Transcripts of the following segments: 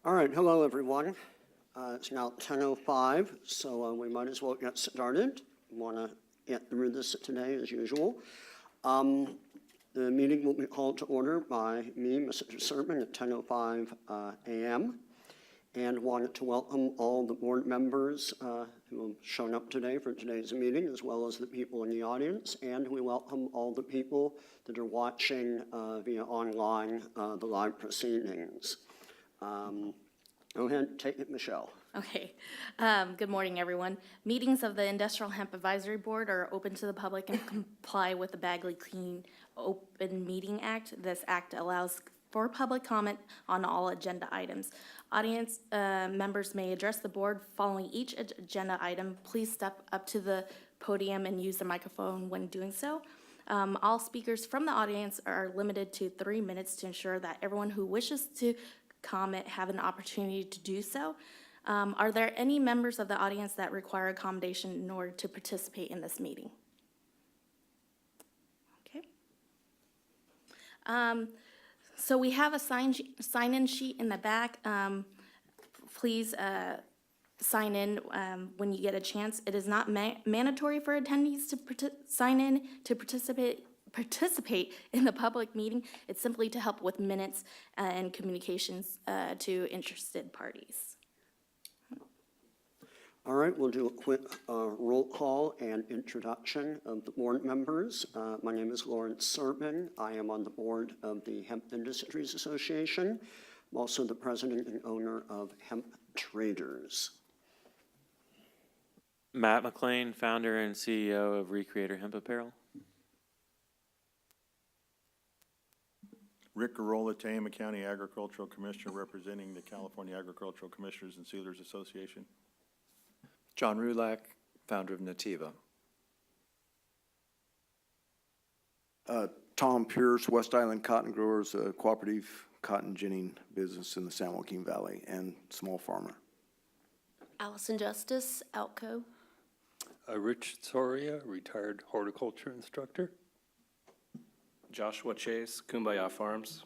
All right, hello everyone. It's now 10:05, so we might as well get started. We want to get through this today as usual. The meeting will be called to order by me, Mr. Sermon, at 10:05 a.m. and wanted to welcome all the board members who have shown up today for today's meeting, as well as the people in the audience, and we welcome all the people that are watching via online the live proceedings. Go ahead, take it, Michelle. Okay. Good morning, everyone. Meetings of the Industrial Hemp Advisory Board are open to the public and comply with the Bagley Clean Open Meeting Act. This act allows for public comment on all agenda items. Audience members may address the board following each agenda item. Please step up to the podium and use the microphone when doing so. All speakers from the audience are limited to 3 minutes to ensure that everyone who wishes to comment have an opportunity to do so. Are there any members of the audience that require accommodation in order to participate in this meeting? Okay. So we have a sign-in sheet in the back. Please sign in when you get a chance. It is not mandatory for attendees to sign in to participate in the public meeting. It's simply to help with minutes and communications to interested parties. All right, we'll do a quick roll call and introduction of the board members. My name is Lawrence Sermon. I am on the board of the Hemp Industries Association. I'm also the president and owner of Hemp Traders. Matt McLean, founder and CEO of Recreator Hemp Apparel. Rick Garola, Tama County Agricultural Commissioner, representing the California Agricultural Commissioners and Sealers Association. John Rulak, founder of Nativa. Tom Pierce, West Island Cotton Growers, a cooperative cotton ginning business in the San Joaquin Valley and small farmer. Allison Justice, Outco. Rich Soria, retired horticulture instructor. Joshua Chase, Kumbaya Farms.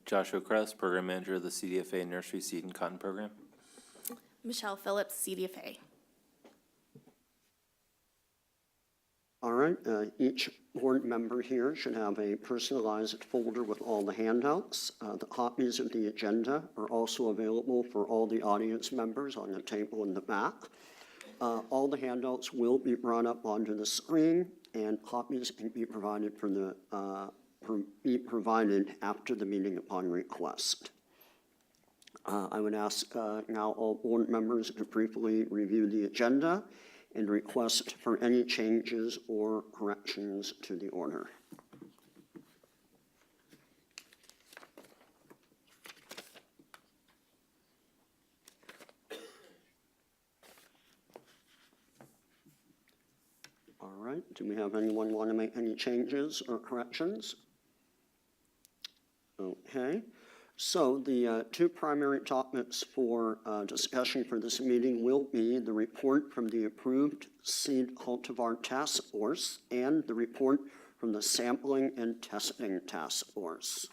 Joshua Kress, Program Manager of the CDFA Nursery Seed and Cotton Program. Michelle Phillips, CDFA. All right, each board member here should have a personalized folder with all the handouts. The copies of the agenda are also available for all the audience members on the table in the back. All the handouts will be brought up onto the screen, and copies can be provided provided after the meeting upon request. I would ask now all board members to briefly review the agenda and request for any changes or corrections to the order. All right, do we have anyone want to make any changes or corrections? Okay. So the two primary topics for discussion for this meeting will be the report from the approved seed cultivar task force and the report from the sampling and testing task force.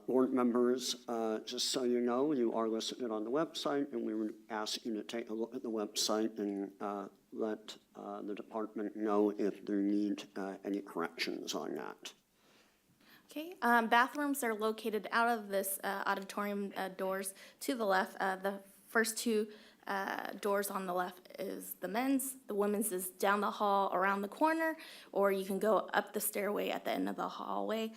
Board members, just so you know, you are listed on the website, and we would ask you to take a look at the website and let the department know if there need any corrections on that. Okay, bathrooms are located out of this auditorium doors to the left. The first two doors on the left is the men's. The women's is down the hall around the corner, or you can go up the stairway at the end of the hallway.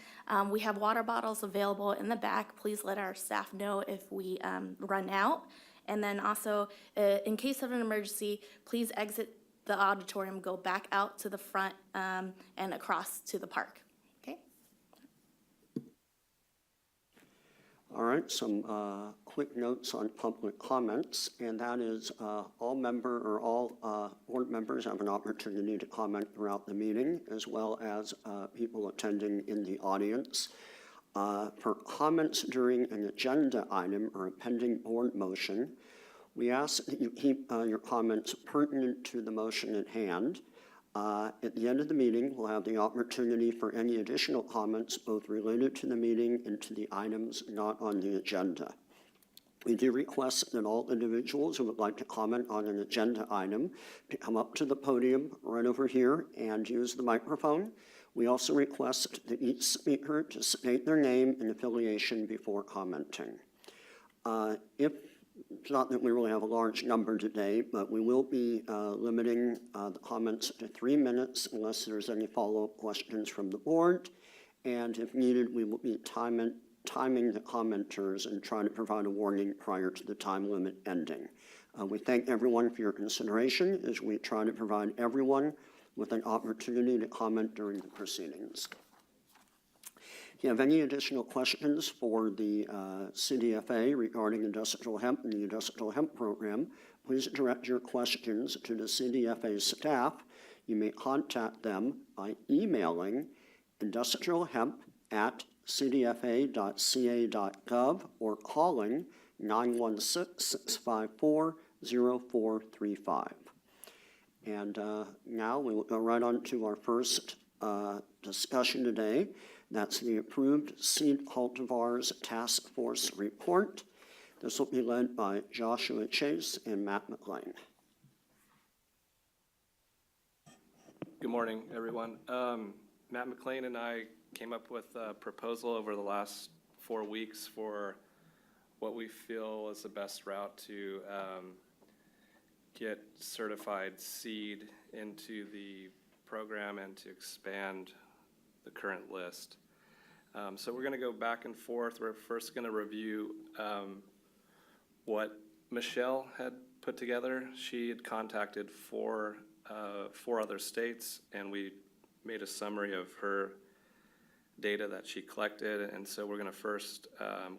We have water bottles available in the back. Please let our staff know if we run out. And then also, in case of an emergency, please exit the auditorium, go back out to the front and across to the park. All right, some quick notes on public comments, and that is all board members have an opportunity to comment throughout the meeting, as well as people attending in the audience. For comments during an agenda item or a pending board motion, we ask that you keep your comments pertinent to the motion at hand. At the end of the meeting, we'll have the opportunity for any additional comments, both related to the meeting and to the items not on the agenda. We do request that all individuals who would like to comment on an agenda item to come up to the podium right over here and use the microphone. We also request that each speaker to state their name and affiliation before commenting. It's not that we really have a large number today, but we will be limiting the comments to 3 minutes unless there's any follow-up questions from the board. And if needed, we will be timing the commenters and trying to provide a warning prior to the time limit ending. We thank everyone for your consideration as we try to provide everyone with an opportunity to comment during the proceedings. If you have any additional questions for the CDFA regarding industrial hemp and the industrial hemp program, please direct your questions to the CDFA staff. You may contact them by emailing industrialhemp@cdfa.ca.gov or calling 916-654-0435. And now we will go right on to our first discussion today. That's the approved seed cultivars task force report. This will be led by Joshua Chase and Matt McLean. Good morning, everyone. Matt McLean and I came up with a proposal over the last 4 weeks for what we feel is the best route to get certified seed into the program and to expand the current list. So we're going to go back and forth. We're first going to review what Michelle had put together. She had contacted four other states, and we made a summary of her data that she collected. And so we're going to first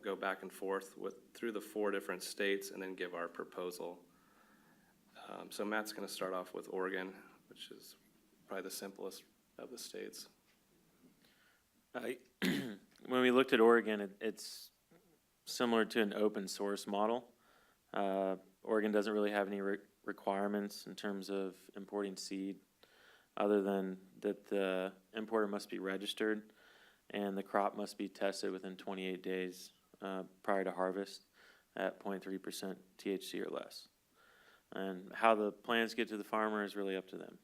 go back and forth through the 4 different states and then give our proposal. So Matt's going to start off with Oregon, which is probably the simplest of the states. When we looked at Oregon, it's similar to an open source model. Oregon doesn't really have any requirements in terms of importing seed, other than that the importer must be registered and the crop must be tested within 28 days prior to harvest at 0.3% THC or less. And how the plants get to the farmer is really up to them.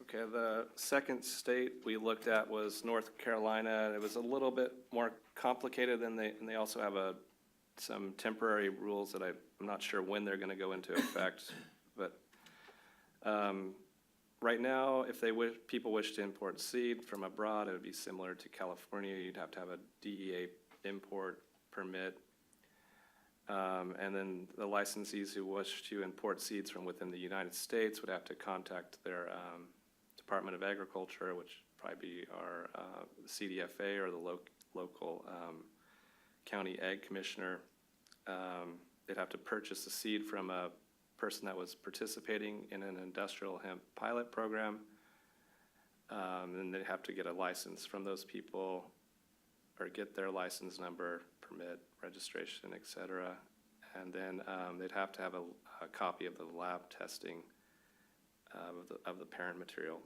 Okay, the second state we looked at was North Carolina. It was a little bit more complicated, and they also have some temporary rules that I'm not sure when they're going to go into effect. But right now, if people wish to import seed from abroad, it would be similar to California. You'd have to have a DEA import permit. And then the licensees who wish to import seeds from within the United States would have to contact their Department of Agriculture, which would probably be our CDFA or the local county ag commissioner. They'd have to purchase the seed from a person that was participating in an industrial hemp pilot program. And they'd have to get a license from those people or get their license number, permit, registration, et cetera. And then they'd have to have a copy of the lab testing of the parent material.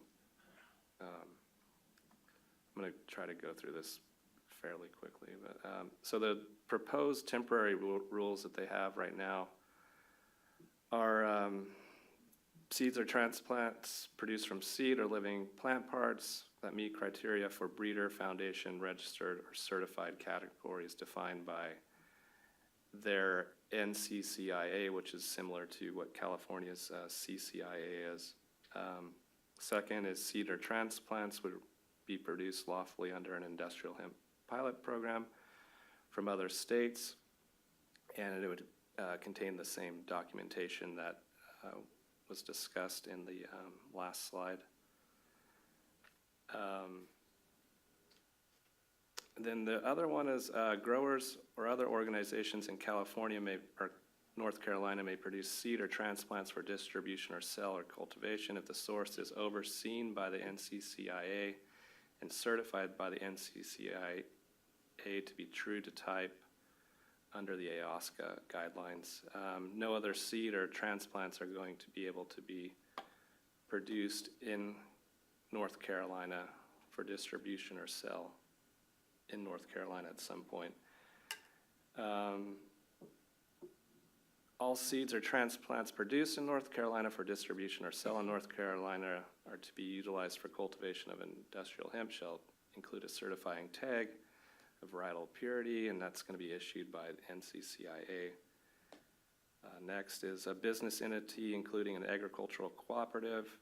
I'm going to try to go through this fairly quickly. But so the proposed temporary rules that they have right now are seeds or transplants produced from seed or living plant parts that meet criteria for breeder, foundation, registered, or certified categories defined by their NCCIA, which is similar to what California's CCIA is. Second is seed or transplants would be produced lawfully under an industrial hemp pilot program from other states, and it would contain the same documentation that was discussed in the last slide. Then the other one is growers or other organizations in California or North Carolina may produce seed or transplants for distribution or sale or cultivation if the source is overseen by the NCCIA and certified by the NCCIA to be true to type under the AOSCA guidelines. No other seed or transplants are going to be able to be produced in North Carolina for distribution or sale in North Carolina at some point. All seeds or transplants produced in North Carolina for distribution or sale in North Carolina are to be utilized for cultivation of industrial hemp shall include a certifying tag of varietal purity, and that's going to be issued by the NCCIA. Next is a business entity, including an agricultural cooperative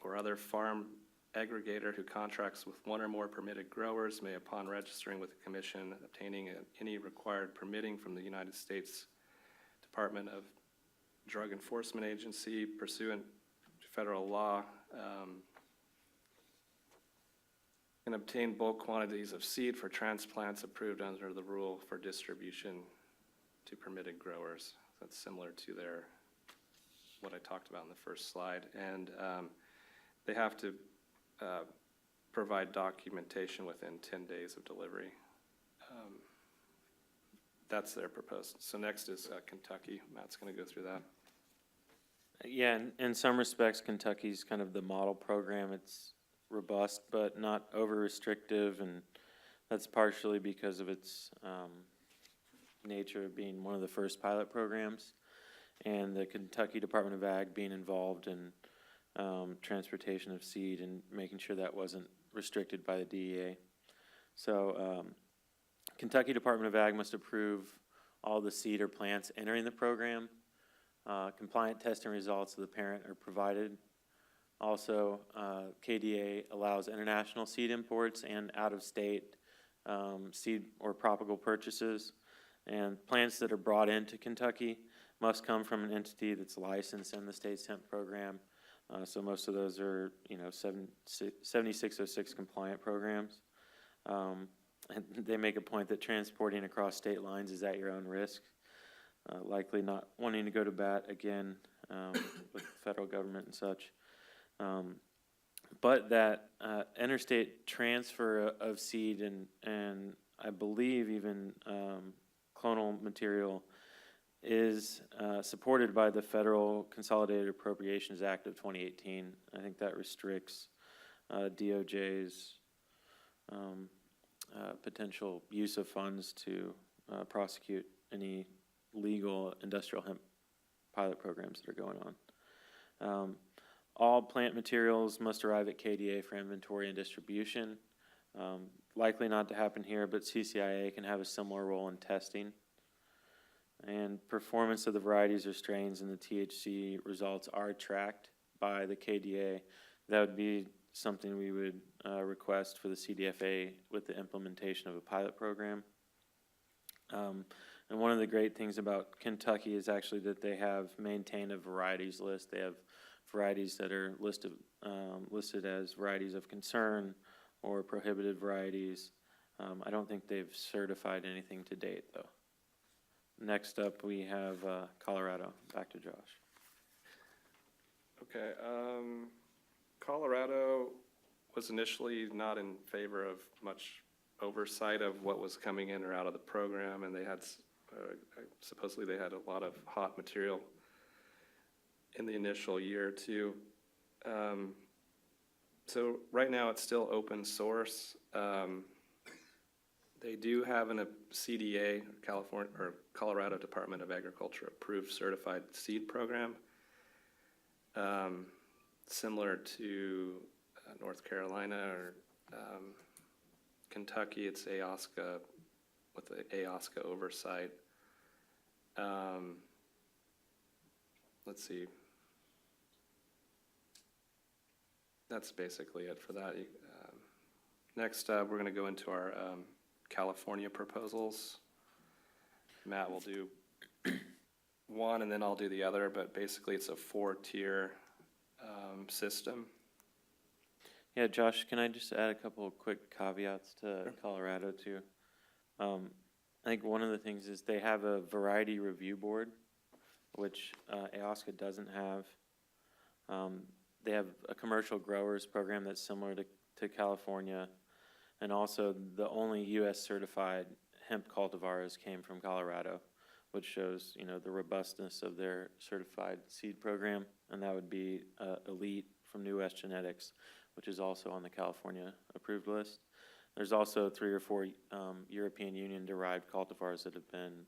or other farm aggregator who contracts with one or more permitted growers may, upon registering with the commission, obtaining any required permitting from the United States Department of Drug Enforcement Agency pursuant to federal law, can obtain bulk quantities of seed for transplants approved under the rule for distribution to permitted growers. That's similar to what I talked about in the first slide. And they have to provide documentation within 10 days of delivery. That's their proposed. So next is Kentucky. Matt's going to go through that. Yeah, in some respects, Kentucky's kind of the model program. It's robust, but not over-restrictive, and that's partially because of its nature of being one of the first pilot programs, and the Kentucky Department of Ag being involved in transportation of seed and making sure that wasn't restricted by the DEA. So Kentucky Department of Ag must approve all the seed or plants entering the program. Compliant testing results of the parent are provided. Also, KDA allows international seed imports and out-of-state seed or propagal purchases. And plants that are brought into Kentucky must come from an entity that's licensed in the state's hemp program. So most of those are, 7606 compliant programs. And they make a point that transporting across state lines is at your own risk. Likely not wanting to go to bat again with the federal government and such. But that interstate transfer of seed and I believe even clonal material is supported by the Federal Consolidated Appropriations Act of 2018. I think that restricts DOJ's potential use of funds to prosecute any legal industrial hemp pilot programs that are going on. All plant materials must arrive at KDA for inventory and distribution. Likely not to happen here, but CCIA can have a similar role in testing. And performance of the varieties or strains and the THC results are tracked by the KDA. That would be something we would request for the CDFA with the implementation of a pilot program. And one of the great things about Kentucky is actually that they have maintained a varieties list. They have varieties that are listed as varieties of concern or prohibited varieties. I don't think they've certified anything to date, though. Next up, we have Colorado. Back to Josh. Okay. Colorado was initially not in favor of much oversight of what was coming in or out of the program, and they had supposedly they had a lot of hot material in the initial year or two. So right now it's still open source. They do have a CDA, Colorado Department of Agriculture approved certified seed program, similar to North Carolina or Kentucky. It's AOSCA with the AOSCA oversight. Let's see. That's basically it for that. Next, we're going to go into our California proposals. Matt will do one and then I'll do the other, but basically it's a 4-tier system. Yeah, Josh, can I just add a couple of quick caveats to Colorado too? I think one of the things is they have a variety review board, which AOSCA doesn't have. They have a commercial growers program that's similar to California, and also the only U.S. certified hemp cultivars came from Colorado, which shows the robustness of their certified seed program, and that would be elite from New West Genetics, which is also on the California approved list. There's also 3 or 4 European Union derived cultivars that have been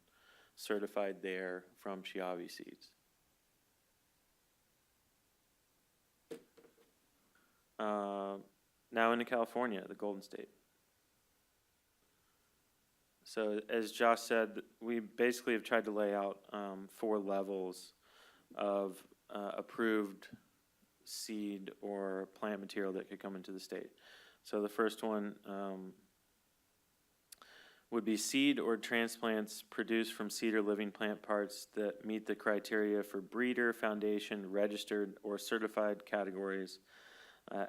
certified there from Chiavi seeds. Now into California, the Golden State. So as Josh said, we basically have tried to lay out 4 levels of approved seed or plant material that could come into the state. So the first one would be seed or transplants produced from seed or living plant parts that meet the criteria for breeder, foundation, registered, or certified categories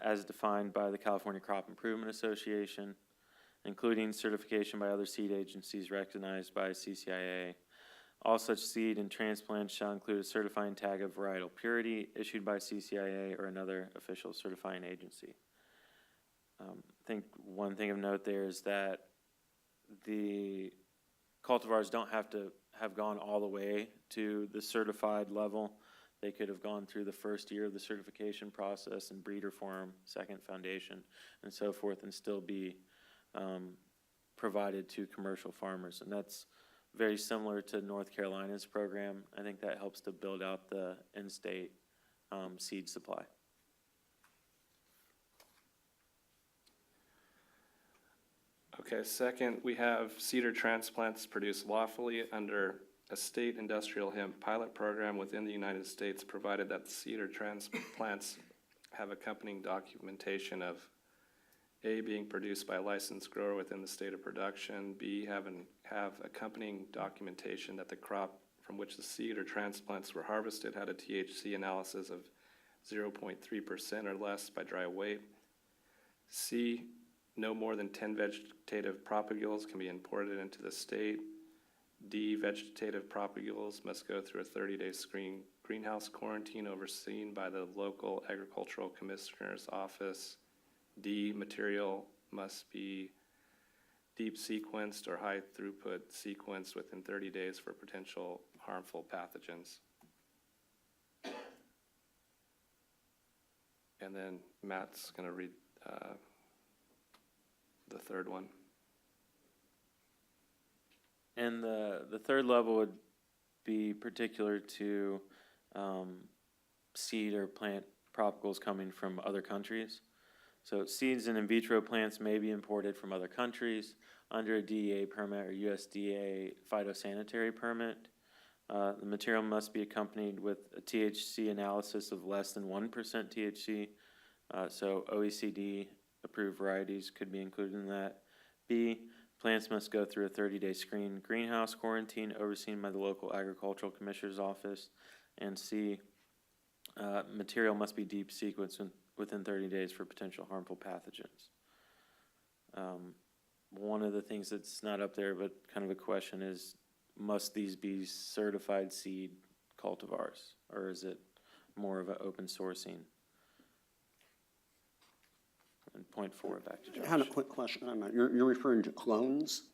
as defined by the California Crop Improvement Association, including certification by other seed agencies recognized by CCIA. All such seed and transplants shall include a certifying tag of varietal purity issued by CCIA or another official certifying agency. I think one thing of note there is that the cultivars don't have to have gone all the way to the certified level. They could have gone through the first year of the certification process in breeder form, second foundation, and so forth, and still be provided to commercial farmers. And that's very similar to North Carolina's program. I think that helps to build out the in-state seed supply. Okay, second, we have cedar transplants produced lawfully under a state industrial hemp pilot program within the United States, provided that the cedar transplants have accompanying documentation of A, being produced by a licensed grower within the state of production, B, have accompanying documentation that the crop from which the seed or transplants were harvested had a THC analysis of 0.3% or less by dry weight, C, no more than 10 vegetative propagules can be imported into the state, D, vegetative propagules must go through a 30-day greenhouse quarantine overseen by the local agricultural commissioner's office, D, material must be deep sequenced or high throughput sequenced within 30 days for potential harmful pathogens. And then Matt's going to read the third one. And the third level would be particular to seed or plant propagals coming from other countries. So seeds and in vitro plants may be imported from other countries under a DEA permit or USDA phytosanitary permit. The material must be accompanied with a THC analysis of less than 1% THC. So OECD approved varieties could be included in that. B, plants must go through a 30-day screen greenhouse quarantine overseen by the local agricultural commissioner's office. And C, material must be deep sequenced within 30 days for potential harmful pathogens. One of the things that's not up there, but kind of a question is, must these be certified seed cultivars, or is it more of an open sourcing? And point 4, back to Josh. I had a quick question on that. You're referring to clones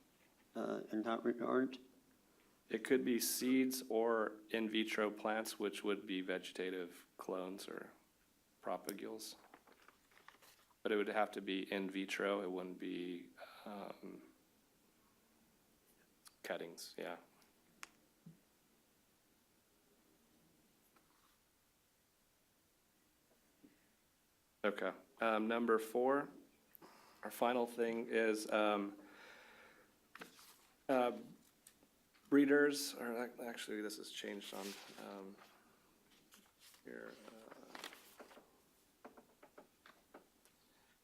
in that regard? It could be seeds or in vitro plants, which would be vegetative clones or propagules. But it would have to be in vitro. It wouldn't be cuttings, yeah. Okay. Number 4, our final thing is breeders, or actually this is changed on here.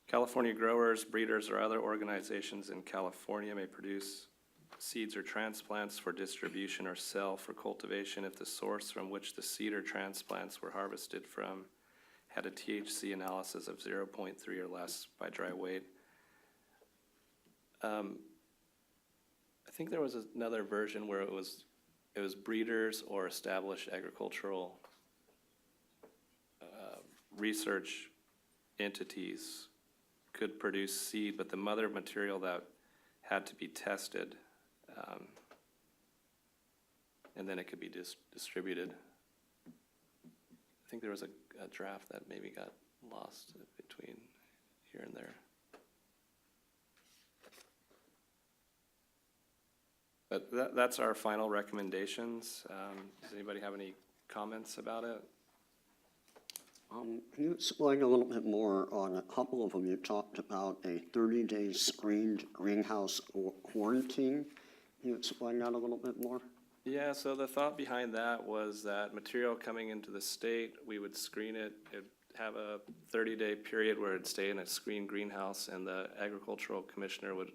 California growers, breeders, or other organizations in California may produce seeds or transplants for distribution or sell for cultivation if the source from which the seed or transplants were harvested from had a THC analysis of 0.3 or less by dry weight. I think there was another version where it was breeders or established agricultural research entities could produce seed, but the mother material that had to be tested, and then it could be distributed. I think there was a draft that maybe got lost it between here and there. But that's our final recommendations. Does anybody have any comments about it? Can you explain a little bit more on a couple of them? You talked about a 30-day screened greenhouse quarantine. Can you explain that a little bit more? Yeah, so the thought behind that was that material coming into the state, we would screen it. It'd have a 30-day period where it'd stay in a screened greenhouse, and the agricultural commissioner would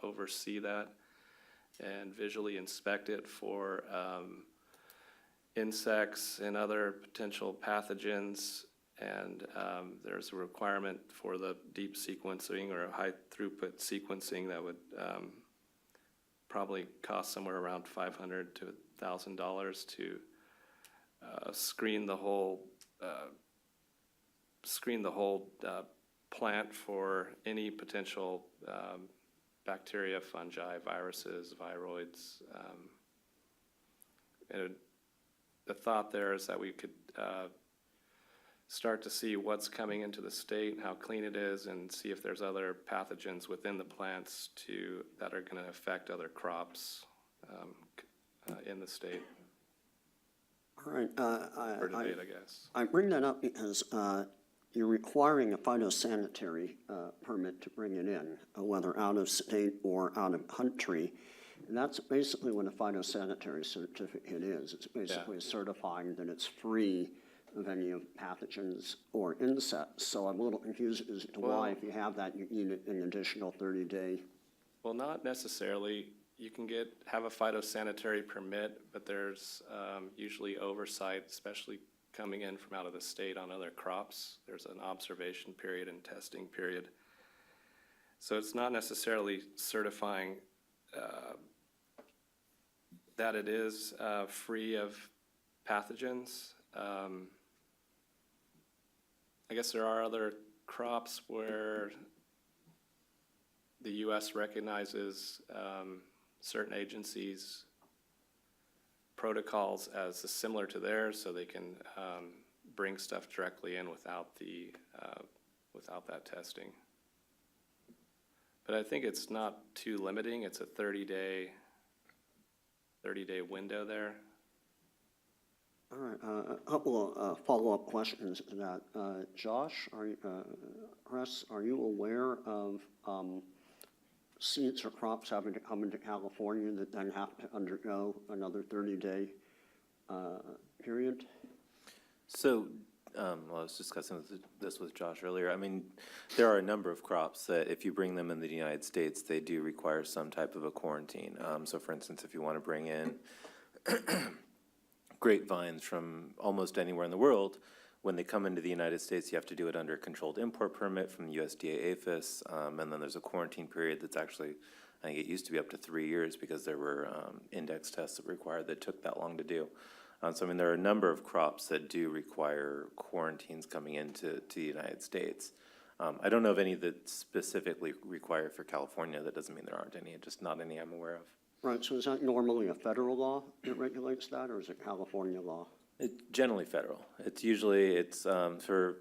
oversee that and visually inspect it for insects and other potential pathogens. And there's a requirement for the deep sequencing or high throughput sequencing that would probably cost somewhere around $500 to $1,000 to screen the whole plant for any potential bacteria, fungi, viruses, viroids. And the thought there is that we could start to see what's coming into the state and how clean it is, and see if there's other pathogens within the plants that are going to affect other crops in the state. All right. For debate, I guess. I bring that up because you're requiring a phytosanitary permit to bring it in, whether out of state or out of country. And that's basically what a phytosanitary certificate is. It's basically certifying that it's free of any of pathogens or insects. So I'm a little confused as to why, if you have that, you need an additional 30-day. Well, not necessarily. You can have a phytosanitary permit, but there's usually oversight, especially coming in from out of the state on other crops. There's an observation period and testing period. So it's not necessarily certifying that it is free of pathogens. I guess there are other crops where the U.S. recognizes certain agencies' protocols as similar to theirs, so they can bring stuff directly in without that testing. But I think it's not too limiting. It's a 30-day window there. All right, a couple of follow-up questions to that. Josh, Chris, are you aware of seeds or crops having to come into California that then have to undergo another 30-day period? So, well, I was discussing this with Josh earlier. I mean, there are a number of crops that if you bring them in the United States, they do require some type of a quarantine. So for instance, if you want to bring in grapevines from almost anywhere in the world, when they come into the United States, you have to do it under a controlled import permit from the USDA APHIS, and then there's a quarantine period that's actually, I think it used to be up to 3 years because there were index tests that required that took that long to do. So I mean, there are a number of crops that do require quarantines coming into the United States. I don't know of any that specifically require for California. That doesn't mean there aren't any, just not any I'm aware of. Right, so is that normally a federal law that regulates that, or is it California law? It's generally federal. It's usually, for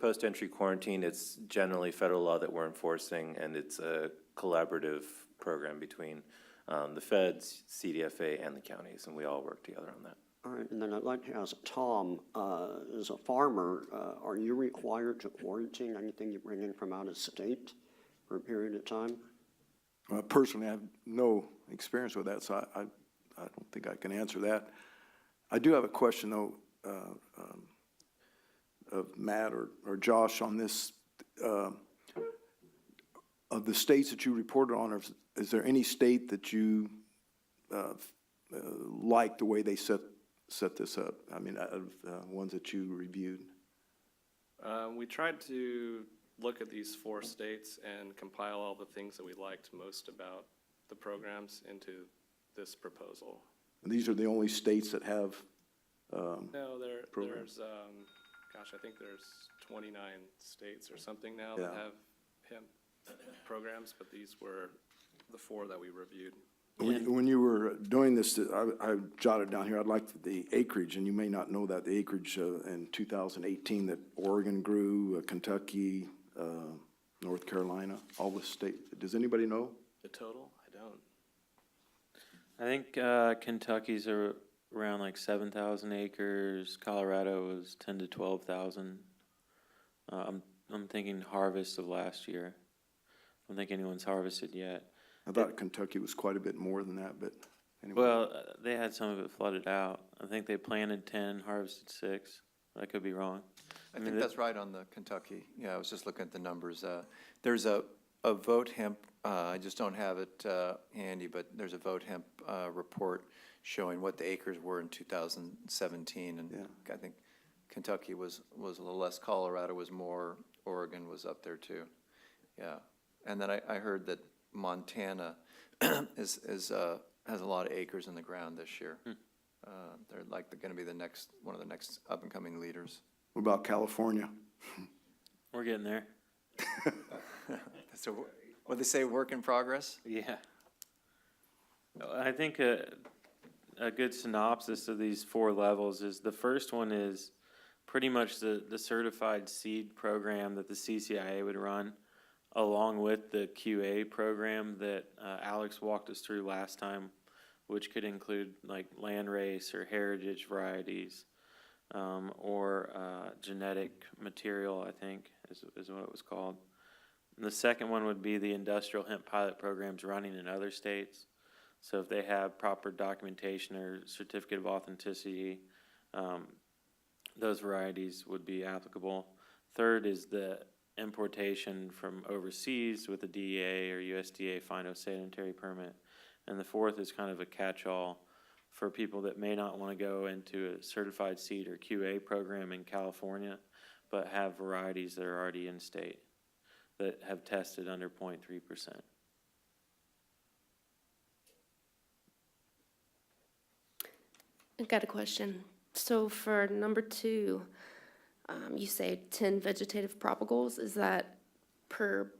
post-entry quarantine, it's generally federal law that we're enforcing, and it's a collaborative program between the feds, CDFA, and the counties, and we all work together on that. All right, and then I'd like to ask Tom, as a farmer, are you required to quarantine anything you bring in from out of state for a period of time? Personally, I have no experience with that, so I don't think I can answer that. I do have a question, though, of Matt or Josh on this. Of the states that you reported on, is there any state that you like the way they set this up? I mean, out of ones that you reviewed. We tried to look at these 4 states and compile all the things that we liked most about the programs into this proposal. And these are the only states that have No, programs? there's, I think there's 29 states or something now Yeah. that have hemp programs, but these were the 4 that we reviewed. When you were doing missed it. I jotted down here, I'd like the acreage, and you may not know that, the acreage in 2018 that Oregon grew, Kentucky, North Carolina, all the state. Does anybody know? The total? I don't. I think Kentucky's around like 7,000 acres. Colorado was 10 to 12,000. I'm thinking harvest of last year. I don't think anyone's harvested yet. I thought Kentucky was quite a bit more than that, but anyway. Well, they had some of it flooded out. I think they planted 10, harvested 6. I could be wrong. I mean, think the- that's right on the Kentucky. Yeah, I was just looking at the numbers. There's a vote hemp, I just don't have it handy, but there's a vote hemp report showing what the acres were in 2017. And Yeah. I think Kentucky was a little less, Colorado was more, Oregon was up there too. Yeah. And then I heard that Montana has a lot of acres in the ground this year. They're gonna be one of the next up and coming leaders. What about California? We're getting there. So what they say, work in progress? Yeah. I think a good synopsis of these 4 levels is the first one is pretty much the certified seed program that the CCIA would run, along with the QA program that Alex walked us through last time, which could include like landrace or heritage varieties, or genetic material, I think is what it was called. And the second one would be the industrial hemp pilot programs running in other states. So if they have proper documentation or certificate of authenticity, those varieties would be applicable. Third is the importation from overseas with a DEA or USDA phytosanitary permit. And the fourth is kind of a catch-all for people that may not want to go into a certified seed or QA program in California, but have varieties that are already in state that have tested under 0.3%. I've got a question. So for number 2, you say 10 vegetative propagals. Is that per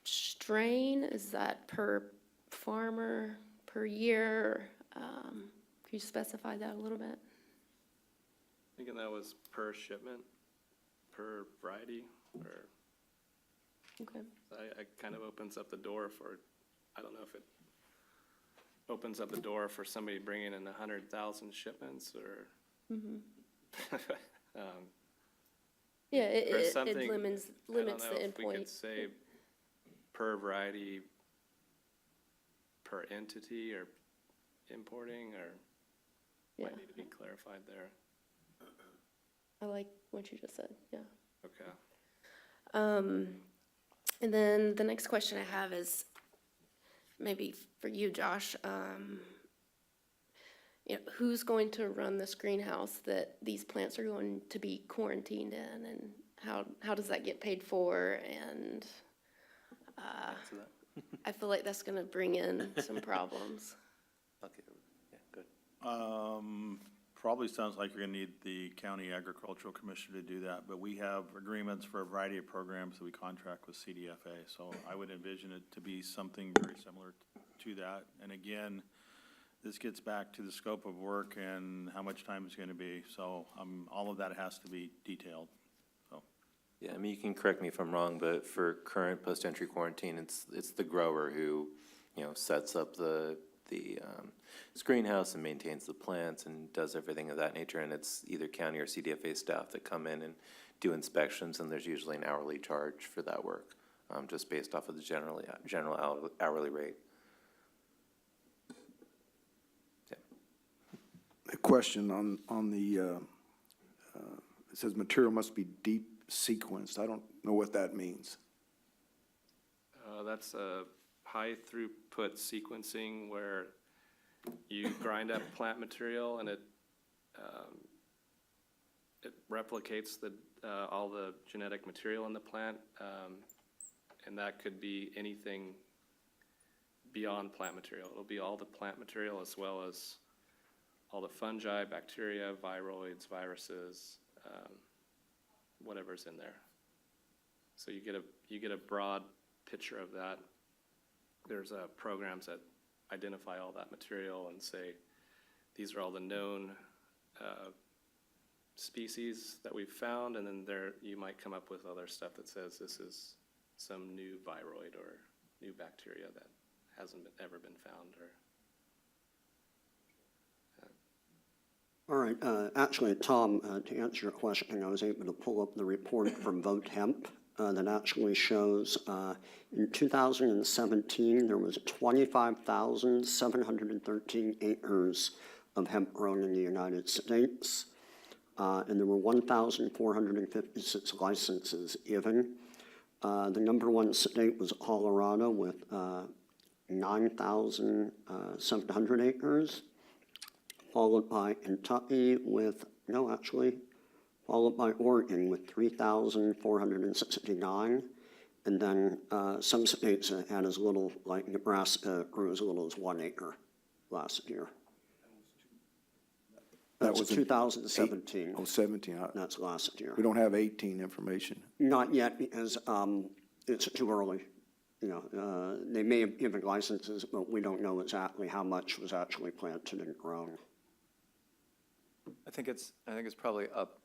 strain? Is that per farmer, per year? Can you specify that a little bit? Thinking that was per shipment, per variety, or Okay. it kind of opens up the door for, I don't know if it opens up the door for somebody bringing in 100,000 shipments or. Yeah, Or it something, limits I don't know the if we could endpoint. say per variety, per entity, or importing, or Yeah, might need to be clarified there. I like what you just said, yeah. Okay. And then the next question I have is maybe for you, Josh. Who's going to run this greenhouse that these plants are going to be quarantined in, and how does that get paid for? And I feel like that's going to bring in some problems. Okay, yeah, good. Probably sounds like you're gonna need the county agricultural commissioner to do that, but we have agreements for a variety of programs that we contract with CDFA, so I would envision it to be something very similar to that. And again, this gets back to the scope of work and how much time it's gonna be, so, all of that has to be detailed, so. Yeah, I mean, you can correct me if I'm wrong, but for current post-entry quarantine, it's the grower who, sets up the greenhouse and maintains the plants and does everything of that nature. And it's either county or CDFA staff that come in and do inspections, and there's usually an hourly charge for that work, just based off of the general hourly rate. Yeah. A question on the, it says material must be deep sequenced. I don't know what that means. That's a high throughput sequencing where you grind up plant material and it replicates all the genetic material in the plant, and that could be anything beyond plant material. It'll be all the plant material as well as all the fungi, bacteria, viroids, viruses, whatever's in there. So you get a broad picture of that. There's programs that identify all that material and say, these are all the known species that we've found, and then you might come up with other stuff that says this is some new viroid or new bacteria that hasn't ever been found. All right, actually, Tom, to answer your question, I was able to pull up the report from Vote Hemp that actually shows in 2017, there was 25,713 acres of hemp grown in the United States, and there were 1,456 licenses given. The number one state was Colorado with 9,700 acres. Followed by Kentucky with, followed by Oregon with 3,469. And then some states had as little, like Nebraska grew as little as 1 acre last year. That That's was in 2017. 17. That's last year. We don't have 18 information. Not yet because it's too early. They may have given licenses, but we don't know exactly how much was actually planted and grown. I think it's probably up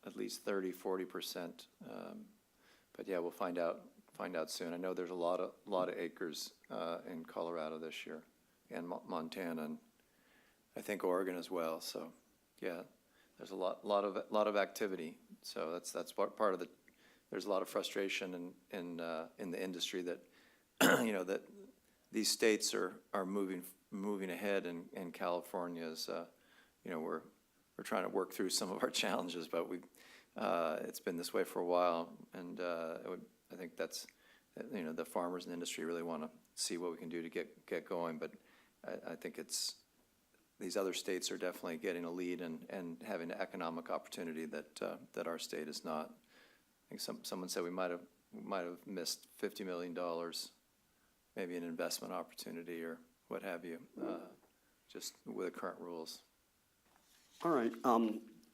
at least 30-40%. But yeah, we'll find out soon. I know there's a lot of acres in Colorado this year, and Montana, and I think Oregon as well. So yeah, there's a lot of activity. So that's part of the. There's a lot of frustration in the industry that that these states are moving ahead, and California is we're trying to work through some of our challenges, but it's been this way for a while, and I think that's the farmers in the industry really want to see what we can do to get going. But I think these other states are definitely getting a lead and having an economic opportunity that our state is not. I think someone said we might have missed $50 million, maybe an investment opportunity or what have you, just with the current rules. All right,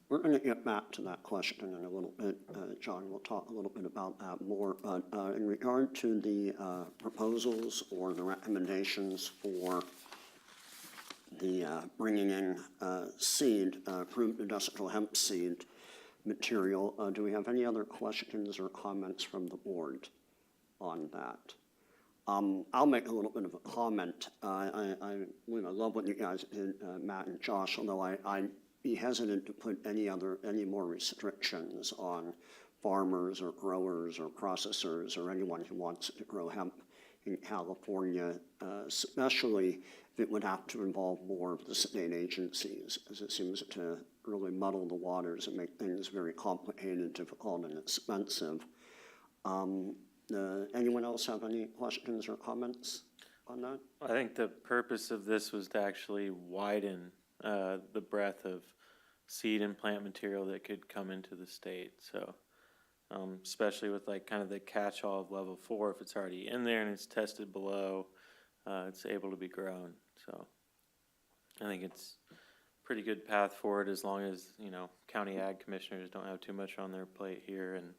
we're going to get back to that question in a little bit. John, we'll talk a little bit about that more. But in regard to the proposals or the recommendations for the bringing in seed, approved industrial hemp seed material, do we have any other questions or comments from the board on that? I'll make a little bit of a comment. I love what you guys did, Matt and Josh, although I'd be hesitant to put any more restrictions on farmers or growers or processors or anyone who wants to grow hemp in California, especially if it would have to involve more of the state agencies, as it seems to really muddle the waters and make things very complicated, difficult, and expensive. Anyone else have any questions or comments on that? I think the purpose of this was to actually widen the breadth of seed and plant material that could come into the state. So especially with like kind of the catch-all of level 4, if it's already in there and it's tested below, it's able to be grown. So I think it's a pretty good path forward as long as, county ag commissioners don't have too much on their plate here and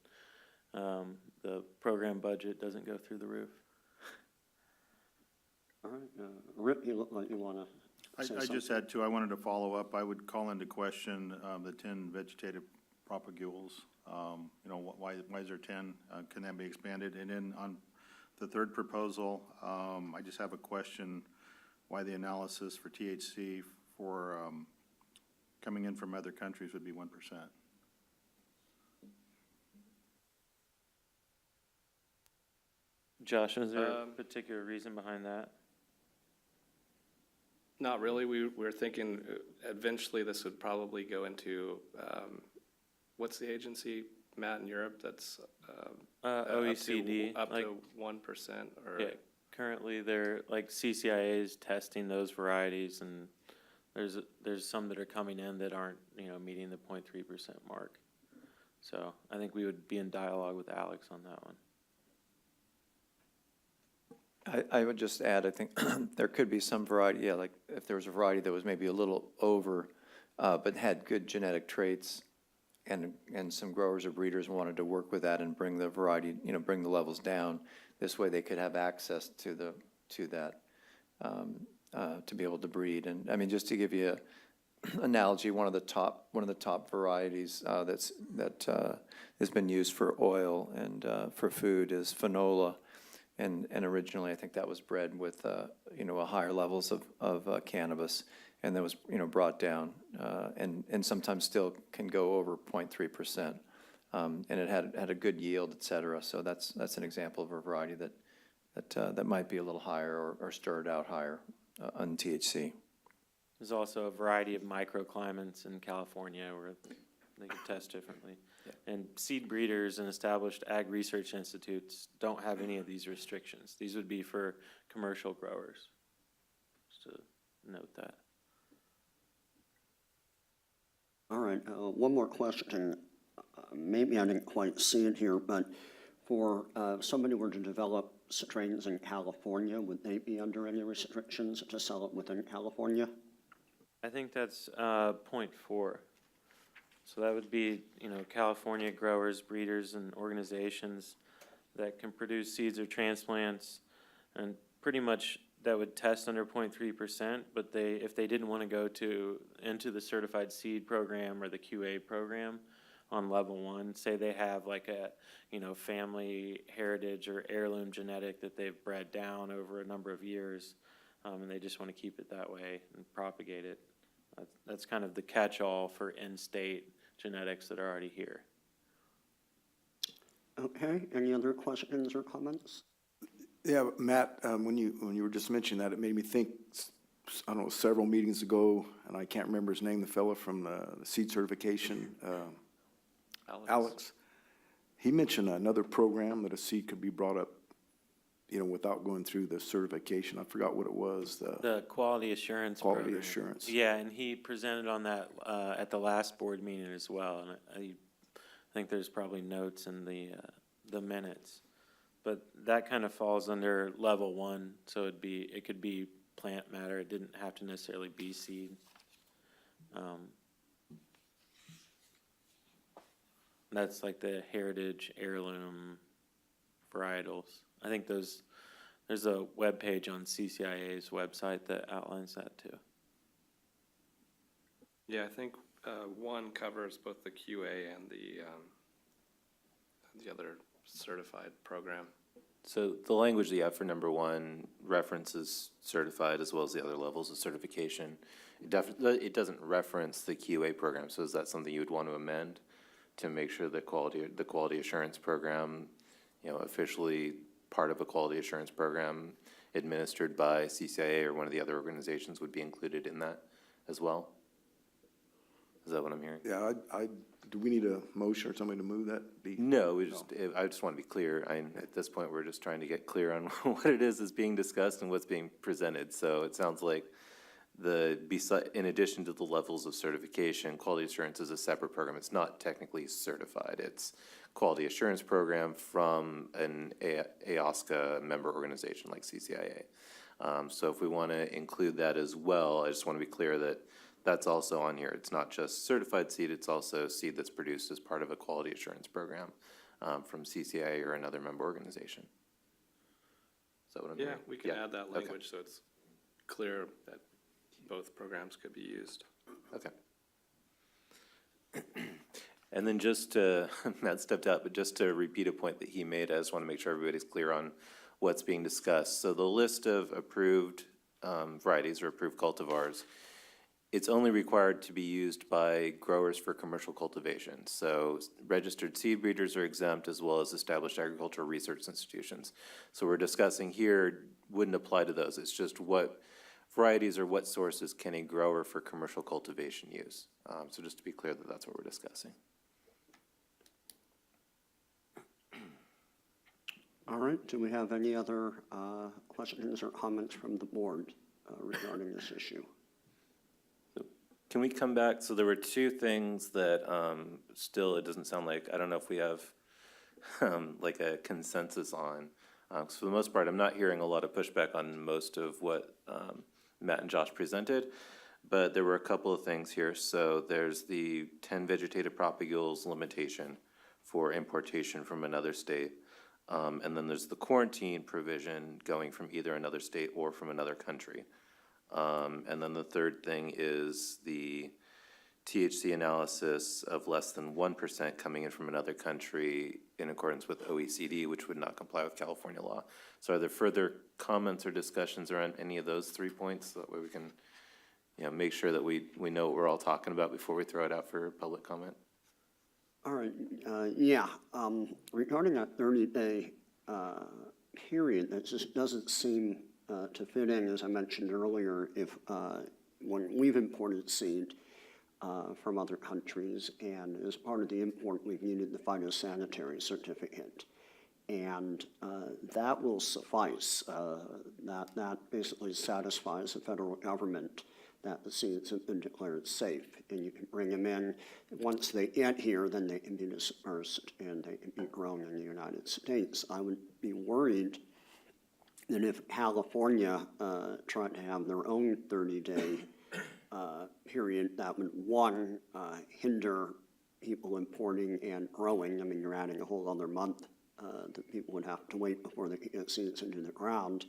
the program budget doesn't go through the roof. All right, Rip, you look like you want to say I something. just had I wanted to follow up. I would call into question the 10 vegetative propagules. Why is there 10? Can that be expanded? And then on the third proposal, I just have a question why the analysis for THC for coming in from other countries would be 1%. Josh, is there a particular reason behind that? Not really. We're thinking eventually this would probably go into, what's the agency, Matt, in Europe, that's OECD. up to 1%? Or Yeah, currently they're, like CCIA is testing those varieties, and there's some that are coming in that aren't, meeting the 0.3% mark. So I think we would be in dialogue with Alex on that one. I would just add, I think there could be some variety, like if there was a variety that was maybe a little over, but had good genetic traits, and some growers or breeders wanted to work with that and bring the variety, bring the levels down. This way they could have access to that. to be able to breed. And I mean, just to give you a analogy, one of the top varieties that has been used for oil and for food is Finola. And originally, I think that was bred with, a higher levels of cannabis, and that was, brought down, and sometimes still can go over 0.3%. And it had a good yield, et cetera. So that's an example of a variety that might be a little higher or stirred out higher on THC. There's also a variety of microclimates in California where they can test differently. And seed breeders and established ag research institutes don't have any of these restrictions. These would be for commercial growers. Just to note that. All right, one more question. Maybe I didn't quite see it here, but for somebody were to develop strains in California, would they be under any restrictions to sell it within California? I think that's point 4. So that would be, California growers, breeders, and organizations that can produce seeds or transplants, and pretty much that would test under 0.3%, but if they didn't want to go into the certified seed program or the QA program on level 1, say they have like a, family heritage or heirloom genetic that they've bred down over a number of years, and they just want to keep it that way and propagate it. That's kind of the catch-all for in-state genetics that are already here. Okay, any other questions or comments? Yeah, Matt, when you were just mentioning that, it made me think, I don't know, several meetings ago, and I can't remember his name, the fellow from the seed certification, Alex. He mentioned another program that a seed could be brought up, without going through the certification. I forgot what it was. The quality assurance Quality program. assurance. Yeah, and he presented on that at the last board meeting as well, and I think there's probably notes in the minutes. But that kind of falls under level 1, so it could be plant matter. It didn't have to necessarily be seed. That's like the heritage heirloom varietals. I think there's a web page on CCIA's website that outlines that too. Yeah, I think 1 covers both the QA and the other certified program. So the language that you have for number 1 references certified as well as the other levels of certification. It doesn't reference the QA program, so is that something you would want to amend to make sure that the quality assurance program, officially part of a quality assurance program administered by CCIA or one of the other organizations would be included in that as well? Is that what I'm hearing? Yeah, do we need a motion or somebody to move that? No, I just want to be clear. At this point, we're just trying to get clear on what it is that's being discussed and what's being presented. So it sounds like in addition to the levels of certification, quality assurance is a separate program. It's not technically certified. It's quality assurance program from an AOSCA member organization like CCIA. So if we want to include that as well, I just want to be clear that that's also on here. It's not just certified seed, it's also seed that's produced as part of a quality assurance program from CCIA or another member organization. Is that what I'm hearing? Yeah, we can add that language so it's clear that both programs could be used. Okay. And then just to, Matt stepped out, but just to repeat a point that he made, I just want to make sure everybody's clear on what's being discussed. So the list of approved varieties or approved cultivars, it's only required to be used by growers for commercial cultivation. So registered seed breeders are exempt as well as established agricultural research institutions. So we're discussing here wouldn't apply to those. It's just what varieties or what sources can a grower for commercial cultivation use. So just to be clear that that's what we're discussing. All right, do we have any other questions or comments from the board regarding this issue? Can we come back? So there were 2 things that still it doesn't sound like, I don't know if we have like a consensus on. So for the most part, I'm not hearing a lot of pushback on most of what Matt and Josh presented, but there were a couple of things here. So there's the 10 vegetative propagules limitation for importation from another state. And then there's the quarantine provision going from either another state or from another country. And then the third thing is the THC analysis of less than 1% coming in from another country in accordance with OECD, which would not comply with California law. So are there further comments or discussions around any of those 3 points? So that way we can, make sure that we know what we're all talking about before we throw it out for public comment. All right, regarding that 30-day period, that just doesn't seem to fit in, as I mentioned earlier, if when we've imported seed from other countries, and as part of the import, we've needed the phytosanitary certificate. And that will suffice. That basically satisfies the federal government that the seeds have been declared safe. And you can bring them in. Once they get here, then they can be dispersed and they can be grown in the United States. I would be worried that if California tried to have their own 30-day period, that would, one, hinder people importing and growing. I mean, you're adding a whole other month that people would have to wait before they could get seeds into the ground.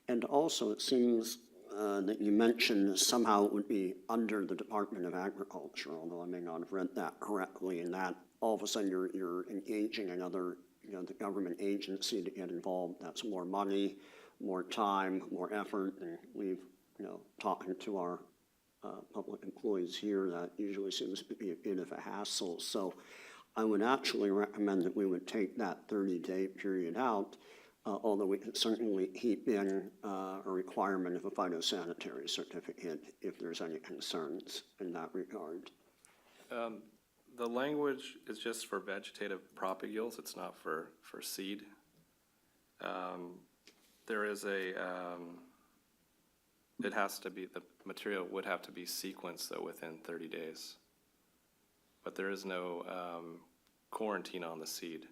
And also, it seems that you mentioned somehow it would be under the Department of Agriculture, although I may not have read that correctly, and that all of a sudden you're engaging another, the government agency to get involved. That's more money, more time, more effort, and we've, talking to our public employees here, that usually seems to be a bit of a hassle. So I would actually recommend that we would take that 30-day period out, although we can certainly keep in a requirement of a phytosanitary certificate if there's any concerns in that regard. The language is just for vegetative propagules. It's not for seed. There is it has to be, the material would have to be sequenced though within 30 days. But there is no quarantine on the seed,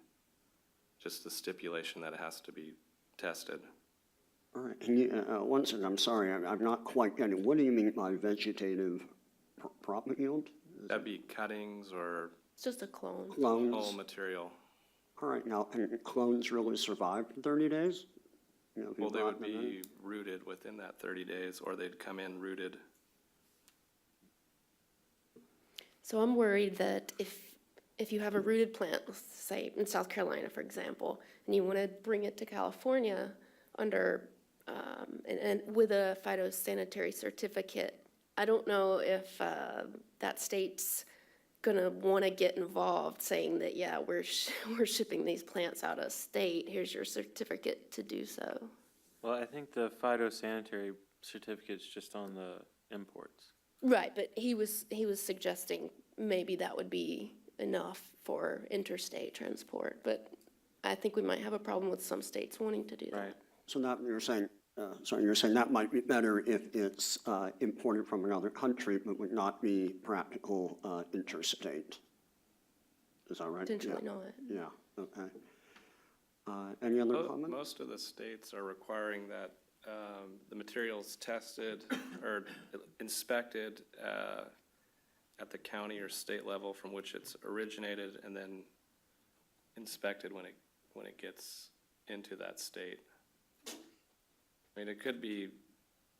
just the stipulation that it has to be tested. All right, can you, once again, I'm sorry, I'm not quite getting, what do you mean by vegetative propagule? That'd be cuttings or It's just a clone. Clones? whole material. All right, now, can clones really survive for 30 days? If you Well, they brought would them in? be rooted within that 30 days, or they'd come in rooted. So I'm worried that if you have a rooted plant, say in South Carolina, for example, and you want to bring it to California under, and with a phytosanitary certificate, I don't know if that state's gonna want to get involved saying that, yeah, we're shipping these plants out of state, here's your certificate to do so. Well, I think the phytosanitary certificate's just on the imports. Right, but he was suggesting maybe that would be enough for interstate transport, but I think we might have a problem with some states wanting to do that. Right. So that, you're saying that might be better if it's imported from another country, but would not be practical interstate. Is that right? Potentially not. Yeah, okay. Any other comments? Most of the states are requiring that the materials tested or inspected at the county or state level from which it's originated, and then inspected when it gets into that state. I mean, it could be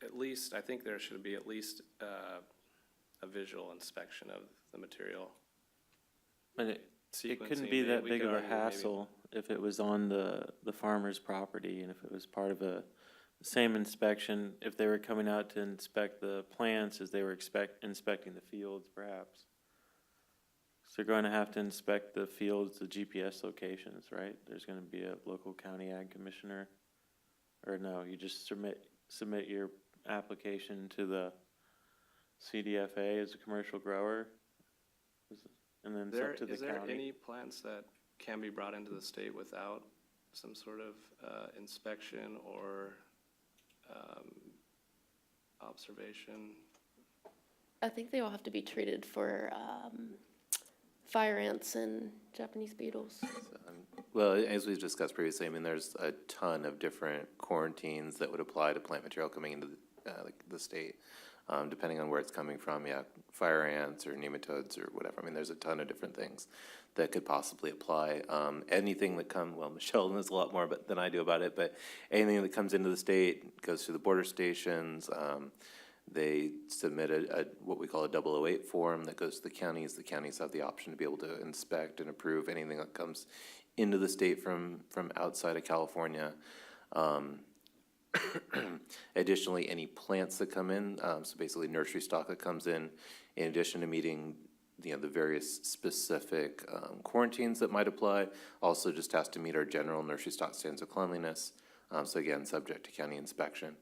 at least, I think there should be at least a visual inspection of the material. And it couldn't Sequencing, be that we big could of a argue maybe- hassle if it was on the farmer's property and if it was part of the same inspection, if they were coming out to inspect the plants as they were inspecting the fields, perhaps. So they're going to have to inspect the fields, the GPS locations, right? There's going to be a local county ag commissioner. Or no, you just submit your application to the CDFA as a commercial grower, and then it's up to the Is there county. any plants that can be brought into the state without some sort of inspection or observation? I think they all have to be treated for fire ants and Japanese beetles. Well, as we've discussed previously, I mean, there's a ton of different quarantines that would apply to plant material coming into the state, depending on where it's coming from. Yeah, fire ants or nematodes or whatever. I mean, there's a ton of different things that could possibly apply. Anything that well, Michelle knows a lot more than I do about it, but anything that comes into the state goes through the border stations, They submit what we call a 008 form that goes to the counties. The counties have the option to be able to inspect and approve anything that comes into the state from outside of California. Additionally, any plants that come in, so basically nursery stock that comes in addition to meeting the various specific quarantines that might apply, also just has to meet our general nursery stock standards of cleanliness. So again, subject to county inspection.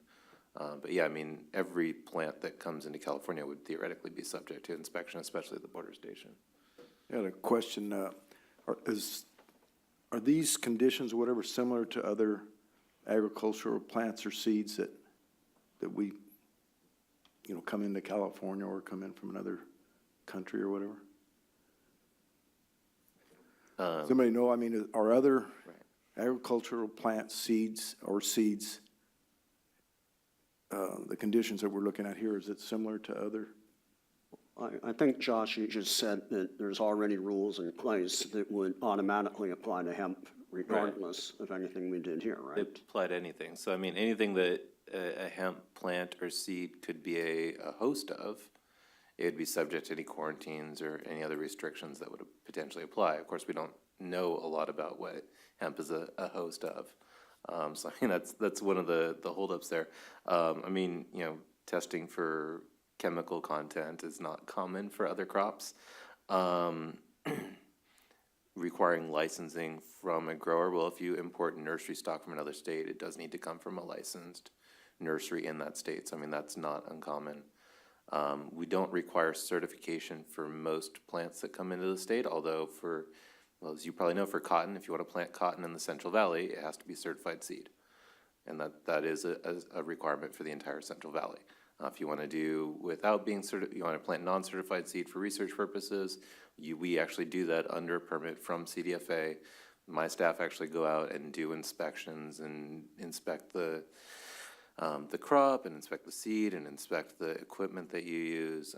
But yeah, I mean, every plant that comes into California would theoretically be subject to inspection, especially at the border station. I had a question. Are these conditions, or whatever, similar to other agricultural plants or seeds that we, come into California or come in from another country or whatever? Does anybody know? I mean, are other agricultural plant seeds, the conditions that we're looking at here, is it similar to other? I think, Josh, you just said that there's already rules in place that would automatically apply to hemp regardless of anything we did here, They right? apply to anything. So I mean, anything that a hemp plant or seed could be a host of, it would be subject to any quarantines or any other restrictions that would potentially apply. Of course, we don't know a lot about what hemp is a host of. So I mean, that's one of the holdups there. I mean, testing for chemical content is not common for other crops. Requiring licensing from a grower, well, if you import nursery stock from another state, it does need to come from a licensed nursery in that state. So I mean, that's not uncommon. We don't require certification for most plants that come into the state, although well, as you probably know, for cotton, if you want to plant cotton in the Central Valley, it has to be certified seed. And that is a requirement for the entire Central Valley. If you want to do without being you want to plant non-certified seed for research purposes, we actually do that under permit from CDFA. My staff actually go out and do inspections and inspect the crop and inspect the seed and inspect the equipment that you use.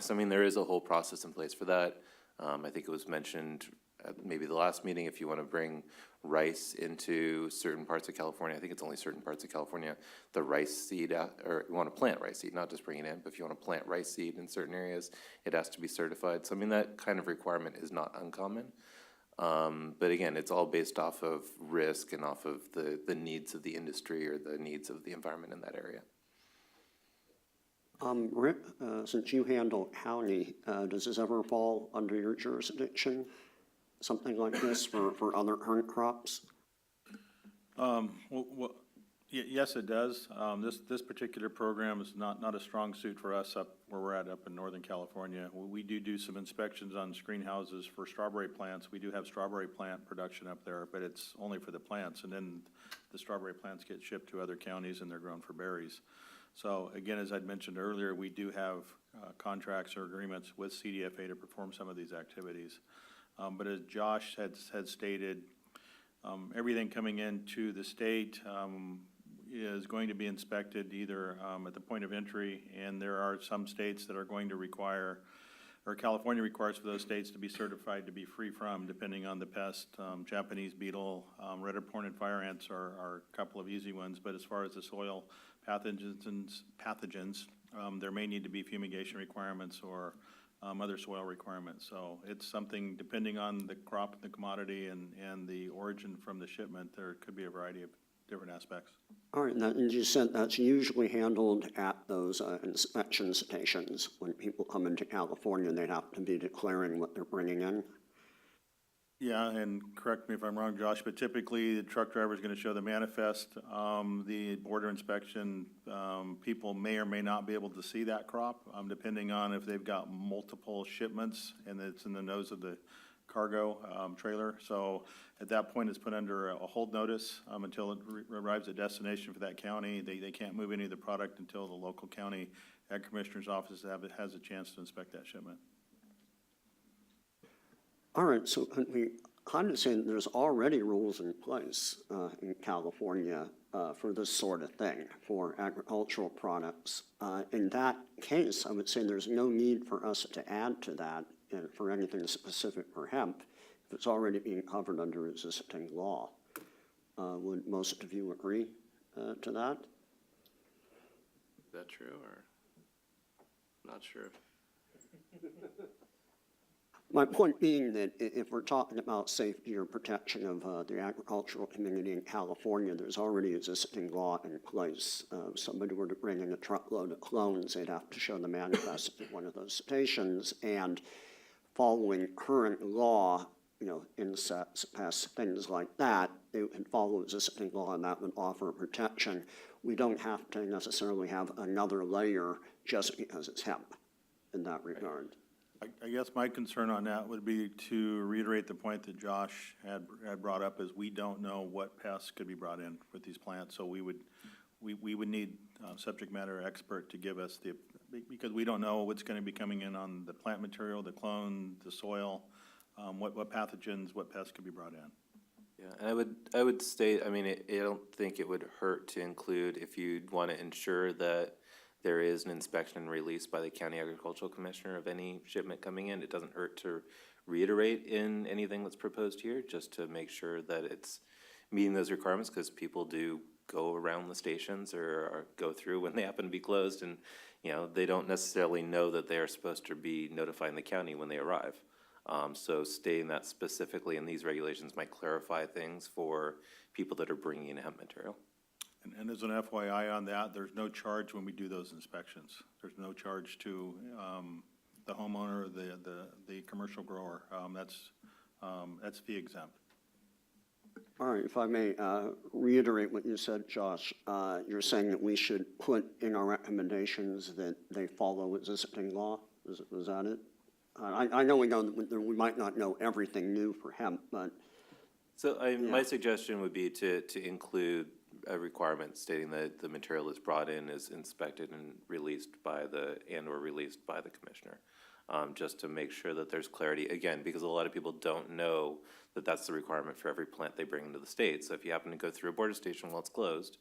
So I mean, there is a whole process in place for that. I think it was mentioned at maybe the last meeting, if you want to bring rice into certain parts of California, I think it's only certain parts of California, the rice seed, or you want to plant rice seed, not just bring it in, but if you want to plant rice seed in certain areas, it has to be certified. So I mean, that kind of requirement is not uncommon. But again, it's all based off of risk and off of the needs of the industry or the needs of the environment in that area. Rick, since you handle county, does this ever fall under your jurisdiction? Something like this for other current crops? Yes, it does. This particular program is not a strong suit for us up where we're at up in Northern California. We do some inspections on screen houses for strawberry plants. We do have strawberry plant production up there, but it's only for the plants. And then the strawberry plants get shipped to other counties and they're grown for berries. So again, as I'd mentioned earlier, we do have contracts or agreements with CDFA to perform some of these activities. But as Josh had stated, everything coming into the state is going to be inspected either at the point of entry, and there are some states that are going to require, or California requires for those states to be certified to be free from, depending on the pest. Japanese beetle, red horned fire ants are a couple of easy ones, but as far as the soil pathogens, there may need to be fumigation requirements or other soil requirements. So it's something, depending on the crop, the commodity, and the origin from the shipment, there could be a variety of different aspects. All right, and you said that's usually handled at those inspection stations. When people come into California, they'd have to be declaring what they're bringing in. Yeah, and correct me if I'm wrong, Josh, but typically the truck driver is going to show the manifest. The border inspection, people may or may not be able to see that crop, depending on if they've got multiple shipments and it's in the nose of the cargo trailer. So at that point, it's put under a hold notice until it arrives at destination for that county. They can't move any of the product until the local county ag commissioner's office has a chance to inspect that shipment. All right, so we kind of say that there's already rules in place in California for this sort of thing, for agricultural products. In that case, I would say there's no need for us to add to that for anything specific for hemp, if it's already being covered under existing law. Would most of you agree to that? Is that true, or? I'm not sure if My point being that if we're talking about safety or protection of the agricultural community in California, there's already existing law in place. If somebody were to bring in a truckload of clones, they'd have to show the manifest at one of those stations. And following current law, you know, insects, pests, things like that, they would follow existing law and that would offer protection. We don't have to necessarily have another layer just because it's hemp in that regard. I guess my concern on that would be to reiterate the point that Josh had brought up, is we don't know what pests could be brought in with these plants. So we would need a subject matter expert to give us because we don't know what's going to be coming in on the plant material, the clone, the soil, what pathogens, what pests could be brought in. Yeah, and I would state, I mean, I don't think it would hurt to include, if you want to ensure that there is an inspection and release by the county agricultural commissioner of any shipment coming in. It doesn't hurt to reiterate in anything that's proposed here, just to make sure that it's meeting those requirements, because people do go around the stations or go through when they happen to be closed, and you know, they don't necessarily know that they are supposed to be notifying the county when they arrive. So stating that specifically in these regulations might clarify things for people that are bringing in hemp material. And as an FYI on that, there's no charge when we do those inspections. There's no charge to the homeowner, the commercial grower. That's fee exempt. All right, if I may reiterate what you said, Josh, you're saying that we should put in our recommendations that they follow existing law? Was that it? I know that we might not know everything new for hemp, but. So my suggestion would be to include a requirement stating that the material is brought in, is inspected and released by or released by the commissioner, just to make sure that there's clarity, again, because a lot of people don't know that that's the requirement for every plant they bring into the state. So if you happen to go through a border station while it's closed,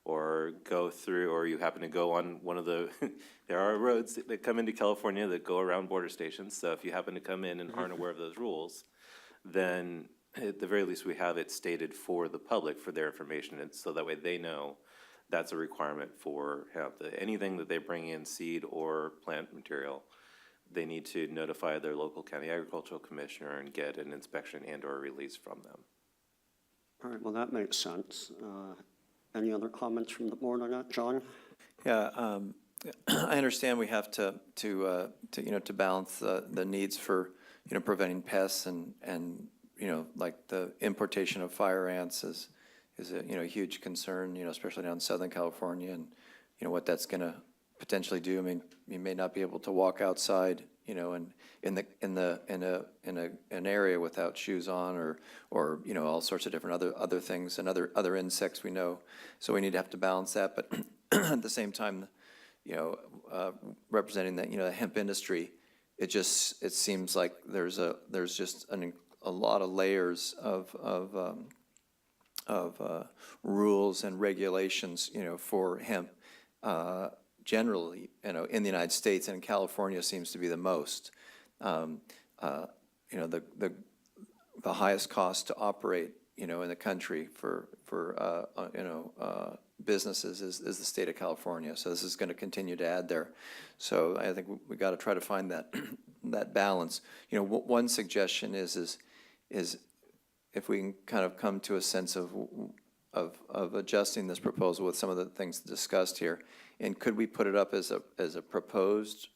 or you happen to go on one of the, there are roads that come into California that go around border stations, so if you happen to come in and aren't aware of those rules, then at the very least, we have it stated for the public, for their information, and so that way they know that's a requirement for hemp. Anything that they bring in, seed or plant material, they need to notify their local county agricultural commissioner and get an inspection and or release from them. All right, well, that makes sense. Any other comments from the board on that, John? Yeah, I understand we have to balance the needs for, preventing pests and like the importation of fire ants is a huge concern, especially down in Southern California, and what that's going to potentially do. I mean, you may not be able to walk outside, and in an area without shoes on, or all sorts of different other things and other insects we know. So we need to have to balance that, but at the same time, representing that the hemp industry, it seems like there's just a lot of layers of rules and regulations, for hemp, generally, in the United States, and in California seems to be the most. The highest cost to operate, in the country for businesses is the state of California. So this is going to continue to add there. So I think we got to try to find that balance. One suggestion is if we can kind of come to a sense of adjusting this proposal with some of the things discussed here, and could we put it up as a proposed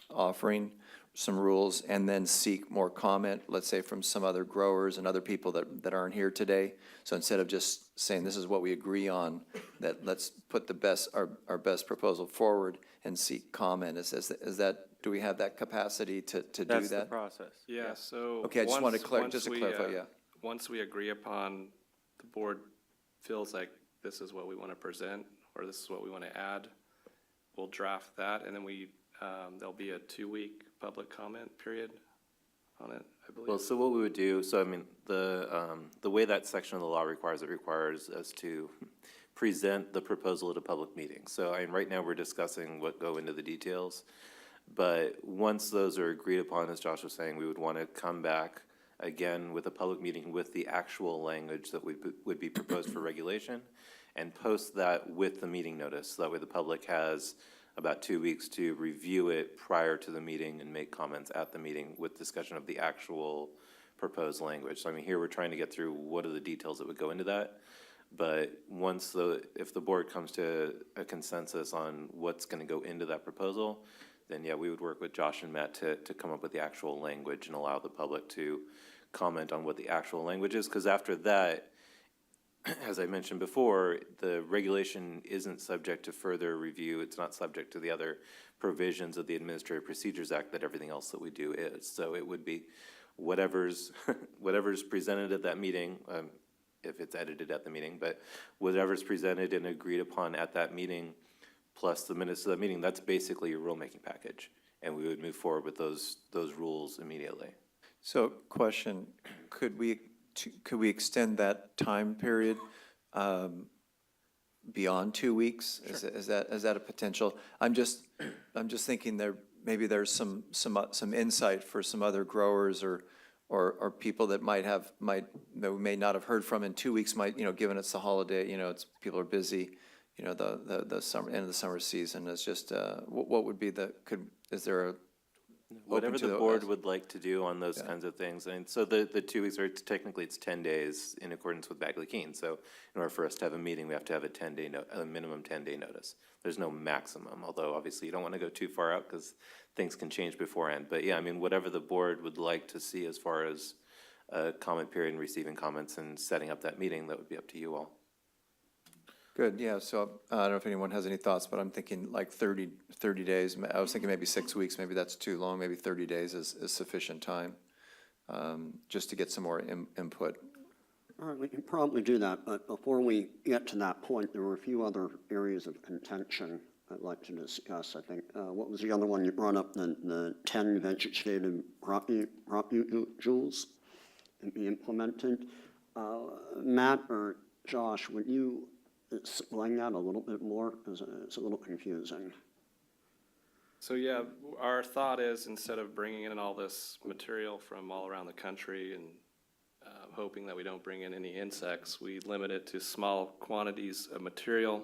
offering, some rules, and then seek more comment, let's say from some other growers and other people that aren't here today? So instead of just saying this is what we agree on, that let's put our best proposal forward and seek comment. Do we have that capacity to do that? That's the process. Yeah, so. Okay, I just want to clarify, yeah. Once we agree upon, the board feels like this is what we want to present, or this is what we want to add, we'll draft that, and then there'll be a 2-week public comment period on it, I believe. Well, so what we would do, so I mean, the way that section of the law requires us to present the proposal at a public meeting. So right now we're discussing what go into the details. But once those are agreed upon, as Josh was saying, we would want to come back again with a public meeting with the actual language that would be proposed for regulation, and post that with the meeting notice. So that way the public has about 2 weeks to review it prior to the meeting and make comments at the meeting with discussion of the actual proposed language. So I mean, here we're trying to get through what are the details that would go into that. But if the board comes to a consensus on what's going to go into that proposal, then yeah, we would work with Josh and Matt to come up with the actual language and allow the public to comment on what the actual language is. Because after that, as I mentioned before, the regulation isn't subject to further review. It's not subject to the other provisions of the Administrative Procedures Act that everything else that we do is. So it would be whatever's presented at that meeting, if it's edited at the meeting, but whatever's presented and agreed upon at that meeting, plus the minutes of the meeting, that's basically your rulemaking package. And we would move forward with those rules immediately. So question, could we extend that time period beyond 2 weeks? Sure. Is that a potential? I'm just thinking maybe there's some insight for some other growers or people that that we may not have heard from in 2 weeks, given it's the holiday, people are busy, the summer, end of the summer season. Is just, what would be is there a? Whatever the board would like to do on those kinds of things. And so the 2 weeks, or technically it's 10 days in accordance with Bagley-Keene. So in order for us to have a meeting, we have to have a minimum 10-day notice. There's no maximum, although obviously you don't want to go too far out because things can change beforehand. But yeah, I mean, whatever the board would like to see as far as a comment period and receiving comments and setting up that meeting, that would be up to you all. Good, yeah, so I don't know if anyone has any thoughts, but I'm thinking like 30 days. I was thinking maybe 6 weeks, maybe that's too long, maybe 30 days is sufficient time, just to get some more input. All right, we can probably do that, but before we get to that point, there were a few other areas of contention I'd like to discuss. I think, what was the other one you brought up, the 10 vegetative propagules to be implemented? Matt or Josh, would you explain that a little bit more, because it's a little confusing. So yeah, our thought is instead of bringing in all this material from all around the country and hoping that we don't bring in any insects, we limit it to small quantities of material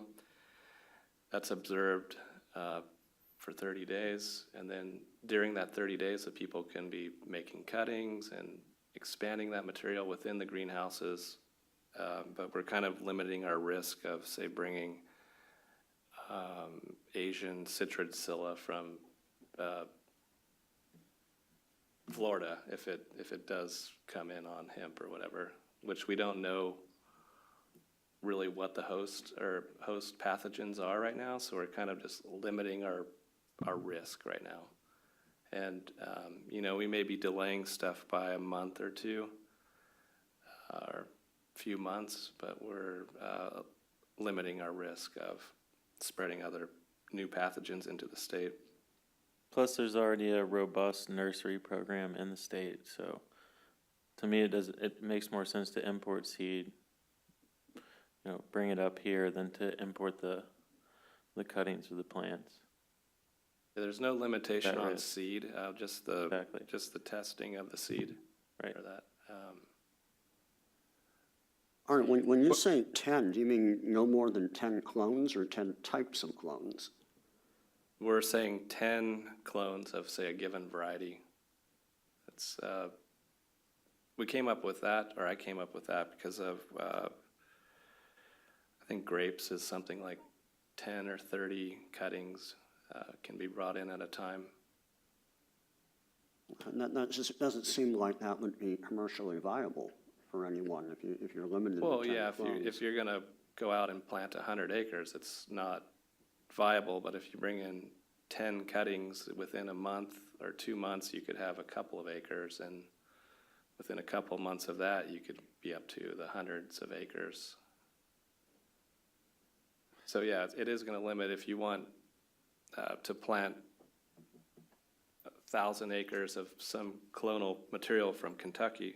that's observed for 30 days. And then during that 30 days, the people can be making cuttings and expanding that material within the greenhouses. But we're kind of limiting our risk of, say, bringing Asian citradicilla from Florida if it does come in on hemp or whatever, which we don't know really what the host pathogens are right now. So we're kind of just limiting our risk right now. And we may be delaying stuff by a month or two, or few months, but we're limiting our risk of spreading other new pathogens into the state. Plus, there's already a robust nursery program in the state, so to me, it makes more sense to import seed, bring it up here than to import the cuttings of the plants. There's no limitation That on is. seed, just the testing of the seed. Right. For that. All right, when you say 10, do you mean no more than 10 clones or 10 types of clones? We're saying 10 clones of, say, a given variety. It's, we came up with that, or I came up with that because of, I think grapes is something like 10 or 30 cuttings can be brought in at a time. And that just doesn't seem like that would be commercially viable for anyone if you're limited to 10 Well, yeah, clones. if you're gonna go out and plant 100 acres, it's not viable, but if you bring in 10 cuttings within a month or 2 months, you could have a couple of acres, and within a couple months of that, you could be up to the hundreds of acres. So yeah, it is gonna limit if you want to plant 1,000 acres of some clonal material from Kentucky.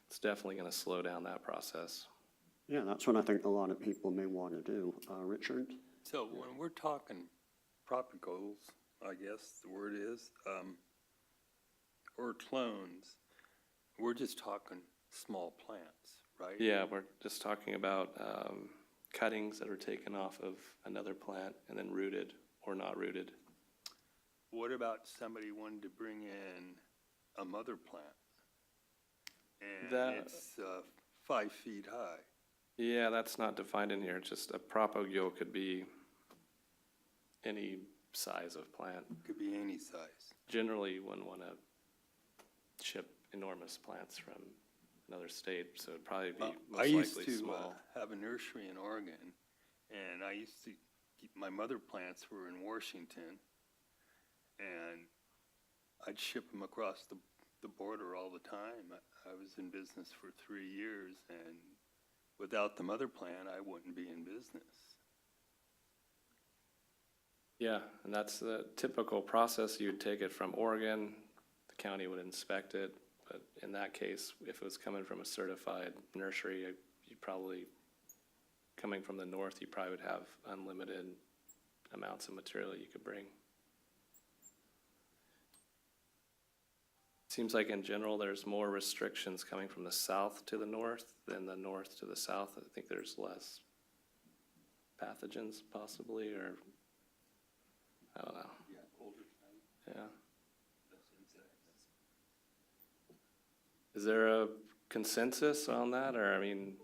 It's definitely going to slow down that process. Yeah, that's what I think a lot of people may want to do. Richard? So when we're talking propagals, I guess the word is, or clones, we're just talking small plants, right? Yeah, we're just talking about cuttings that are taken off of another plant and then rooted or not rooted. what about somebody wanting to bring in a mother plant? That- And it's 5 feet high. Yeah, that's not defined in here, just a propagule could be any size of plant. Could be any size. Generally, you wouldn't want to ship enormous plants from another state, so it'd probably be I most used likely to small. have a nursery in Oregon, and I used to keep, my mother plants were in Washington, and I'd ship them across the border all the time. I was in business for 3 years, and without the mother plant, I wouldn't be in business. Yeah, and that's the typical process. You'd take it from Oregon, the county would inspect it, but in that case, if it was coming from a certified nursery, you'd probably, coming from the north, you probably would have unlimited amounts of material you could bring. Seems like in general, there's more restrictions coming from the south to the north than the north to the south. I think there's less pathogens possibly, or I don't know. Yeah. Is there a consensus on that, or, I mean,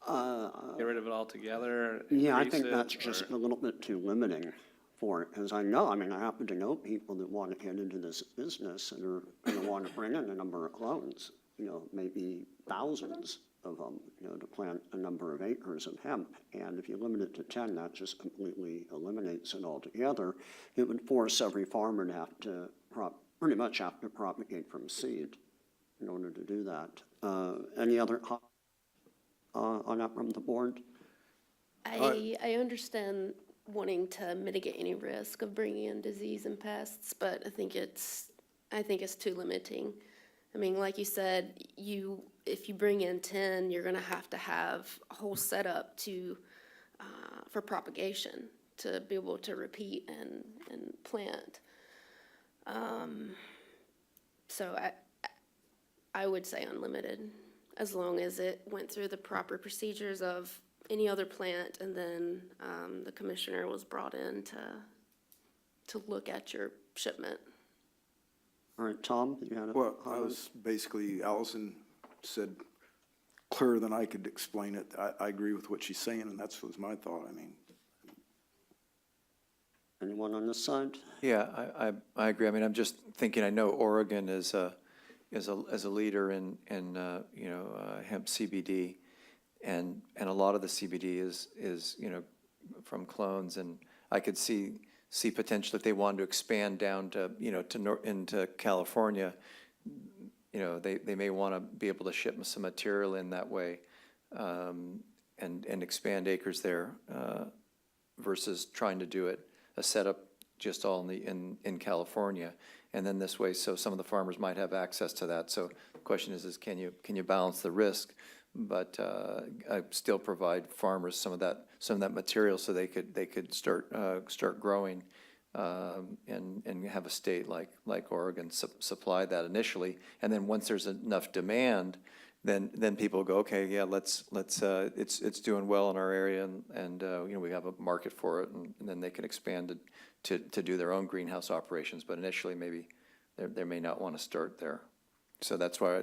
get rid of it altogether? Yeah, I increase think it, that's just or- a little bit too limiting for it, because I happen to know people that want to get into this business and are going to want to bring in a number of clones, maybe thousands of them, to plant a number of acres of hemp. And if you limit it to 10, that just completely eliminates it altogether. It would force every farmer to have to pretty much have to propagate from seed in order to do that. Any other on that from the board? I understand wanting to mitigate any risk of bringing in disease and pests, but I think it's too limiting. I mean, like you said, if you bring in 10, you're gonna have to have a whole setup for propagation to be able to repeat and plant. So I would say unlimited, as long as it went through the proper procedures of any other plant, and then the commissioner was brought in to look at your shipment. All right, Tom, you had a Well, I comment? was basically, Allison said clearer than I could explain it. I agree with what she's saying, and that was my thought. I mean, Anyone on this side? Yeah, I agree. I mean, I'm just thinking, I know Oregon is a leader in hemp CBD, and a lot of the CBD is from clones, and I could see potential if they wanted to expand down to into California, they may want to be able to ship some material in that way, and expand acres there, versus trying to do a setup just all in California. And then this way, so some of the farmers might have access to that. So the question is can you balance the risk, but still provide farmers some of that material so they could start growing, and have a state like Oregon supply that initially. And then once there's enough demand, then people go, okay, yeah, let's it's doing well in our area, and we have a market for it, and then they can expand it to do their own greenhouse operations. But initially, maybe they may not want to start there. So that's why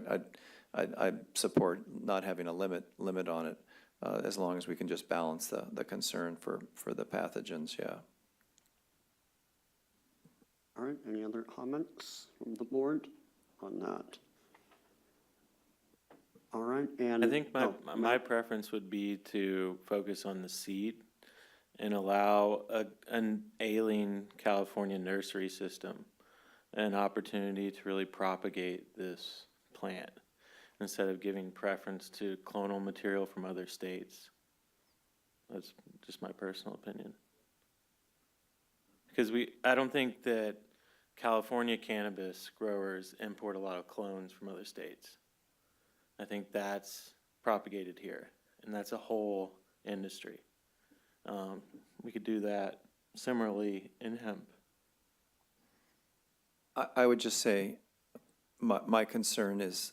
I support not having a limit on it, as long as we can just balance the concern for the pathogens. Yeah. All right, any other comments from the board on that? All right, and. I think my Matt? preference would be to focus on the seed and allow an ailing California nursery system an opportunity to really propagate this plant instead of giving preference to clonal material from other states. That's just my personal opinion. Because I don't think that California cannabis growers import a lot of clones from other states. I think that's propagated here, and that's a whole industry. We could do that similarly in hemp. I would just say, my concern is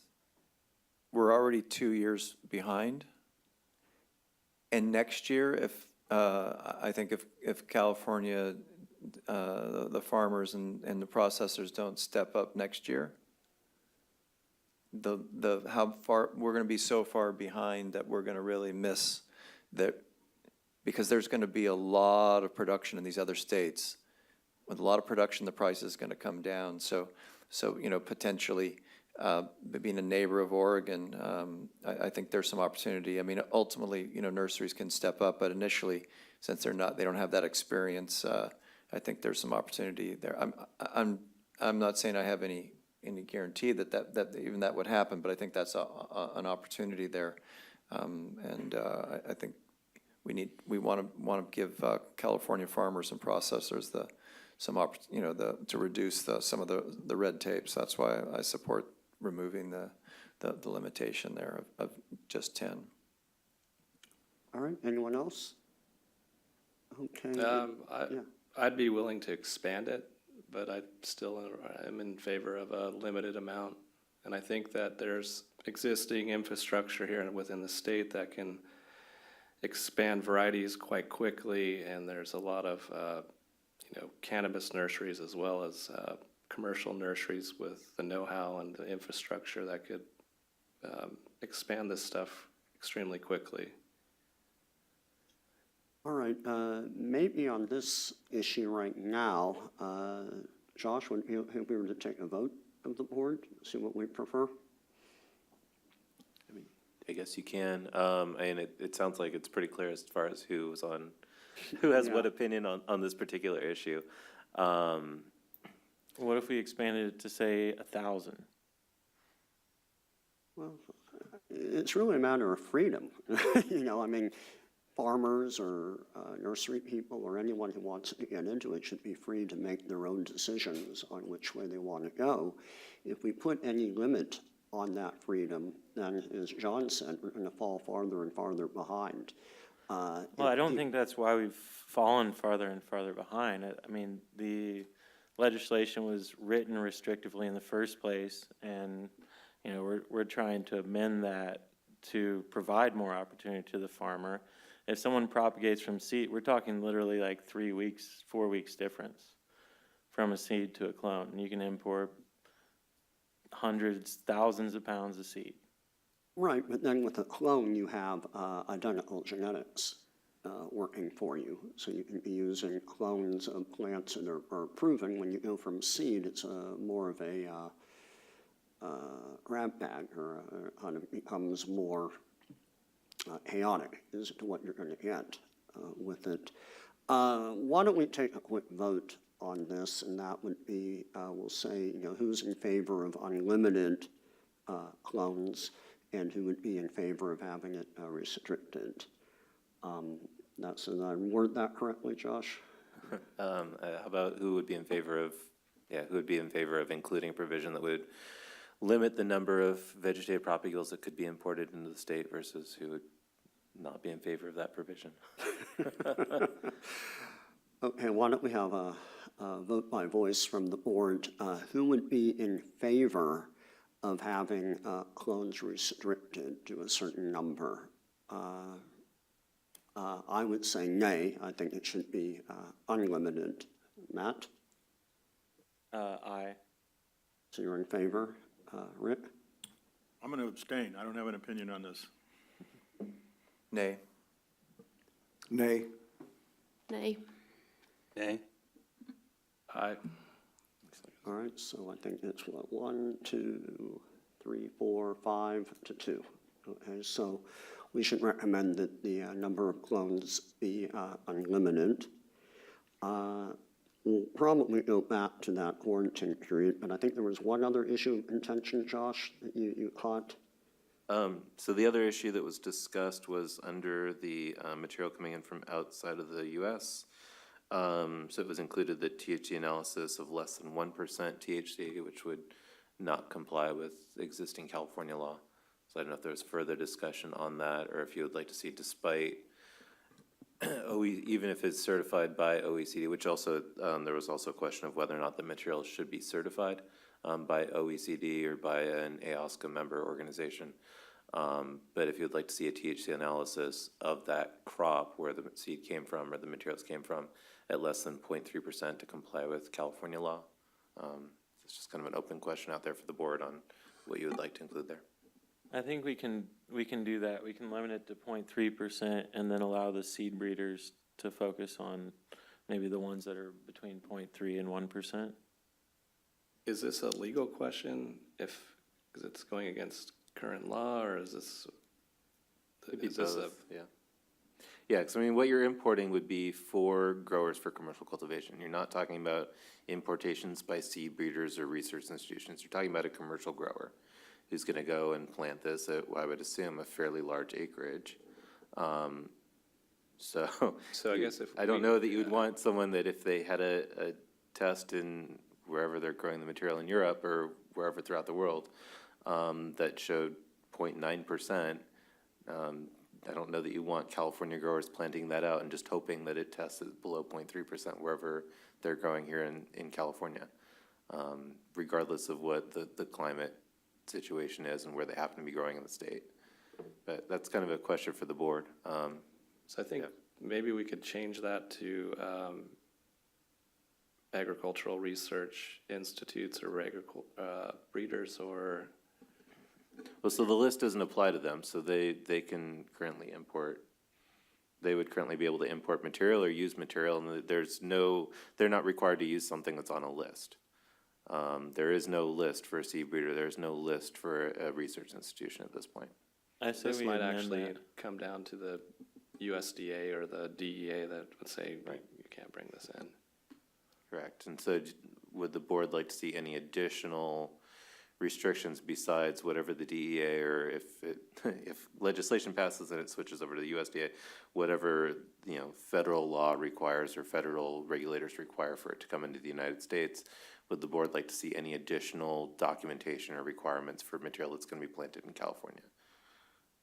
we're already 2 years behind. And next year, I think if California the farmers and the processors don't step up next year, how far, we're gonna be so far behind that we're gonna really miss that, because there's gonna be a lot of production in these other states. With a lot of production, the price is gonna come down, so, potentially, being a neighbor of Oregon, I think there's some opportunity. I mean, ultimately, nurseries can step up, but initially, since they don't have that experience, I think there's some opportunity there. I'm not saying I have any guarantee that even that would happen, but I think that's an opportunity there. I think we want to give California farmers and processors to reduce some of the red tape. So that's why I support removing the limitation there of just 10. All right, anyone else? Okay. Yeah. I'd be willing to expand it, but I still am in favor of a limited amount. And I think that there's existing infrastructure here within the state that can expand varieties quite quickly, and there's a lot of cannabis nurseries as well as commercial nurseries with the know-how and the infrastructure that could expand this stuff extremely quickly. All right, maybe on this issue right now, Josh, would you be able to take a vote of the board, see what we prefer? I guess you can. It sounds like it's pretty clear as far as who has what opinion on this particular issue. What if we expanded it to say 1,000? Well, it's really a matter of freedom. I mean, farmers or nursery people or anyone who wants to get into it should be free to make their own decisions on which way they want to go. If we put any limit on that freedom, then, as John said, we're going to fall farther and farther behind. Well, I don't think that's why we've fallen farther and farther behind. I mean, the legislation was written restrictively in the first place, and we're trying to amend that to provide more opportunity to the farmer. If someone propagates from seed, we're talking literally like 3 weeks, 4 weeks difference from a seed to a clone. And you can import hundreds, thousands of pounds of seed. Right, but then with a clone, you have identical genetics working for you. So you can be using clones of plants that are proven. When you go from seed, it's more of a grab bag, or it becomes more chaotic as to what you're going to get with it. Why don't we take a quick vote on this, and that would be, we'll say, who's in favor of unlimited clones and who would be in favor of having it restricted. Did I word that correctly, Josh? How about who would be in favor of including a provision that would limit the number of vegetative propagules that could be imported into the state versus who would not be in favor of that provision? Okay, why don't we have a vote by voice from the board? Who would be in favor of having clones restricted to a certain number? I would say nay. I think it should be unlimited. Matt? Aye. So you're in favor? Rick? I'm going to abstain. I don't have an opinion on this. Nay. Nay. Nay. Nay. Aye. All right, so I think it's what, 1, 2, 3, 4, 5 to 2. Okay, so we should recommend that the number of clones be unlimited. We'll probably go back to that quarantine period, but I think there was one other issue of contention, Josh, that you caught. So the other issue that was discussed was under the material coming in from outside of the U.S. So it was included the THC analysis of less than 1% THC, which would not comply with existing California law. So I don't know if there's further discussion on that, or if you would like to see, despite even if it's certified by OECD, which also there was also a question of whether or not the material should be certified by OECD or by an AOSCA member organization. But if you'd like to see a THC analysis of that crop, where the seed came from or the materials came from, at less than 0.3% to comply with California law. It's just kind of an open question out there for the board on what you would like to include there. I think we can do that. We can limit it to 0.3% and then allow the seed breeders to focus on maybe the ones that are between 0.3 and 1%. Is this a legal question because it's going against current law, or is this? Could be is this both, yeah. Yeah, because I mean, what you're importing would be for growers for commercial cultivation. You're not talking about importations by seed breeders or research institutions. You're talking about a commercial grower who's going to go and plant this at, I would assume, a fairly large acreage. So I guess if I don't know that you would want someone that if they had a test in wherever they're growing the material in Europe or wherever throughout the world that showed 0.9%, I don't know that you want California growers planting that out and just hoping that it tests below 0.3% wherever they're growing here in California, regardless of what the climate situation is and where they happen to be growing in the state. But that's kind of a question for the board. So I think maybe we could change that to agricultural research institutes or breeders or. Well, so the list doesn't apply to them, so they can currently import. They would currently be able to import material or use material, and they're not required to use something that's on a list. There is no list for a seed breeder. There's no list for a research institution at this point. I say This we might amend actually that. come down to the USDA or the DEA that would say, you can't bring this in. Correct. And so would the board like to see any additional restrictions besides whatever the DEA, or if legislation passes and it switches over to the USDA, whatever, federal law requires or federal regulators require for it to come into the United States, would the board like to see any additional documentation or requirements for material that's going to be planted in California?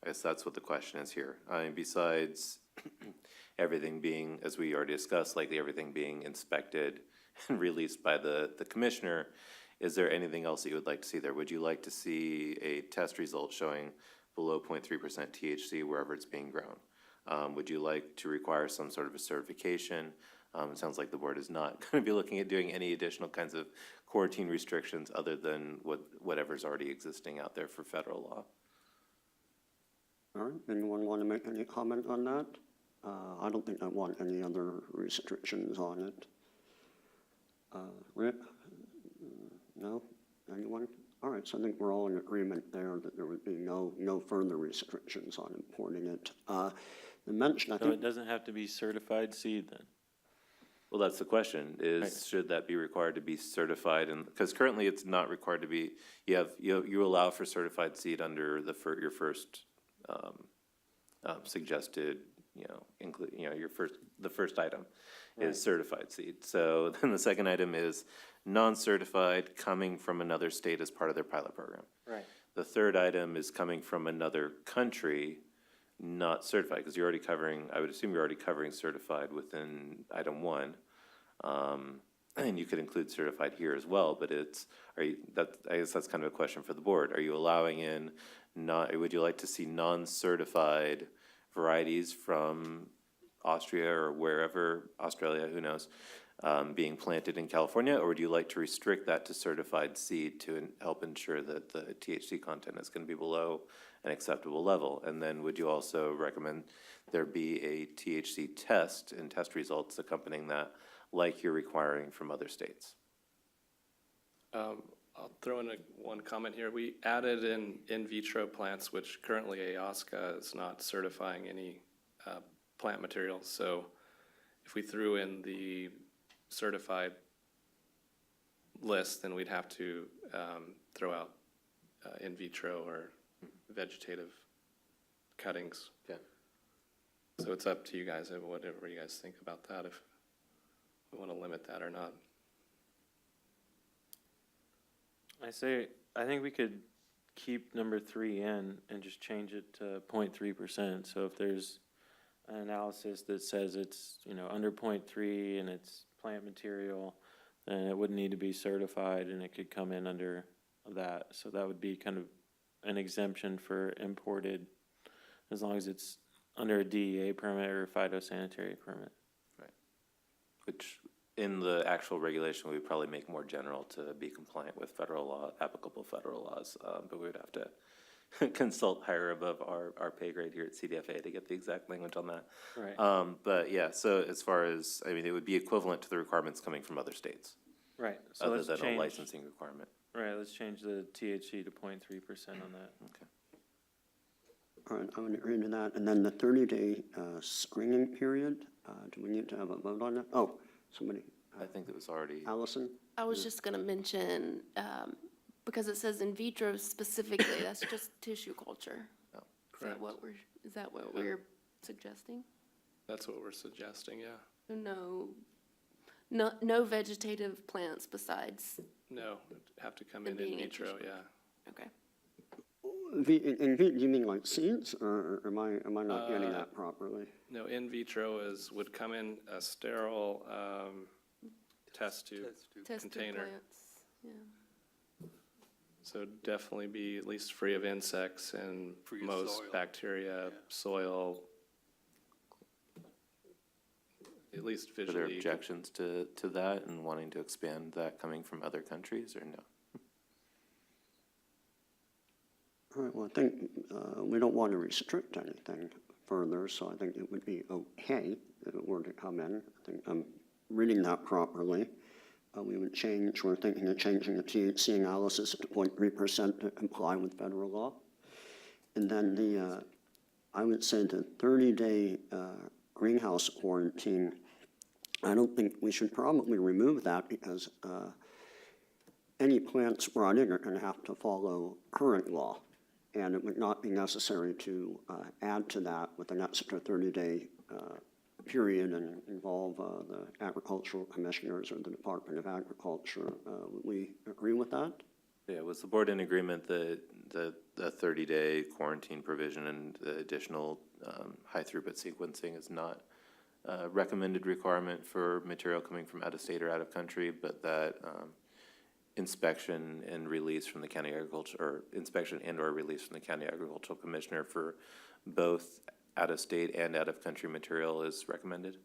I guess that's what the question is here. I mean, besides everything being, as we already discussed, likely everything being inspected and released by the commissioner, is there anything else that you would like to see there? Would you like to see a test result showing below 0.3% THC wherever it's being grown? Would you like to require some sort of a certification? It sounds like the board is not going to be looking at doing any additional kinds of quarantine restrictions other than whatever's already existing out there for federal law. All right, anyone want to make any comment on that? I don't think I want any other restrictions on it. Rick? No? Anyone? All right, so I think we're all in agreement there that there would be no further restrictions on importing it. The mention, I So think. it doesn't have to be certified seed then? Well, that's the question, is should that be required to be certified? And because currently it's not required to be, you allow for certified seed under your first suggested, the first item is certified seed. So then the second item is non-certified coming from another state as part of their pilot program. Right. The third item is coming from another country, not certified, because you're already covering, I would assume you're already covering certified within item 1. And you could include certified here as well, but I guess that's kind of a question for the board. Are you allowing in, would you like to see non-certified varieties from Austria or wherever, Australia, who knows, being planted in California, or would you like to restrict that to certified seed to help ensure that the THC content is going to be below an acceptable level? And then would you also recommend there be a THC test and test results accompanying that, like you're requiring from other states? I'll throw in one comment here. We added in vitro plants, which currently AOSCA is not certifying any plant materials. So if we threw in the certified list, then we'd have to throw out in vitro or vegetative cuttings. Yeah. So it's up to you guys, whatever you guys think about that, if we want to limit that or not. I think we could keep number 3 in and just change it to 0.3%. So if there's an analysis that says it's, under 0.3 and it's plant material, then it wouldn't need to be certified and it could come in under that. So that would be kind of an exemption for imported, as long as it's under a DEA permit or a phytosanitary permit. which in the actual regulation, we would probably make more general to be compliant with federal law, applicable federal laws, but we would have to consult higher above our pay grade here at CDFA to get the exact language on that. Right. But yeah, so as far as, I mean, it would be equivalent to the requirements coming from other states, Right, so other let's than a change, licensing requirement. right, let's change the THC to 0.3% on that. Okay. All right, I would agree to that. And then the 30-day screening period, do we need to have a vote on that? Oh, somebody, I think it was already, Allison? I was just gonna mention, because it says in vitro specifically, that's just tissue culture. Oh, correct. Is that what we're suggesting? That's what we're suggesting, yeah. No vegetative plants besides, No, it'd have to come And in being vitro, interested. yeah. okay. You mean like seeds, or am I not getting that properly? No, in vitro would come in a sterile, test tube. Tested Container. plants, yeah. So definitely be at least free of insects and Free of most soil. bacteria, Yeah. soil. At least are there visually. objections to that and wanting to expand that coming from other countries, or no? All right, well, I think we don't want to restrict anything further, so I think it would be okay if it were to come in. I think I'm reading that properly. We would change, we're thinking of changing the THC analysis to 0.3% to comply with federal law. And then I would say the 30-day greenhouse quarantine, I don't think we should probably remove that because any plants brought in are going to have to follow current law. And it would not be necessary to add to that with an extra 30-day period and involve the agricultural commissioners or the Department of Agriculture. Would we agree with that? Yeah, was the board in agreement that the 30-day quarantine provision and the additional high throughput sequencing is not a recommended requirement for material coming from out of state or out of country, but that inspection and release from the county agriculture, or inspection and or release from the county agricultural commissioner for both out of state and out of country material is recommended?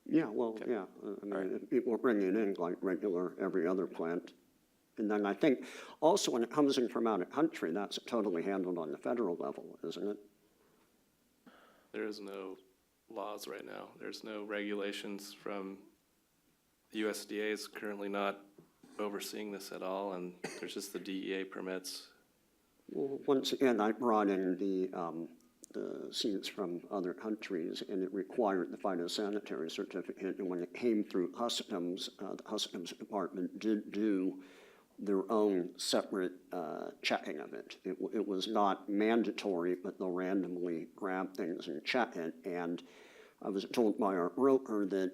Yeah, well, yeah. I mean, if people are bringing in like regular every other plant. And then I think also when it comes in from out of country, that's totally handled on the federal level, isn't it? There is no laws right now. There's no regulations from, the USDA is currently not overseeing this at all, and there's just the DEA permits. Well, once again, I brought in the seeds from other countries, and it required the phytosanitary certificate. And when it came through customs, the customs department did do their own separate checking of it. It was not mandatory, but they'll randomly grab things and check it. And I was told by our broker that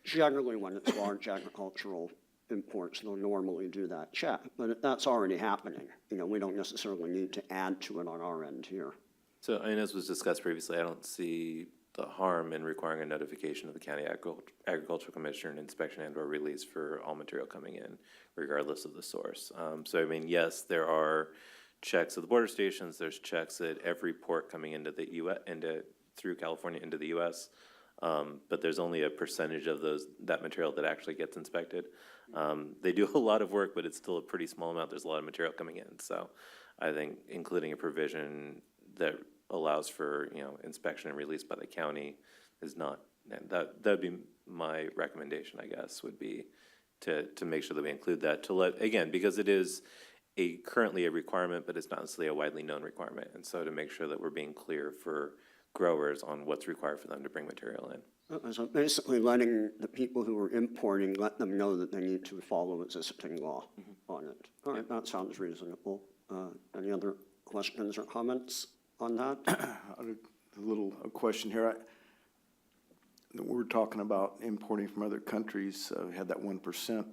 generally when it's large agricultural imports, they'll normally do that check, but that's already happening. You know, we don't necessarily need to add to it on our end here. So, I mean, as was discussed previously, I don't see the harm in requiring a notification of the county agricultural commissioner and inspection and or release for all material coming in, regardless of the source. So, I mean, yes, there are checks at the border stations, there's checks at every port coming into the U.S., through California into the U.S., but there's only a percentage of that material that actually gets inspected. They do a lot of work, but it's still a pretty small amount. There's a lot of material coming in. So I think including a provision that allows for, inspection and release by the county is not, that'd be my recommendation, I guess, would be to make sure that we include that, to let, again, because it is currently a requirement, but it's not necessarily a widely known requirement. And so to make sure that we're being clear for growers on what's required for them to bring material in. So basically letting the people who are importing, let them know that they need to follow existing law on it. All right, that sounds reasonable. Any other questions or comments on that? A little question here. We're talking about importing from other countries. We had that 1%.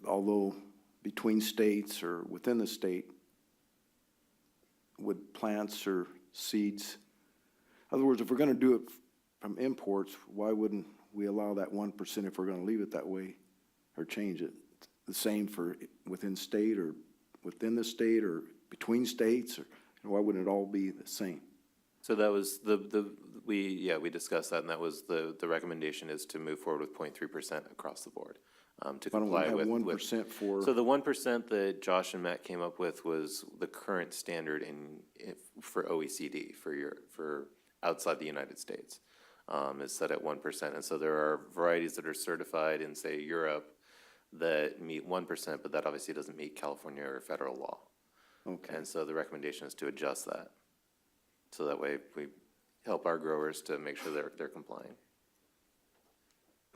Although between states or within the state, would plants or seeds, in other words, if we're going to do it from imports, why wouldn't we allow that 1% if we're going to leave it that way or change it? The same for within state or within the state or between states, or why wouldn't it all be the same? So that was we discussed that, and that was the recommendation is to move forward with 0.3% across the board, to Why don't we comply have with. 1% for? So the 1% that Josh and Matt came up with was the current standard for OECD, for outside the United States, is set at 1%. And so there are varieties that are certified in, say, Europe that meet 1%, but that obviously doesn't meet California or federal law. Okay. And so the recommendation is to adjust that. So that way we help our growers to make sure they're complying.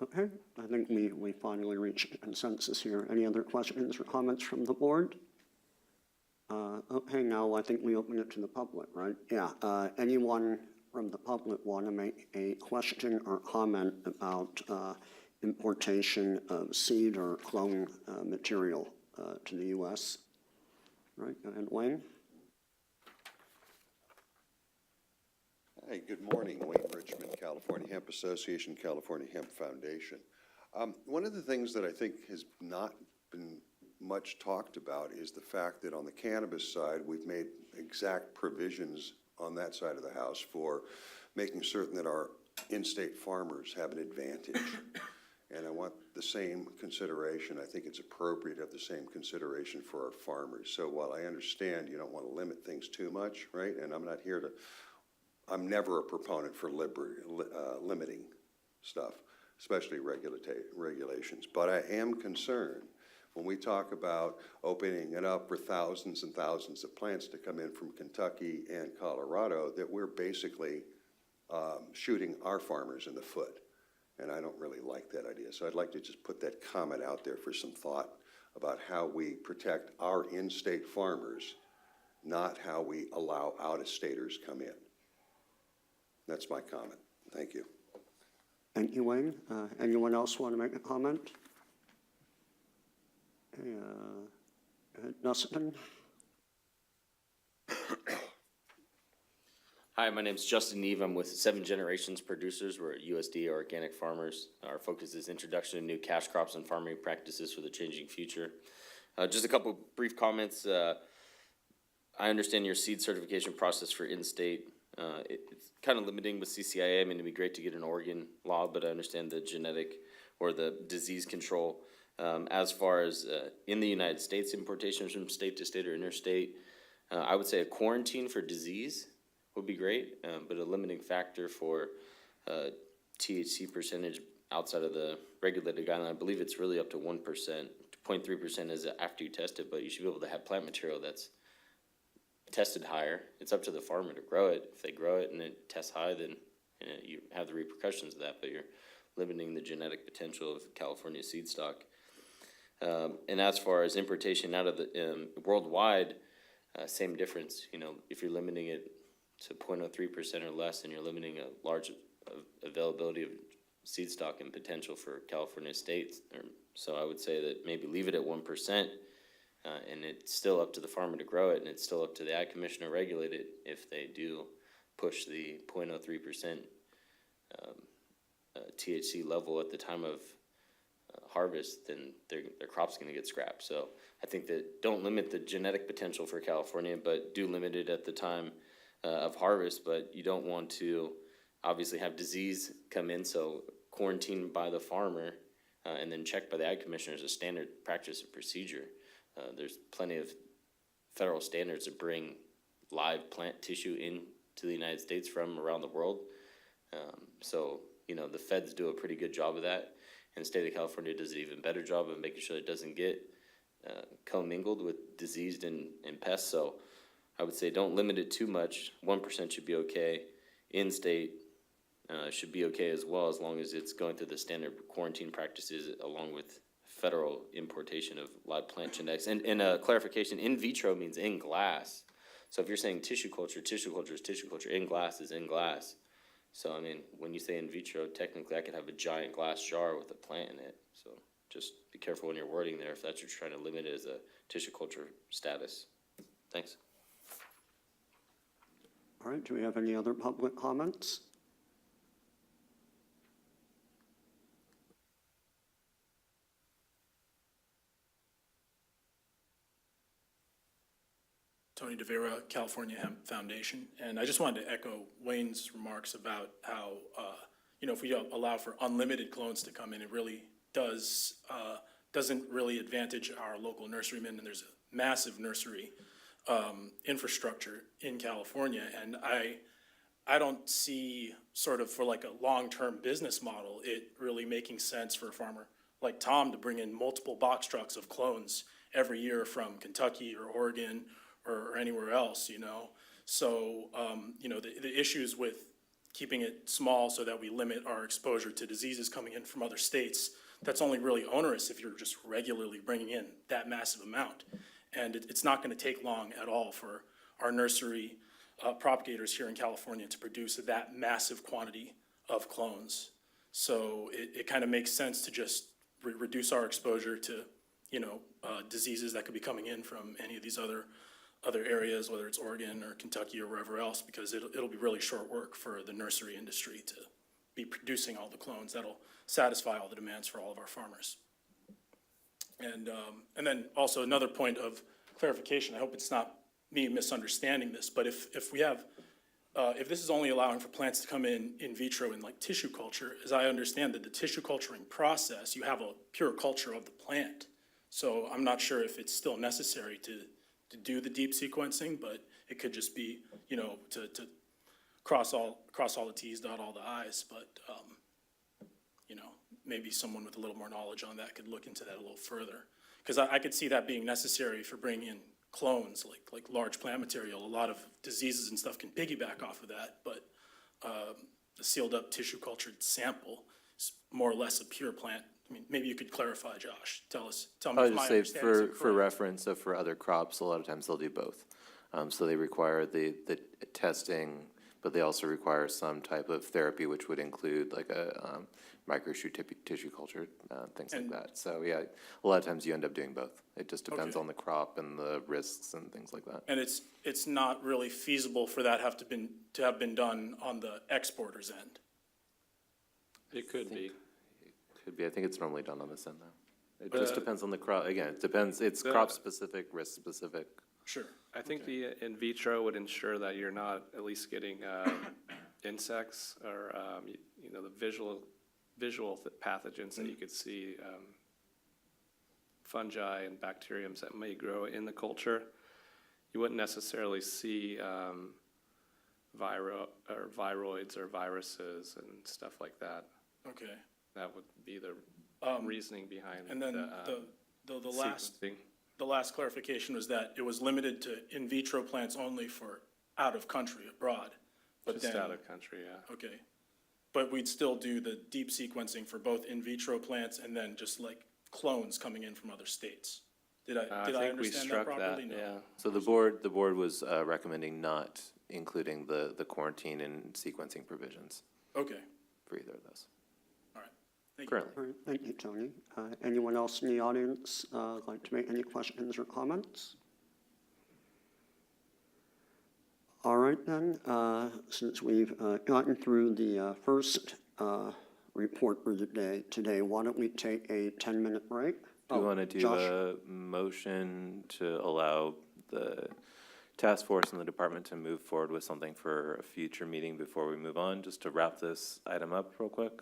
Okay, I think we finally reached a consensus here. Any other questions or comments from the board? Okay, now I think we open it to the public, right? Yeah, anyone from the public want to make a question or comment about importation of seed or clone material to the U.S.? Right, go ahead, Wayne. Hi, good morning. Wayne Richmond, California Hemp Association, California Hemp Foundation. One of the things that I think has not been much talked about is the fact that on the cannabis side, we've made exact provisions on that side of the house for making certain that our in-state farmers have an advantage. And I want the same consideration. I think it's appropriate to have the same consideration for our farmers. So while I understand you don't want to limit things too much, right? And I'm never a proponent for limiting stuff, especially regulations. But I am concerned when we talk about opening it up for thousands and thousands of plants to come in from Kentucky and Colorado, that we're basically shooting our farmers in the foot. And I don't really like that idea. So I'd like to just put that comment out there for some thought about how we protect our in-state farmers, not how we allow out-of-staters come in. That's my comment. Thank you. Thank you, Wayne. Anyone else want to make a comment? Dustin? Hi, my name's Justin Neve. I'm with 7 Generations Producers. We're USDA organic farmers. Our focus is introduction of new cash crops and farming practices for the changing future. Just a couple brief comments. I understand your seed certification process for in-state. It's kind of limiting with CCIA. I mean, it'd be great to get an Oregon law, but I understand the genetic or the disease control. As far as in the United States, importations from state to state or interstate, I would say a quarantine for disease would be great, but a limiting factor for THC percentage outside of the regulated guideline, I believe it's really up to 1%. 0.3% is after you test it, but you should be able to have plant material that's tested higher. It's up to the farmer to grow it. If they grow it and it tests high, then you have the repercussions of that, but you're limiting the genetic potential of California seed stock. And as far as importation out of the worldwide, same difference. You know, if you're limiting it to 0.03% or less, and you're limiting a large availability of seed stock and potential for California states. So I would say that maybe leave it at 1%. And it's still up to the farmer to grow it, and it's still up to the ag commissioner to regulate it. If they do push the 0.03% THC level at the time of harvest, then their crop's going to get scrapped. So I think that don't limit the genetic potential for California, but do limit it at the time of harvest. But you don't want to obviously have disease come in, so quarantine by the farmer and then checked by the ag commissioner is a standard practice and procedure. There's plenty of federal standards to bring live plant tissue into the United States from around the world. So, you know, the feds do a pretty good job of that. And the state of California does an even better job of making sure it doesn't get commingled with diseased and pests. So I would say don't limit it too much. 1% should be okay. In-state should be okay as well, as long as it's going through the standard quarantine practices along with federal importation of live plant genetics. And clarification, in vitro means in glass. So if you're saying tissue culture is tissue culture, in glass is in glass. So, I mean, when you say in vitro, technically I could have a giant glass jar with a plant in it. So just be careful when you're wording there if that's what you're trying to limit it as a tissue culture status. Thanks. All right, do we have any other public comments? Tony DeVera, California Hemp Foundation. And I just wanted to echo Wayne's remarks about how, if we don't allow for unlimited clones to come in, it really doesn't really advantage our local nurserymen. And there's a massive nursery infrastructure in California. And I don't see sort of for like a long-term business model, it really making sense for a farmer like Tom to bring in multiple box trucks of clones every year from Kentucky or Oregon or anywhere else, So, the issues with keeping it small so that we limit our exposure to diseases coming in from other states, that's only really onerous if you're just regularly bringing in that massive amount. And it's not gonna take long at all for our nursery propagators here in California to produce that massive quantity of clones. So it kind of makes sense to just reduce our exposure to, diseases that could be coming in from any of these other areas, whether it's Oregon or Kentucky or wherever else, because it'll be really short work for the nursery industry to be producing all the clones that'll satisfy all the demands for all of our farmers. And then also another point of clarification, I hope it's not me misunderstanding this, but if we have, if this is only allowing for plants to come in vitro in like tissue culture, as I understand that the tissue culturing process, you have a pure culture of the plant. So I'm not sure if it's still necessary to do the deep sequencing, but it could just be, to cross all the Ts, dot all the Is, but, maybe someone with a little more knowledge on that could look into that a little further. Because I could see that being necessary for bringing in clones, like large plant material. A lot of diseases and stuff can piggyback off of that, but the sealed up tissue cultured sample is more or less a pure plant. I mean, maybe you could clarify, Josh. Tell me I'll if my just say understanding is for incorrect. reference, so for other crops, a lot of times they'll do both. So they require the testing, but they also require some type of therapy, which would include like a microchute tissue culture, things like And- that. So yeah, a lot of times you end up doing both. It just depends Okay. on the crop and the risks and things like that. And it's not really feasible for that to have been done on the exporter's end. It could be. Could be, I think it's normally done on this end though. It just depends on the crop. Again, it depends, it's crop specific, risk specific. Sure. I think the in vitro would ensure that you're not at least getting insects or, the visual pathogens that you could see, fungi and bacteriums that may grow in the culture. You wouldn't necessarily see viroids or viruses and stuff like that. Okay. That would be the reasoning behind And then sequencing. the last clarification was that it was limited to in vitro plants only for out of country, abroad. But Just then, out of country, yeah. okay. But we'd still do the deep sequencing for both in vitro plants and then just like clones coming in from other states. Did I I think we understand that struck properly? that, No. yeah. So the board was recommending not including the quarantine and sequencing provisions Okay, for either of those all right. Thank you. currently. All right, thank you, Tony. Anyone else in the audience like to make any questions or comments? All right then, since we've gotten through the first report for the day today, why don't we take a 10-minute break? Do you want to do Josh? a motion to allow the task force and the department to move forward with something for a future meeting before we move on, just to wrap this item up real quick?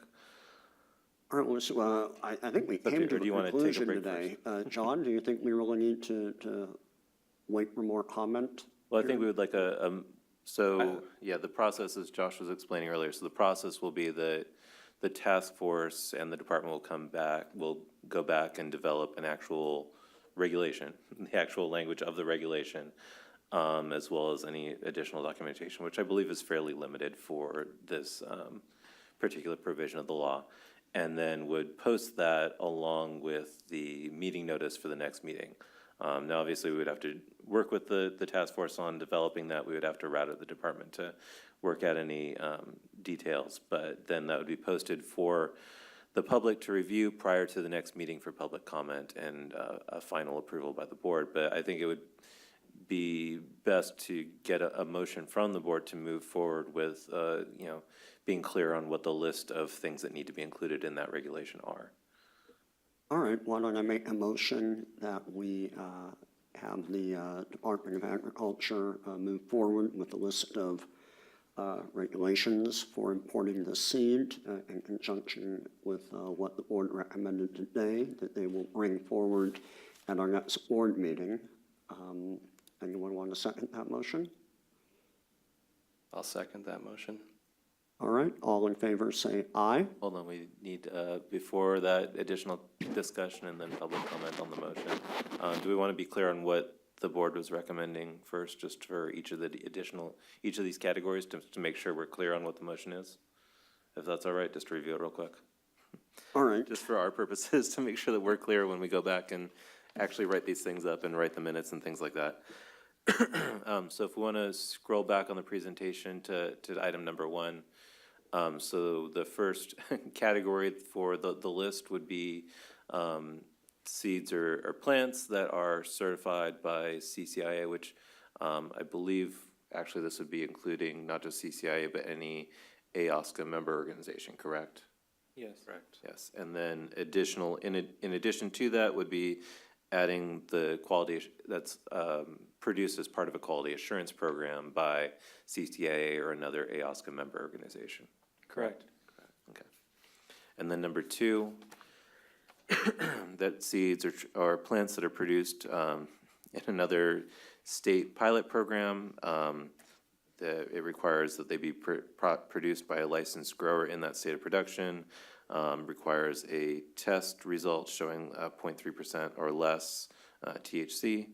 All right, well, so, I think we Okay, came or to do a you wanna take a conclusion break today. John, do you think we really need to wait for more comment? Well, I think we would like yeah, the process, as Josh was explaining earlier, so the process will be that the task force and the department will go back and develop an actual regulation, the actual language of the regulation, as well as any additional documentation, which I believe is fairly limited for this particular provision of the law, and then would post that along with the meeting notice for the next meeting. Now, obviously, we would have to work with the task force on developing that. We would have to route it to the department to work out any details, but then that would be posted for the public to review prior to the next meeting for public comment and a final approval by the board. But I think it would be best to get a motion from the board to move forward with, being clear on what the list of things that need to be included in that regulation are. All right, why don't I make a motion that we have the Department of Agriculture move forward with a list of regulations for importing the seed in conjunction with what the board recommended today that they will bring forward at our next board meeting. Anyone want to second that motion? I'll second that motion. All right, all in favor say aye. Hold on, we need, before that, additional discussion and then public comment on the motion. Do we want to be clear on what the board was recommending first, just for each of these categories, to make sure we're clear on what the motion is? If that's all right, just to review it real quick. All right, Just for our purposes, to make sure that we're clear when we go back and actually write these things up and write the minutes and things like that. So if we want to scroll back on the presentation to item number 1. So the first category for the list would be seeds or plants that are certified by CCIA, which I believe, actually this would be including not just CCIA, but any AOSCA member organization, correct? Yes. Correct. Yes, and then in addition to that would be adding the quality, that's produced as part of a quality assurance program by CCIA or another AOSCA member organization. Correct. Okay. And then number 2, that seeds or plants that are produced in another state pilot program, it requires that they be produced by a licensed grower in that state of production, requires a test result showing 0.3% or less THC.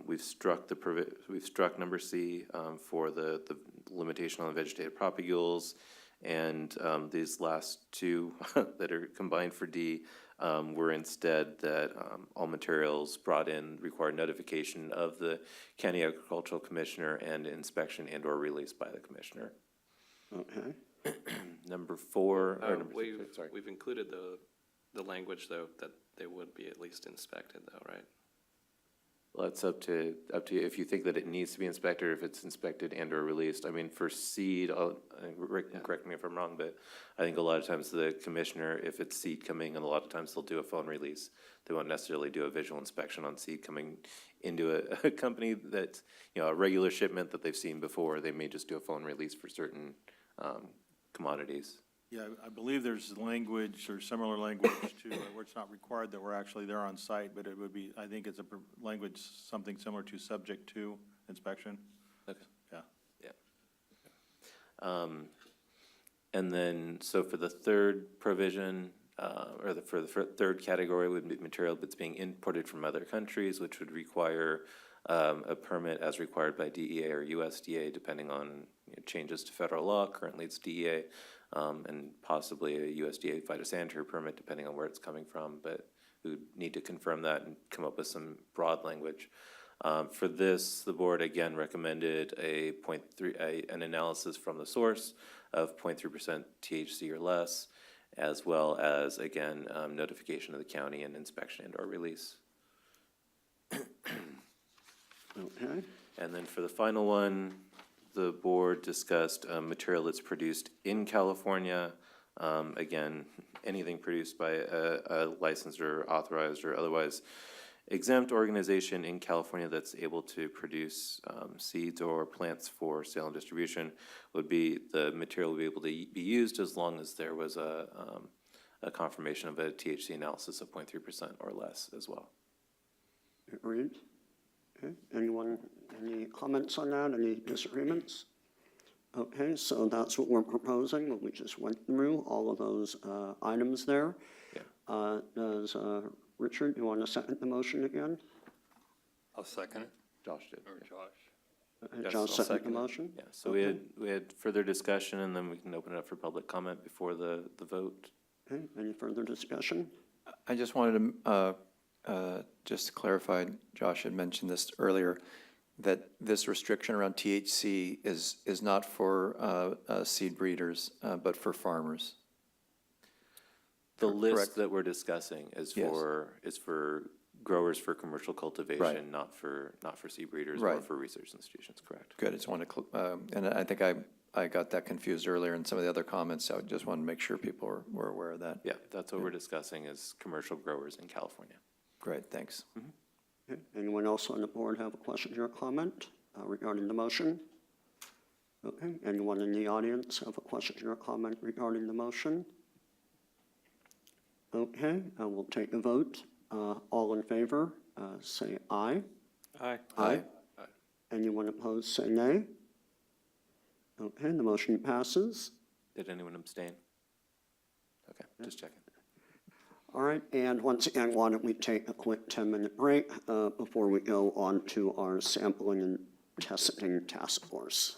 We've struck number C for the limitation on vegetative propagules, and these last 2 that are combined for D were instead that all materials brought in require notification of the County Agricultural Commissioner and inspection and or release by the Commissioner. okay. Number 4, or number We've, 6, sorry. we've included the language, though, that they would be at least inspected, though, right? Well, it's up to you if you think that it needs to be inspected, or if it's inspected and or released. I mean, for seed, Rick can correct me if I'm wrong, but I think a lot of times the commissioner, if it's seed coming, and a lot of times they'll do a phone release. They won't necessarily do a visual inspection on seed coming into a company that's, a regular shipment that they've seen before. They may just do a phone release for certain commodities. Yeah, I believe there's language or similar language to where it's not required that we're actually there on site, but it would be, I think it's a language, something similar to subject to inspection. Okay. Yeah. Yeah. And then, so for the third provision, for the third category would be material that's being imported from other countries, which would require a permit as required by DEA or USDA, depending on changes to federal law. Currently, it's DEA, and possibly a USDA phytosanitary permit, depending on where it's coming from. But we would need to confirm that and come up with some broad language. For this, the board again recommended an analysis from the source of 0.3% THC or less, as well as, again, notification of the county and inspection and or release. Okay, And then for the final one, the board discussed material that's produced in California. Again, anything produced by a licensed or authorized or otherwise exempt organization in California that's able to produce seeds or plants for sale and distribution the material would be able to be used as long as there was a confirmation of a THC analysis of 0.3% or less as well. agreed. Okay, anyone, any comments on that, any disagreements? Okay, so that's what we're proposing, what we just went through, all of those items there. Yeah. Does Richard, you want to second the motion again? I'll second it, Josh did. or Josh. Yes, John I'll second the second it. motion? Yeah, so we had further discussion, and then we can open it up for public comment before the vote. Okay, any further discussion? I just wanted to, just to clarify, Josh had mentioned this earlier, that this restriction around THC is not for seed breeders, but for farmers. The list Correct. that we're discussing is Yes. for growers for commercial cultivation, Right. not for seed breeders or Right. for research institutions, correct? Good, I just wanted to, and I think I got that confused earlier in some of the other comments, so I just wanted to make sure people were aware of that. Yeah, that's what we're discussing is commercial growers in California. Great, thanks. Okay, anyone else on the board have a question or comment regarding the motion? Okay, anyone in the audience have a question or comment regarding the motion? Okay, I will take a vote. All in favor, say aye. Aye. Aye. Anyone opposed, say nay. Okay, the motion passes. Did anyone abstain? Okay, just checking. All right, and once again, why don't we take a quick 10-minute break before we go on to our sampling and testing task force.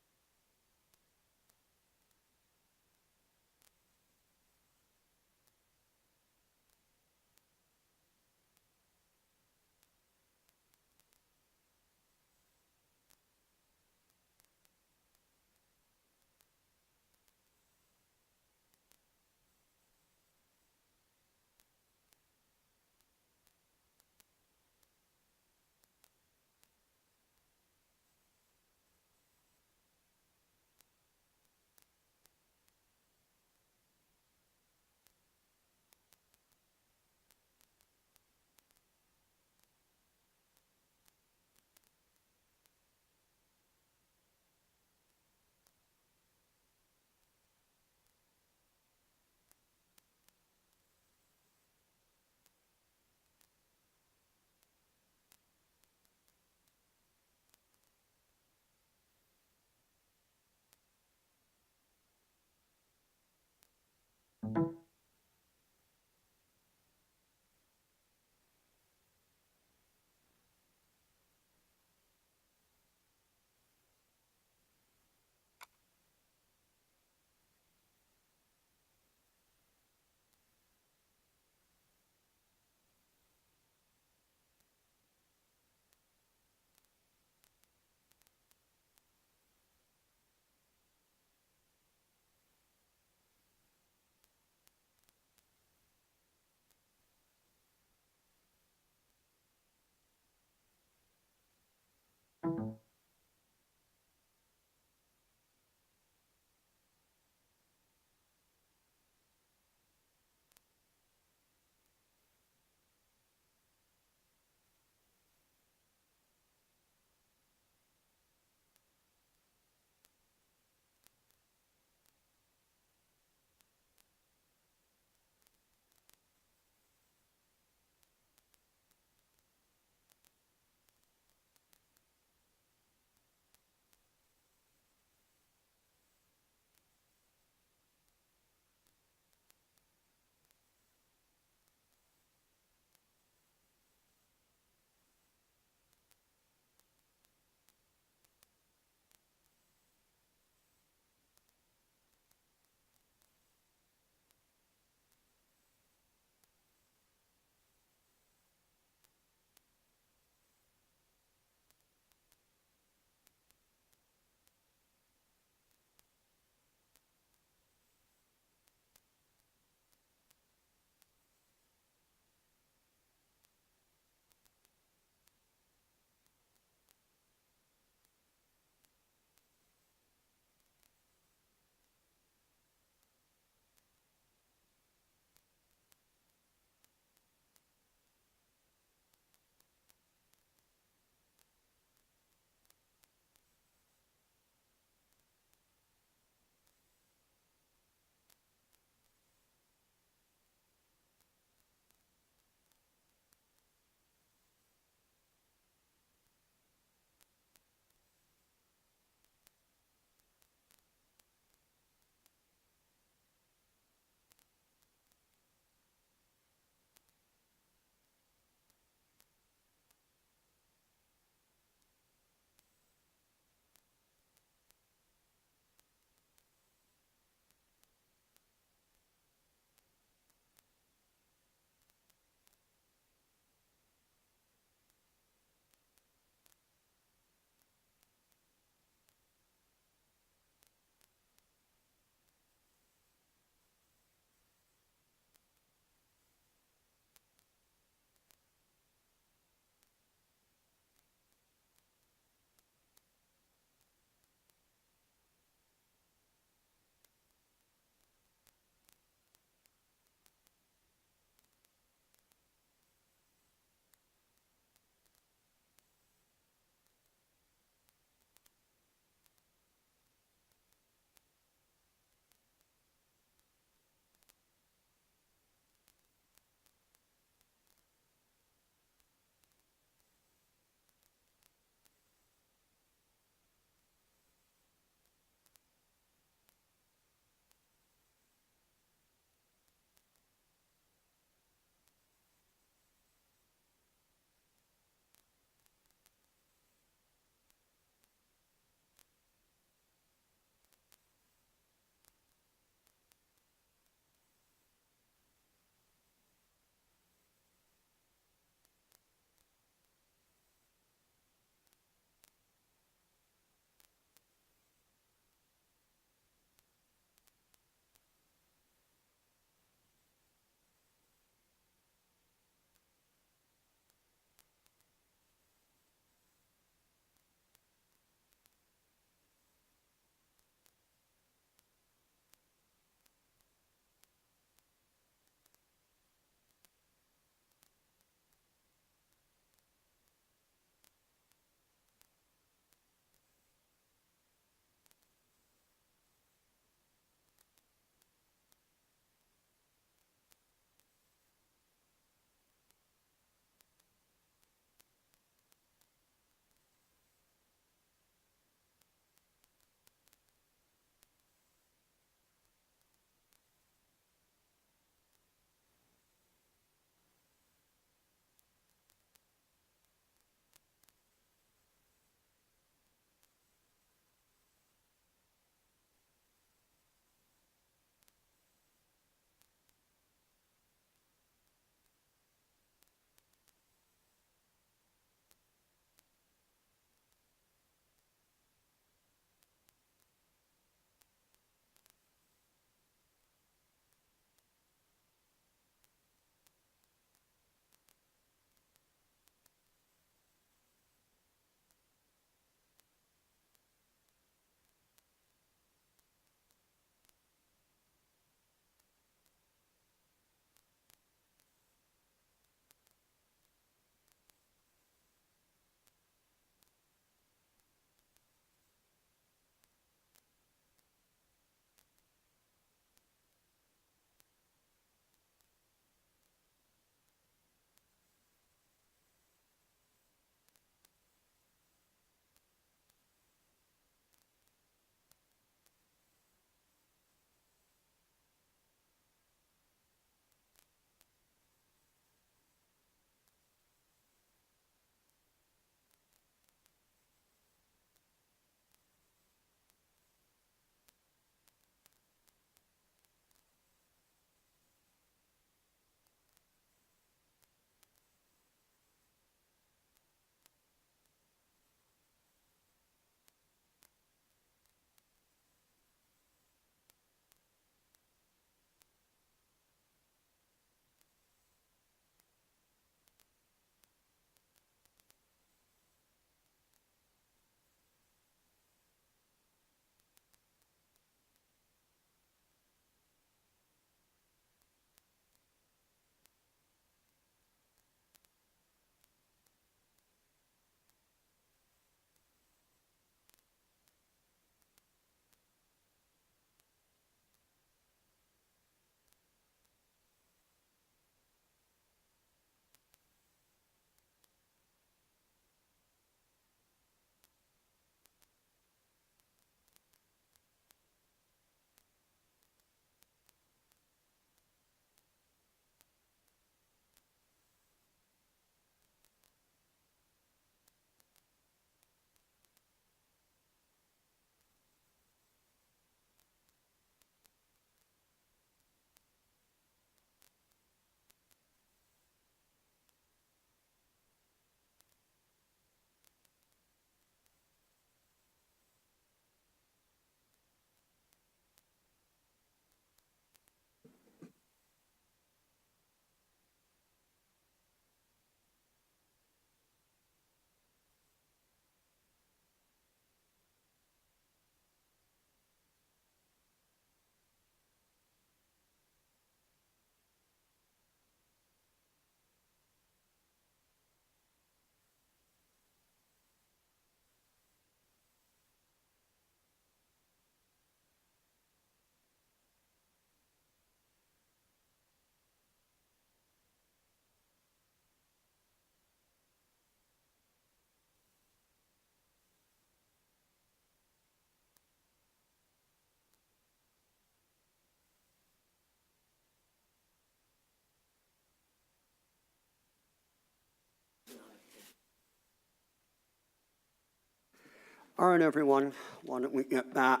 All right, everyone, why don't we get back,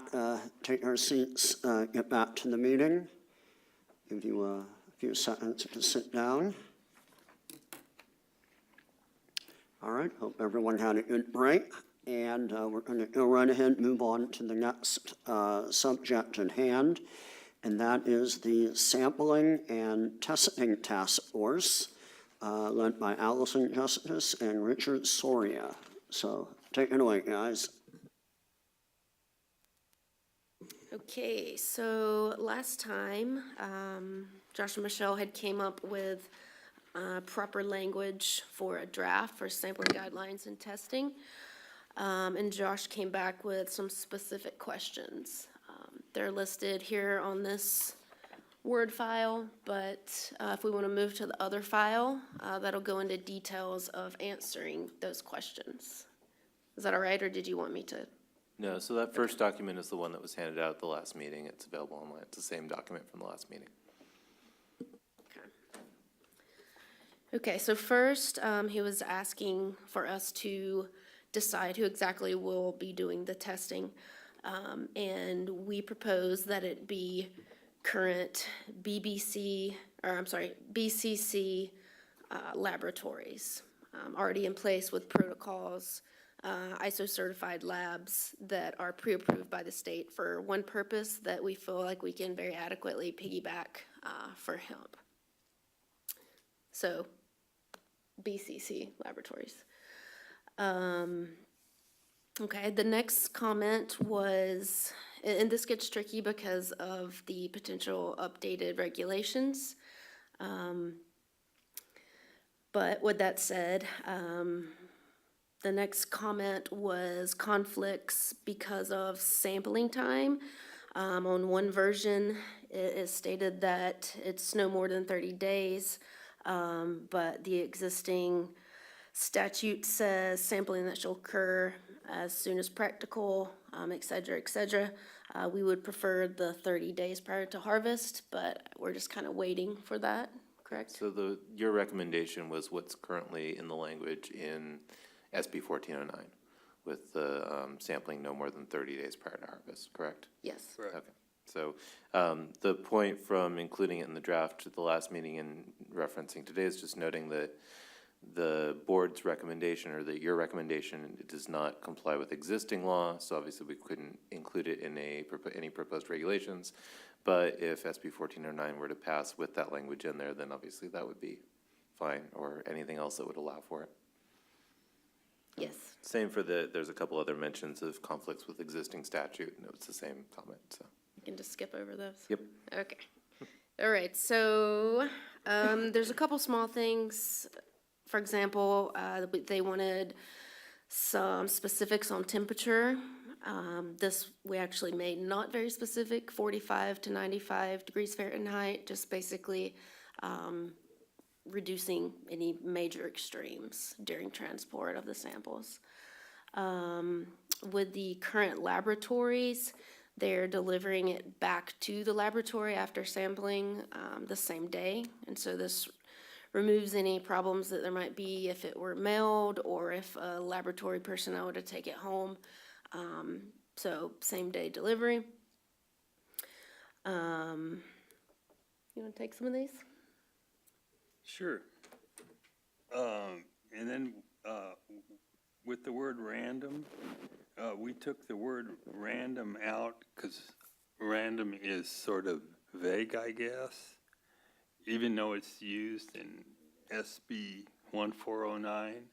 take our seats, get back to the meeting. Give you a few seconds to sit down. All right, hope everyone had a good break. And we're going to go right ahead and move on to the next subject at hand, and that is the Sampling and Testing Task Force, led by Allison Justice and Richard Soria. So take it away, guys. Okay, so last time, Josh and Michelle had came up with proper language for a draft for sampling guidelines and testing. And Josh came back with some specific questions. They're listed here on this Word file, but if we want to move to the other file, that'll go into details of answering those questions. Is that all right, or did you want me to? No, so that first document is the one that was handed out at the last meeting. It's available online. It's the same document from the last meeting. Okay, so first, he was asking for us to decide who exactly will be doing the testing. And we propose that it be current BCC laboratories, already in place with protocols, ISO certified labs that are pre-approved by the state for one purpose that we feel like we can very adequately piggyback for hemp. So BCC laboratories. Okay, the next comment was, and this gets tricky because of the potential updated regulations. But with that said, the next comment was conflicts because of sampling time. On one version, it is stated that it's no more than 30 days, but the existing statute says sampling that shall occur as soon as practical, et cetera, et cetera. We would prefer the 30 days prior to harvest, but we're just kind of waiting for that, correct? So your recommendation was what's currently in the language in SB 1409 with the sampling no more than 30 days prior to harvest, correct? Yes. Okay. So the point from including it in the draft at the last meeting and referencing today is just noting that the board's recommendation, or that your recommendation, does not comply with existing law, so obviously we couldn't include it in any proposed regulations. But if SB 1409 were to pass with that language in there, then obviously that would be fine, or anything else that would allow for it. Yes. Same for there's a couple other mentions of conflicts with existing statute, and it was the same comment, so. You can just skip over those? Yep. Okay. All right, so there's a couple small things. For example, they wanted some specifics on temperature. This we actually made not very specific, 45 to 95 degrees Fahrenheit, just basically reducing any major extremes during transport of the samples. With the current laboratories, they're delivering it back to the laboratory after sampling the same day. And so this removes any problems that there might be if it were mailed or if a laboratory personnel were to take it home. So same day delivery. You want to take some of these? Sure. And then with the word random, we took the word random out because random is sort of vague, I guess, even though it's used in SB 1409.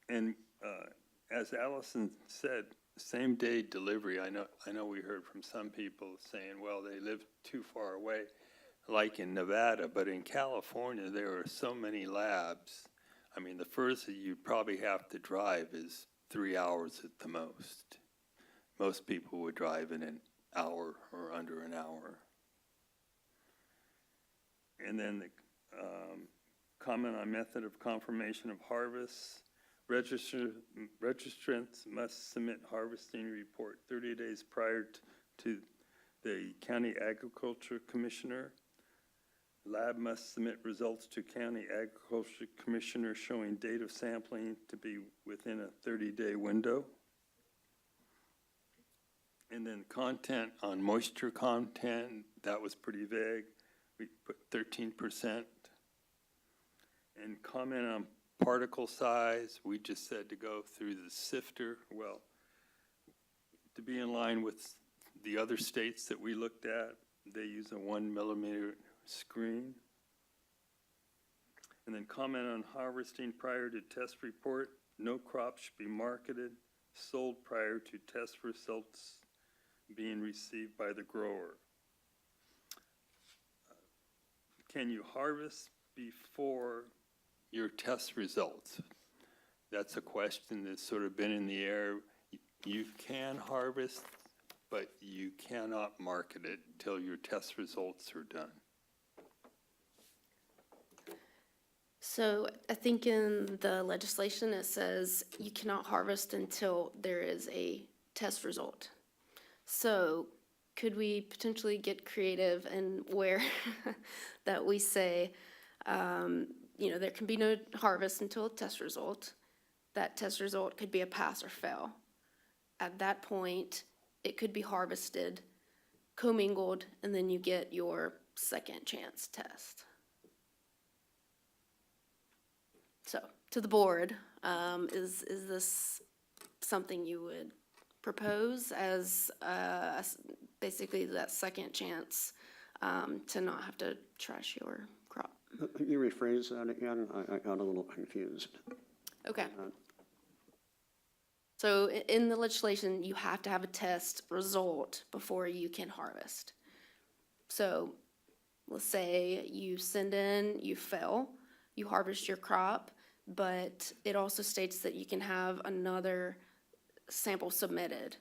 And as Allison said, same day delivery. I know we heard from some people saying, well, they live too far away, like in Nevada, but in California, there are so many labs. I mean, the furthest you probably have to drive is 3 hours at the most. Most people would drive in an hour or under an hour. And then the comment on method of confirmation of harvest. Registrants must submit harvesting report 30 days prior to the county agriculture commissioner. Lab must submit results to county agriculture commissioner showing date of sampling to be within a 30-day window. And then content on moisture content, that was pretty vague. We put 13%. And comment on particle size, we just said to go through the sifter. Well, to be in line with the other states that we looked at, they use a 1 millimeter screen. And then comment on harvesting prior to test report. No crop should be marketed, sold prior to test results being received by the grower. Can you harvest before your test results? That's a question that's sort of been in the air. You can harvest, but you cannot market it till your test results are done. So I think in the legislation, it says you cannot harvest until there is a test result. So could we potentially get creative and where that we say, there can be no harvest until a test result. That test result could be a pass or fail. At that point, it could be harvested, commingled, and then you get your second chance test. So, to the board, is this something you would propose as basically that second chance to not have to trash your crop? Can you rephrase that again? I got a little confused. Okay. So in the legislation, you have to have a test result before you can harvest. So let's say you send in, you fail, you harvest your crop, but it also states that you can have another sample submitted.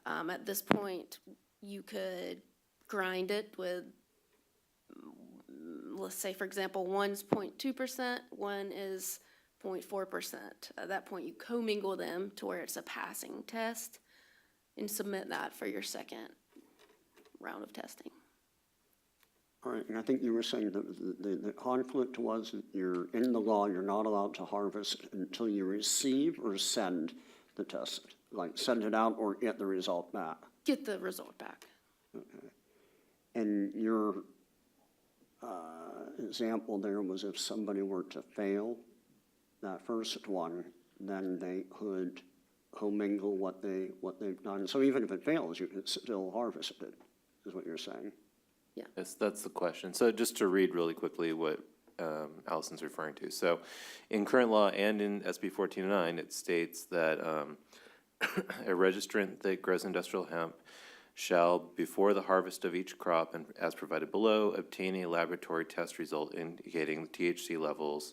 At this point, you could grind it with, let's say, for example, one's 0.2%, one is 0.4%. At that point, you commingle them to where it's a passing test and submit that for your second round of testing. All right, and I think you were saying that the conflict was that you're, in the law, you're not allowed to harvest until you receive or send the test, like send it out or get the result back. Get the result back. Okay. And your example there was if somebody were to fail that first one, then they could commingle what they've done. So even if it fails, you can still harvest it, is what you're saying. Yes, that's the question. So just to read really quickly what Allison's referring to. So in current law and in SB 1409, it states that a registrant that grows industrial hemp shall, before the harvest of each crop and as provided below, obtain a laboratory test result indicating the THC levels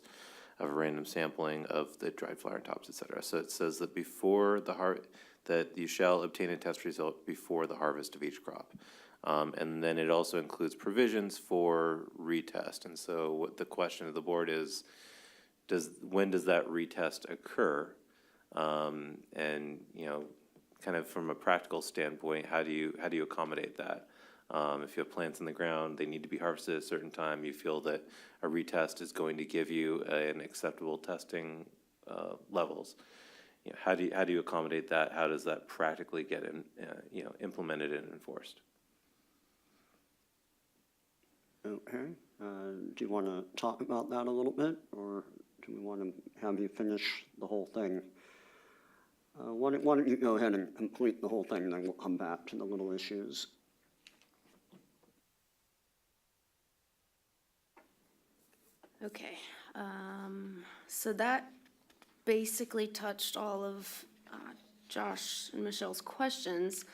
of a random sampling of the dried flower tops, et cetera. So it says that before the that you shall obtain a test result before the harvest of each crop. And then it also includes provisions for retest. And so what the question of the board is, when does that retest occur? And, kind of from a practical standpoint, how do you accommodate that? If you have plants in the ground, they need to be harvested at a certain time. You feel that a retest is going to give you an acceptable testing levels. How do you accommodate that? How does that practically get implemented and enforced? Okay. Do you want to talk about that a little bit, or do we want to have you finish the whole thing? Why don't you go ahead and complete the whole thing, then we'll come back to the little issues. Okay, so that basically touched all of Josh and Michelle's questions,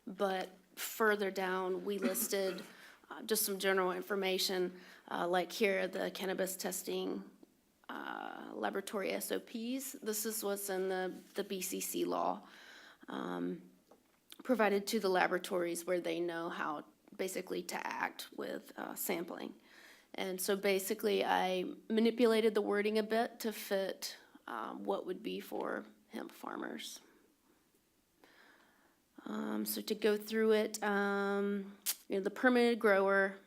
but further down, we listed just some general information, like here, the cannabis testing laboratory SOPs. This is what's in the BCC law, provided to the laboratories where they know how basically to act with sampling. And so basically I manipulated the wording a bit to fit what would be for hemp farmers. So to go through it, the permitted grower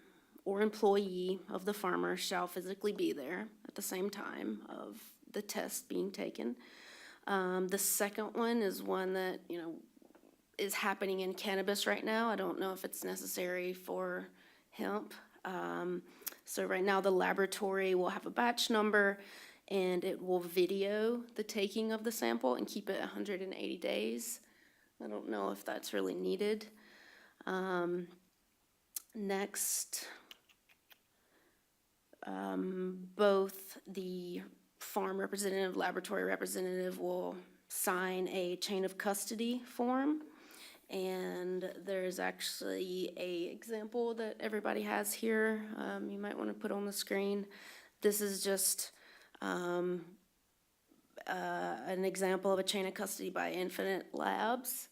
or employee of the farmer shall physically be there at the same time of the test being taken. The second one is one that, is happening in cannabis right now. I don't know if it's necessary for hemp. So right now, the laboratory will have a batch number, and it will video the taking of the sample and keep it 180 days. I don't know if that's really needed. Next, both the farm representative, laboratory representative will sign a chain of custody form. And there's actually a example that everybody has here. You might want to put on the screen. This is just an example of a chain of custody by Infinite Labs.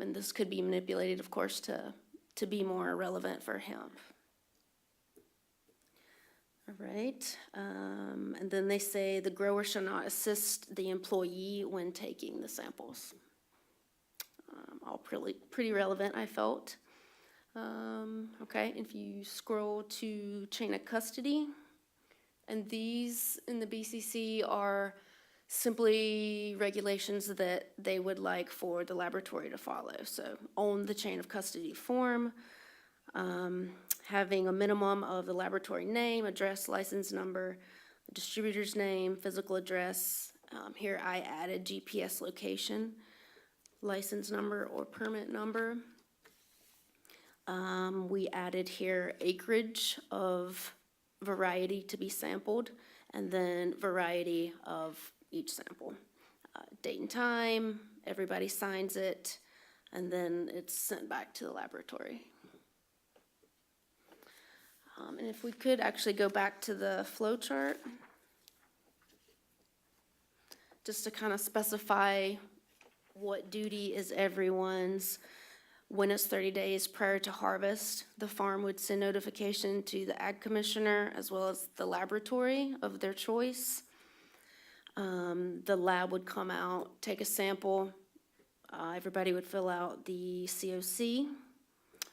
And this could be manipulated, of course, to be more relevant for hemp. All right, and then they say the grower shall not assist the employee when taking the samples. All pretty relevant, I felt. Okay, if you scroll to chain of custody, and these in the BCC are simply regulations that they would like for the laboratory to follow. So on the chain of custody form, having a minimum of the laboratory name, address, license number, distributor's name, physical address. Here I added GPS location, license number or permit number. We added here acreage of variety to be sampled, and then variety of each sample. Date and time, everybody signs it, and then it's sent back to the laboratory. And if we could actually go back to the flow chart, just to kind of specify what duty is everyone's. When it's 30 days prior to harvest, the farm would send notification to the ag commissioner as well as the laboratory of their choice. The lab would come out, take a sample. Everybody would fill out the COC.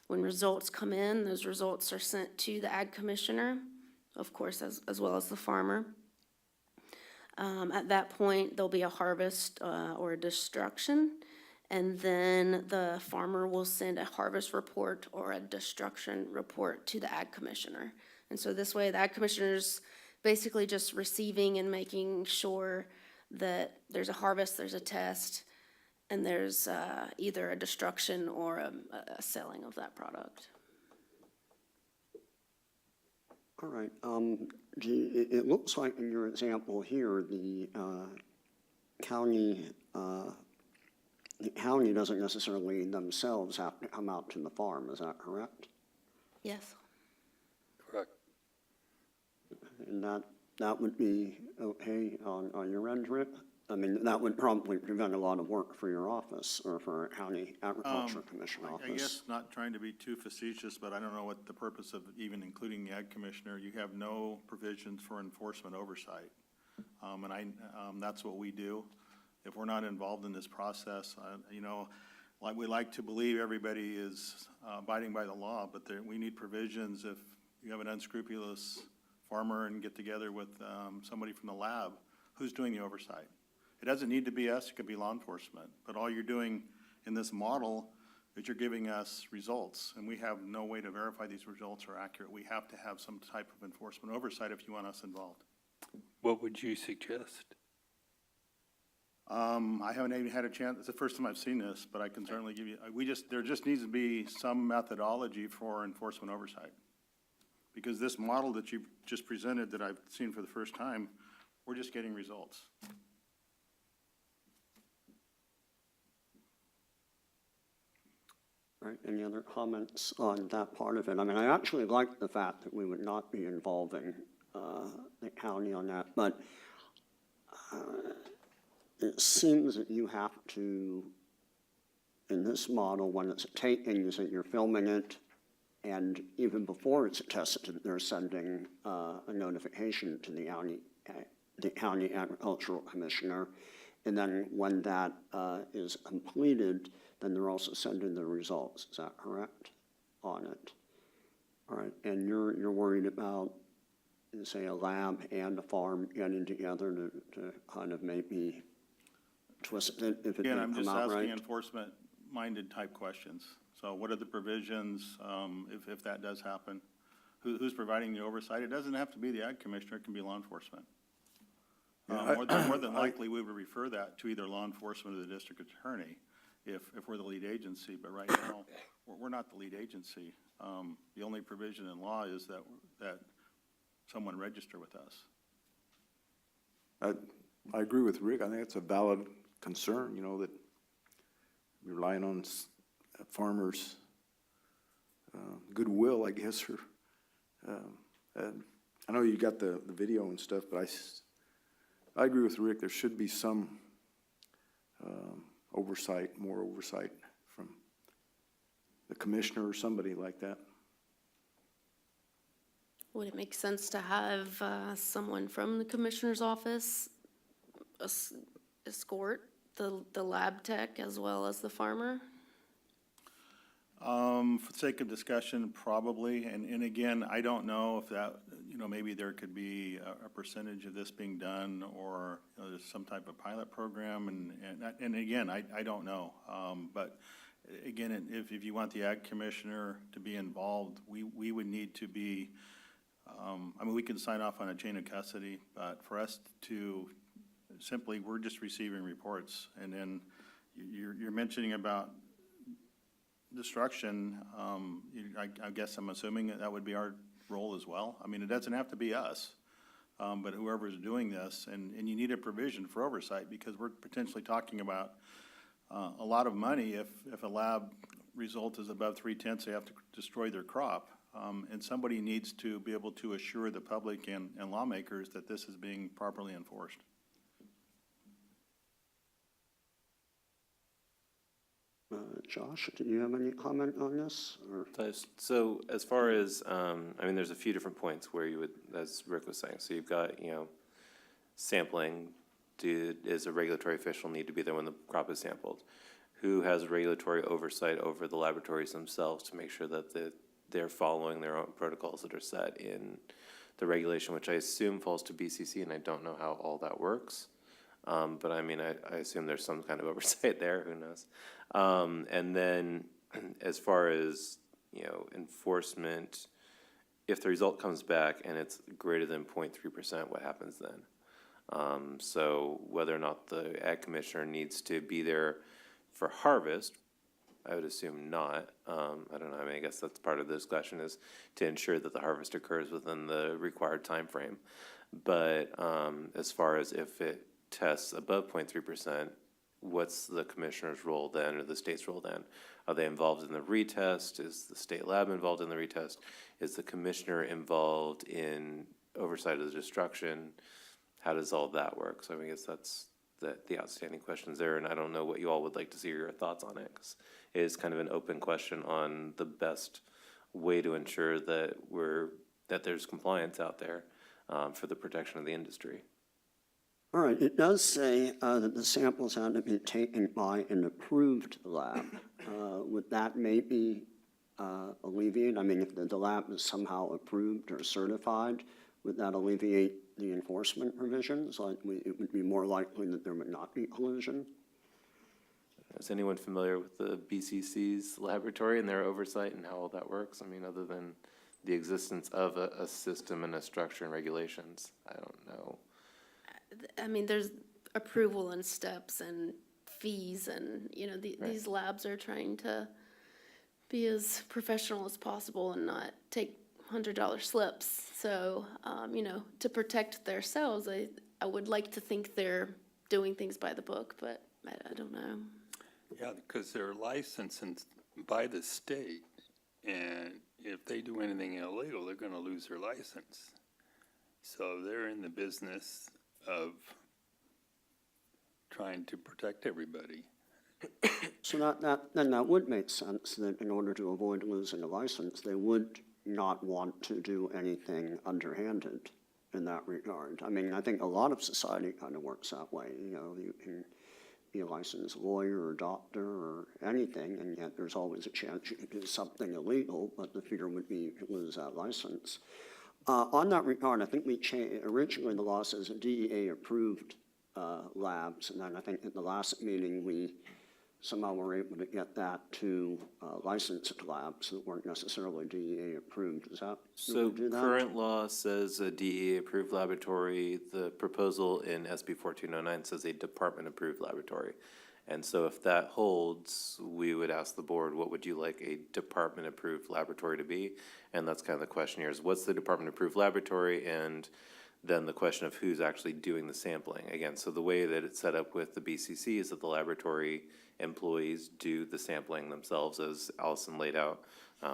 When results come in, those results are sent to the ag commissioner, of course, as well as the farmer. At that point, there'll be a harvest or a destruction, and then the farmer will send a harvest report or a destruction report to the ag commissioner. And so this way, the ag commissioner's basically just receiving and making sure that there's a harvest, there's a test, and there's either a destruction or a selling of that product. All right, it looks like in your example here, the county doesn't necessarily themselves have to come out to the farm, is that correct? Yes. Correct. And that would be okay on your end, Rick? I mean, that would probably prevent a lot of work for your office or for a county agriculture commission office. I guess not trying to be too facetious, but I don't know what the purpose of even including the ag commissioner. You have no provisions for enforcement oversight. That's what we do. If we're not involved in this process, like we like to believe everybody is abiding by the law, but we need provisions if you have an unscrupulous farmer and get together with somebody from the lab, who's doing the oversight? It doesn't need to be us, it could be law enforcement, but all you're doing in this model is you're giving us results, and we have no way to verify these results are accurate. We have to have some type of enforcement oversight if you want us involved. What would you suggest? I haven't even had a chance, it's the first time I've seen this, but I can certainly give you, there just needs to be some methodology for enforcement oversight. Because this model that you've just presented that I've seen for the first time, we're just getting results. All right, any other comments on that part of it? I mean, I actually like the fact that we would not be involving the county on that, but it seems that you have to, in this model, when it's taken, is that you're filming it, and even before it's tested, they're sending a notification to the county agricultural commissioner, and then when that is completed, then they're also sending the results. Is that correct on it? All right, and you're worried about, say, a lab and a farm getting together to kind of maybe twist it if it Again, didn't I'm come just out asking right? enforcement-minded type questions. So what are the provisions, if that does happen? Who's providing the oversight? It doesn't have to be the ag commissioner, it can be law enforcement. More than likely, we would refer that to either law enforcement or the district attorney if we're the lead agency, but right now, we're not the lead agency. The only provision in law is that someone register with us. I agree with Rick. I think it's a valid concern, you know, that we're relying on farmers' goodwill, I guess, or, I know you got the video and stuff, but I agree with Rick. There should be some oversight, more oversight from the commissioner or somebody like that. Would it make sense to have someone from the commissioner's office escort the lab tech as well as the farmer? For the sake of discussion, probably, and again, I don't know if that, you know, maybe there could be a percentage of this being done, or there's some type of pilot program, and again, I don't know. But again, if you want the ag commissioner to be involved, we would need to be, I mean, we can sign off on a chain of custody, but for us to simply, we're just receiving reports, and then you're mentioning about destruction. I guess I'm assuming that would be our role as well. I mean, it doesn't have to be us, but whoever's doing this, and you need a provision for oversight, because we're potentially talking about a lot of money if a lab result is above 3/10, they have to destroy their crop. And somebody needs to be able to assure the public and lawmakers that this is being properly enforced. Josh, do you have any comment on this? Or? So as far as, I mean, there's a few different points where you would, as Rick was saying, so you've got, you know, sampling. Does a regulatory official need to be there when the crop is sampled? Who has regulatory oversight over the laboratories themselves to make sure that they're following their own protocols that are set in the regulation, which I assume falls to BCC, and I don't know how all that works. But I mean, I assume there's some kind of oversight there, who knows? And then as far as, you know, enforcement, if the result comes back and it's greater than 0.3%, what happens then? So whether or not the ag commissioner needs to be there for harvest, I would assume not. I don't know, I mean, I guess that's part of the discussion, is to ensure that the harvest occurs within the required time frame. But as far as if it tests above 0.3%, what's the commissioner's role then, or the state's role then? Are they involved in the retest? Is the state lab involved in the retest? Is the commissioner involved in oversight of the destruction? How does all that work? So I guess that's the outstanding questions there, and I don't know what you all would like to see, your thoughts on it, because it is kind of an open question on the best way to ensure that there's compliance out there for the protection of the industry. All right, it does say that the samples had to be taken by an approved lab. Would that maybe alleviate, I mean, if the lab is somehow approved or certified, would that alleviate the enforcement provisions? Like, it would be more likely that there would not be collusion? Is anyone familiar with the BCC's laboratory and their oversight and how all that works? I mean, other than the existence of a system and a structure and regulations, I don't know. I mean, there's approval and steps and fees, and, you know, these labs are trying to be as professional as possible and not take $100 slips. So, you know, to protect themselves, I would like to think they're doing things by the book, but I don't know. Yeah, because they're licensed by the state, and if they do anything illegal, they're gonna lose their license. So they're in the business of trying to protect everybody. So then that would make sense, that in order to avoid losing a license, they would not want to do anything underhanded in that regard. I mean, I think a lot of society kind of works that way. You know, you can be a licensed lawyer or doctor or anything, and yet there's always a chance you could do something illegal, but the fear would be you lose that license. On that regard, I think originally the law says DEA-approved labs, and then I think at the last meeting, we somehow were able to get that to licensed labs that weren't necessarily DEA-approved. Is that, So do that? current law says a DEA-approved laboratory. The proposal in SB 1409 says a department-approved laboratory. And so if that holds, we would ask the board, what would you like a department-approved laboratory to be? And that's kind of the question here is, what's the department-approved laboratory? And then the question of who's actually doing the sampling. Again, so the way that it's set up with the BCC is that the laboratory employees do the sampling themselves, as Allison laid out.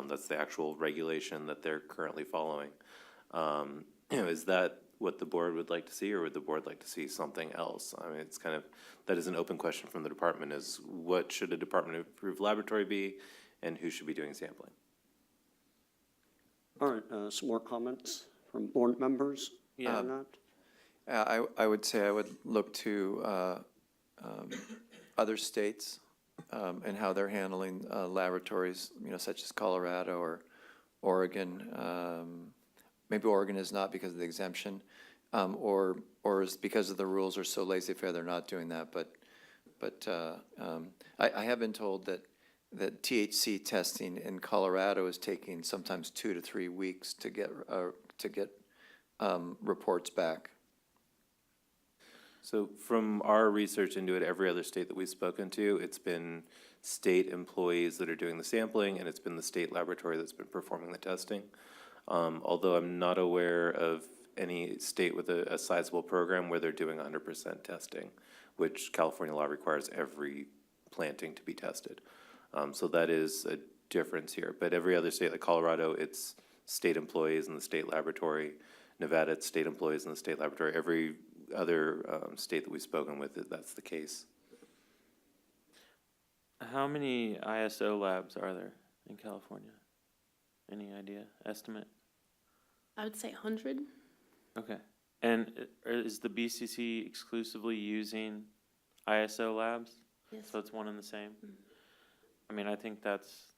That's the actual regulation that they're currently following. Is that what the board would like to see, or would the board like to see something else? I mean, it's kind of, that is an open question from the department, is what should a department-approved laboratory be, and who should be doing sampling? All right, some more comments from board members on that? I would say I would look to other states and how they're handling laboratories, such as Colorado or Oregon. Maybe Oregon is not because of the exemption, or is because of the rules are so laissez-faire they're not doing that. But I have been told that THC testing in Colorado is taking sometimes 2 to 3 weeks to get reports back. So from our research into it, every other state that we've spoken to, it's been state employees that are doing the sampling, and it's been the state laboratory that's been performing the testing. Although I'm not aware of any state with a sizable program where they're doing 100% testing, which California law requires every planting to be tested. So that is a difference here. But every other state, like Colorado, it's state employees in the state laboratory. Nevada, it's state employees in the state laboratory. Every other state that we've spoken with, that's the case. How many ISO labs are there in California? Any idea, estimate? I would say 100. Okay. And is the BCC exclusively using ISO labs? Yes. So it's one and the same? I mean, I think that's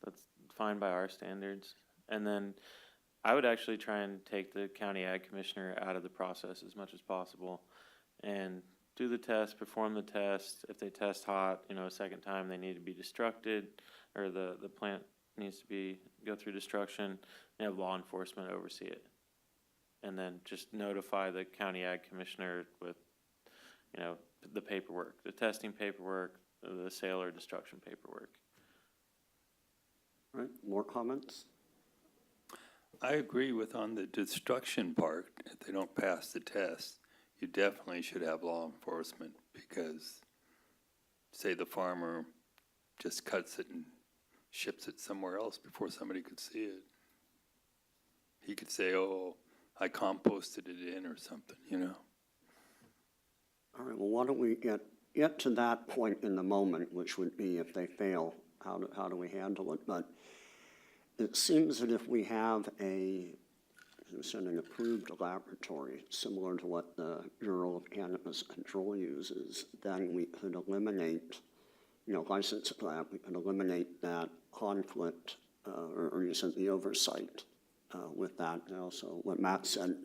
fine by our standards. And then I would actually try and take the county ag commissioner out of the process as much as possible and do the test, perform the test. If they test hot, a second time, they need to be destructed, or the plant needs to go through destruction, and have law enforcement oversee it. And then just notify the county ag commissioner with, the paperwork, the testing paperwork, the sale or destruction paperwork. All right, more comments? I agree with on the destruction part. If they don't pass the test, you definitely should have law enforcement, because say the farmer just cuts it and ships it somewhere else before somebody could see it. He could say, oh, I composted it in or something, All right, well, why don't we get to that point in the moment, which would be if they fail, how do we handle it? But it seems that if we have an approved laboratory, similar to what the Bureau of Cannabis Control uses, then we could eliminate, licensed lab, we could eliminate that conflict, or you said the oversight with that. And also what Matt said,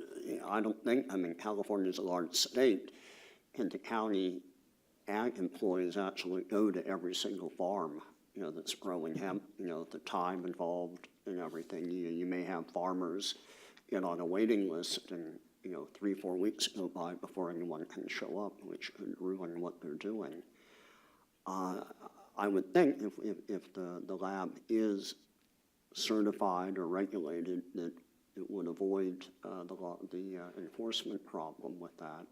I mean, California's a large state, and the county ag employees actually go to every single farm, that's growing hemp, the time involved and everything. You may have farmers get on a waiting list and, 3-4 weeks go by before anyone can show up, which could ruin what they're doing. I would think if the lab is certified or regulated, that it would avoid the enforcement problem with that.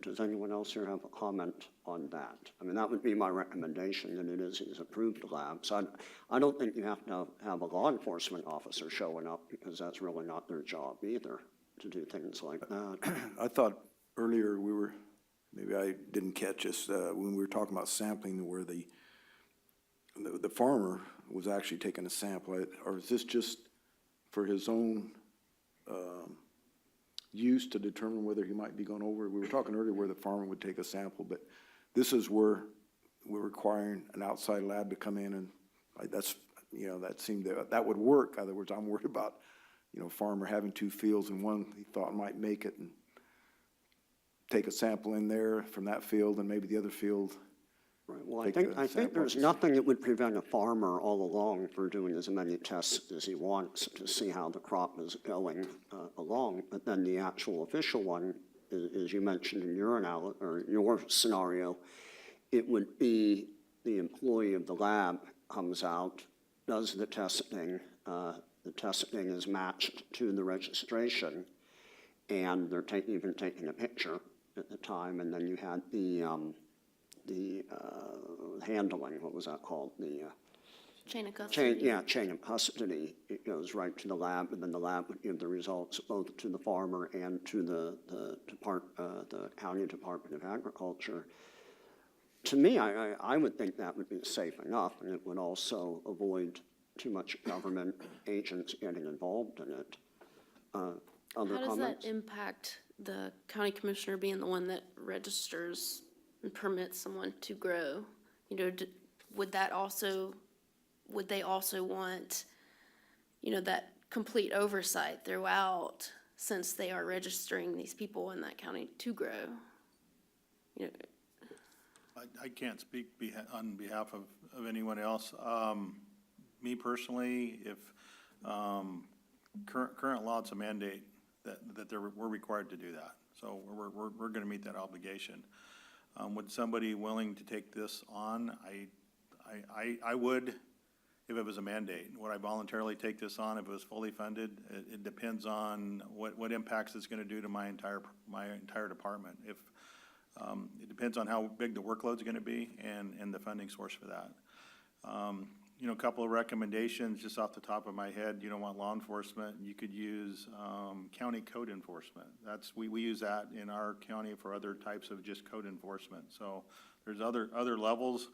Does anyone else here have a comment on that? I mean, that would be my recommendation, that it is approved lab. So I don't think you have to have a law enforcement officer showing up, because that's really not their job either, to do things like that. I thought earlier maybe I didn't catch this, when we were talking about sampling, where the farmer was actually taking a sample, or is this just for his own use to determine whether he might be going over? We were talking earlier where the farmer would take a sample, but This is where we're requiring an outside lab to come in and, that's, that seemed, that would work. In other words, I'm worried about, farmer having two fields and one he thought might make it and take a sample in there from that field and maybe the other field. Right, well, I Take think, the I think there's samples. nothing that would prevent a farmer all along from doing as many tests as he wants to see how the crop is going along. But then the actual official one, as you mentioned in your or your scenario, it would be the employee of the lab comes out, does the testing is matched to the registration, and they're even taking a picture at the time, and then you had the handling, what was that called? The Chain of custody. chain of custody. It goes right to the lab, and then the lab would give the results both to the farmer and to the county Department of Agriculture. To me, I would think that would be safe enough, and it would also avoid too much government agents getting involved in it. Other How does comments? that impact the county commissioner being the one that registers and permits someone to grow? Would they also want, that complete oversight throughout, since they are registering these people in that county to grow? I can't speak on behalf of anyone else. Me personally, if current law, it's a mandate that we're required to do that. So we're going to meet that obligation. Would somebody willing to take this on? I would, if it was a mandate. Would I voluntarily take this on if it was fully funded? It depends on what impacts it's going to do to my entire department. If it depends on how big the workload's going to be and the funding source for that. A couple of recommendations just off the top of my head. You don't want law enforcement. You could use county code enforcement. We use that in our county for other types of just code enforcement. So there's other levels,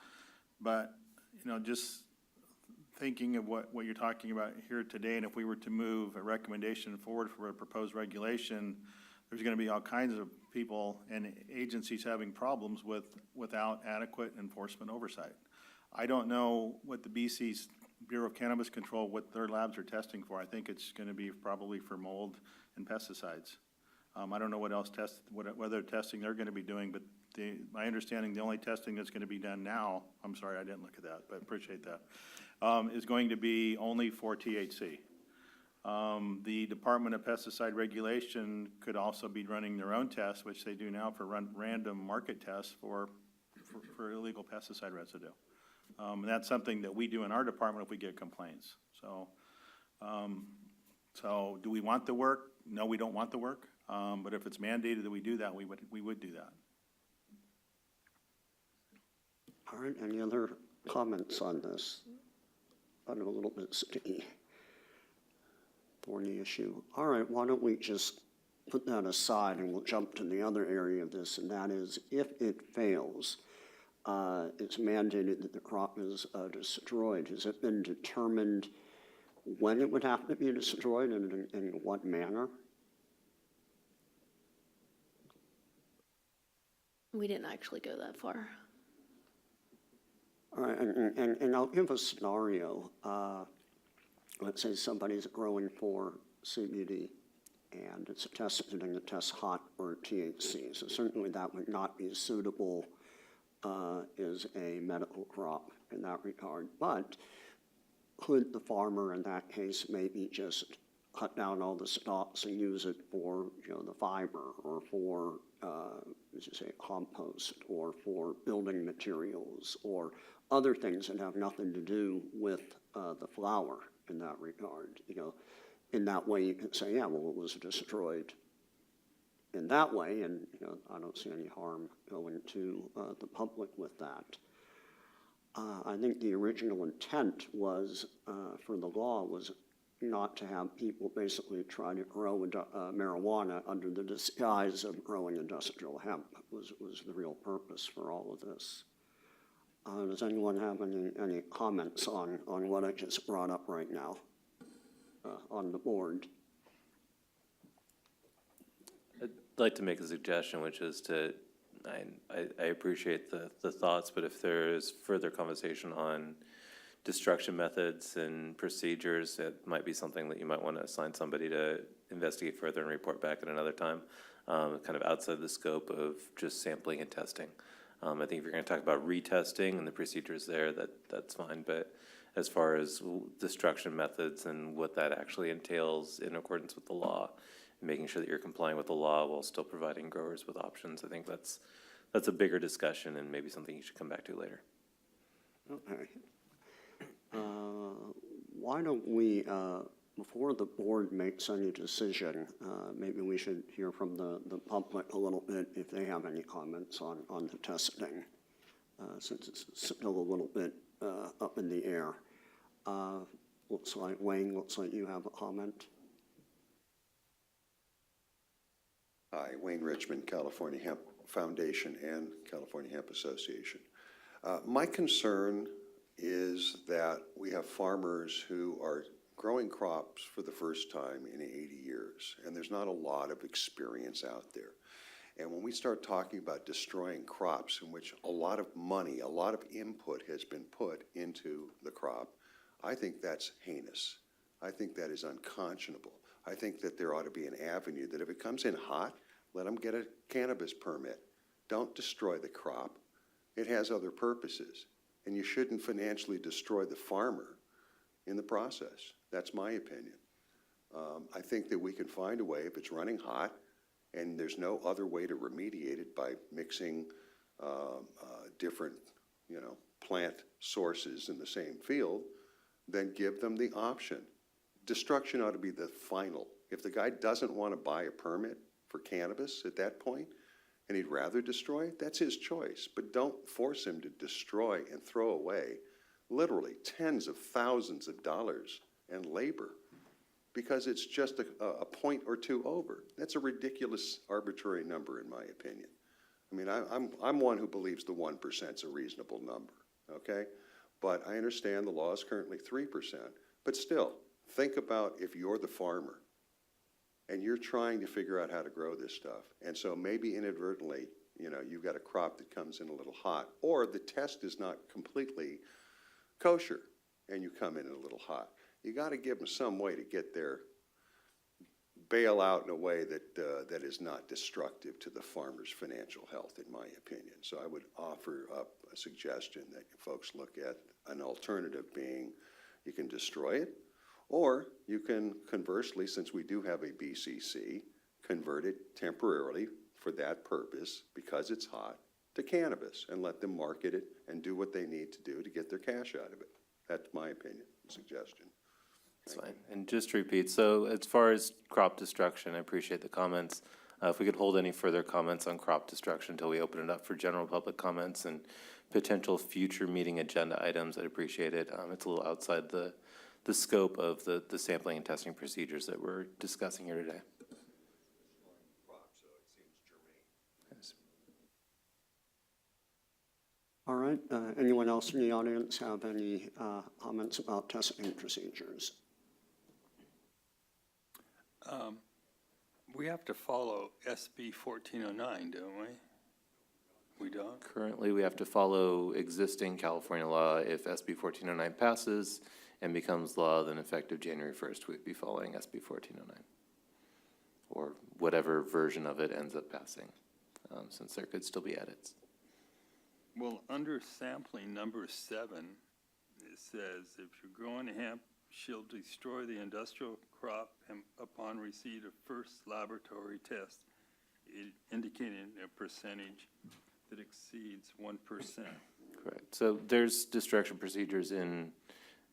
but just thinking of what you're talking about here today, and if we were to move a recommendation forward for a proposed regulation, there's going to be all kinds of people and agencies having problems without adequate enforcement oversight. I don't know what the BC's Bureau of Cannabis Control, what their labs are testing for. I think it's going to be probably for mold and pesticides. I don't know what else what other testing they're going to be doing, but my understanding, the only testing that's going to be done now, I'm sorry, I didn't look at that, but appreciate that, is going to be only for THC. The Department of Pesticide Regulation could also be running their own tests, which they do now for random market tests for illegal pesticide residue. And that's something that we do in our department if we get complaints. So do we want the work? No, we don't want the work. But if it's mandated that we do that, we would do that. All right, any other comments on this? I'm a little bit sticky. Thorny issue. All right, why don't we just put that aside and we'll jump to the other area of this, and that is if it fails, it's mandated that the crop is destroyed. Has it been determined when it would have to be destroyed and in what manner? We didn't actually go that far. All right, and I'll give a scenario. Let's say somebody's growing for CBD and it's tested and it tests hot or THC. So certainly that would not be suitable as a medical crop in that regard. But could the farmer in that case maybe just cut down all the stalks and use it for, the fiber or for, as you say, compost or for building materials or other things that have nothing to do with the flower in that regard? In that way you can say, yeah, well, it was destroyed in that way, and I don't see any harm going to the public with that. I think the original intent was, for the law, was not to have people basically try to grow marijuana under the disguise of growing industrial hemp was the real purpose for all of this. Does anyone have any comments on what I just brought up right now on the board? I'd like to make a suggestion, which is to I appreciate the thoughts, but if there is further conversation on destruction methods and procedures, it might be something that you might want to assign somebody to investigate further and report back at another time, kind of outside the scope of just sampling and testing. I think if you're going to talk about retesting and the procedures there, that's fine, but as far as destruction methods and what that actually entails in accordance with the law, making sure that you're complying with the law while still providing growers with options, I think that's a bigger discussion and maybe something you should come back to later. Okay. Why don't we, before the board makes any decision, maybe we should hear from the public a little bit if they have any comments on the testing, since it's still a little bit up in the air. Looks like, Wayne, looks like you have a comment. Hi, Wayne Richmond, California Hemp Foundation and California Hemp Association. My concern is that we have farmers who are growing crops for the first time in 80 years, and there's not a lot of experience out there. And when we start talking about destroying crops in which a lot of money, a lot of input has been put into the crop, I think that's heinous. I think that is unconscionable. I think that there ought to be an avenue that if it comes in hot, let them get a cannabis permit. Don't destroy the crop. It has other purposes, and you shouldn't financially destroy the farmer in the process. That's my opinion. I think that we can find a way, if it's running hot and there's no other way to remediate it by mixing different, plant sources in the same field, then give them the option. Destruction ought to be the final. If the guy doesn't want to buy a permit for cannabis at that point, and he'd rather destroy it, that's his choice. But don't force him to destroy and throw away literally tens of thousands of dollars and labor because it's just a point or two over. That's a ridiculous, arbitrary number, in my opinion. I mean, I'm one who believes the 1% is a reasonable number, okay? But I understand the law is currently 3%. But still, think about if you're the farmer and you're trying to figure out how to grow this stuff. And so maybe inadvertently, you've got a crop that comes in a little hot, or the test is not completely kosher and you come in a little hot. You got to give them some way to get their bail out in a way that is not destructive to the farmer's financial health, in my opinion. So I would offer up a suggestion that folks look at an alternative being you can destroy it, or you can conversely, since we do have a BCC, convert it temporarily for that purpose because it's hot to cannabis and let them market it and do what they need to do to get their cash out of it. That's my opinion, suggestion. That's fine. And just to repeat, so as far as crop destruction, I appreciate the comments. If we could hold any further comments on crop destruction until we open it up for general public comments and potential future meeting agenda items, I'd appreciate it. It's a little outside the scope of the sampling and testing procedures that we're discussing here today. All right, anyone else in the audience have any comments about testing procedures? We have to follow SB 1409, don't we? We don't? Currently, we have to follow existing California law. If SB 1409 passes and becomes law, then effective January 1st, we'd be following SB 1409, or whatever version of it ends up passing, since there could still be edits. Well, under sampling number 7, it says, if you're growing hemp, she'll destroy the industrial crop upon receipt of first laboratory test, indicating a percentage that exceeds 1%. Correct. So there's destruction procedures in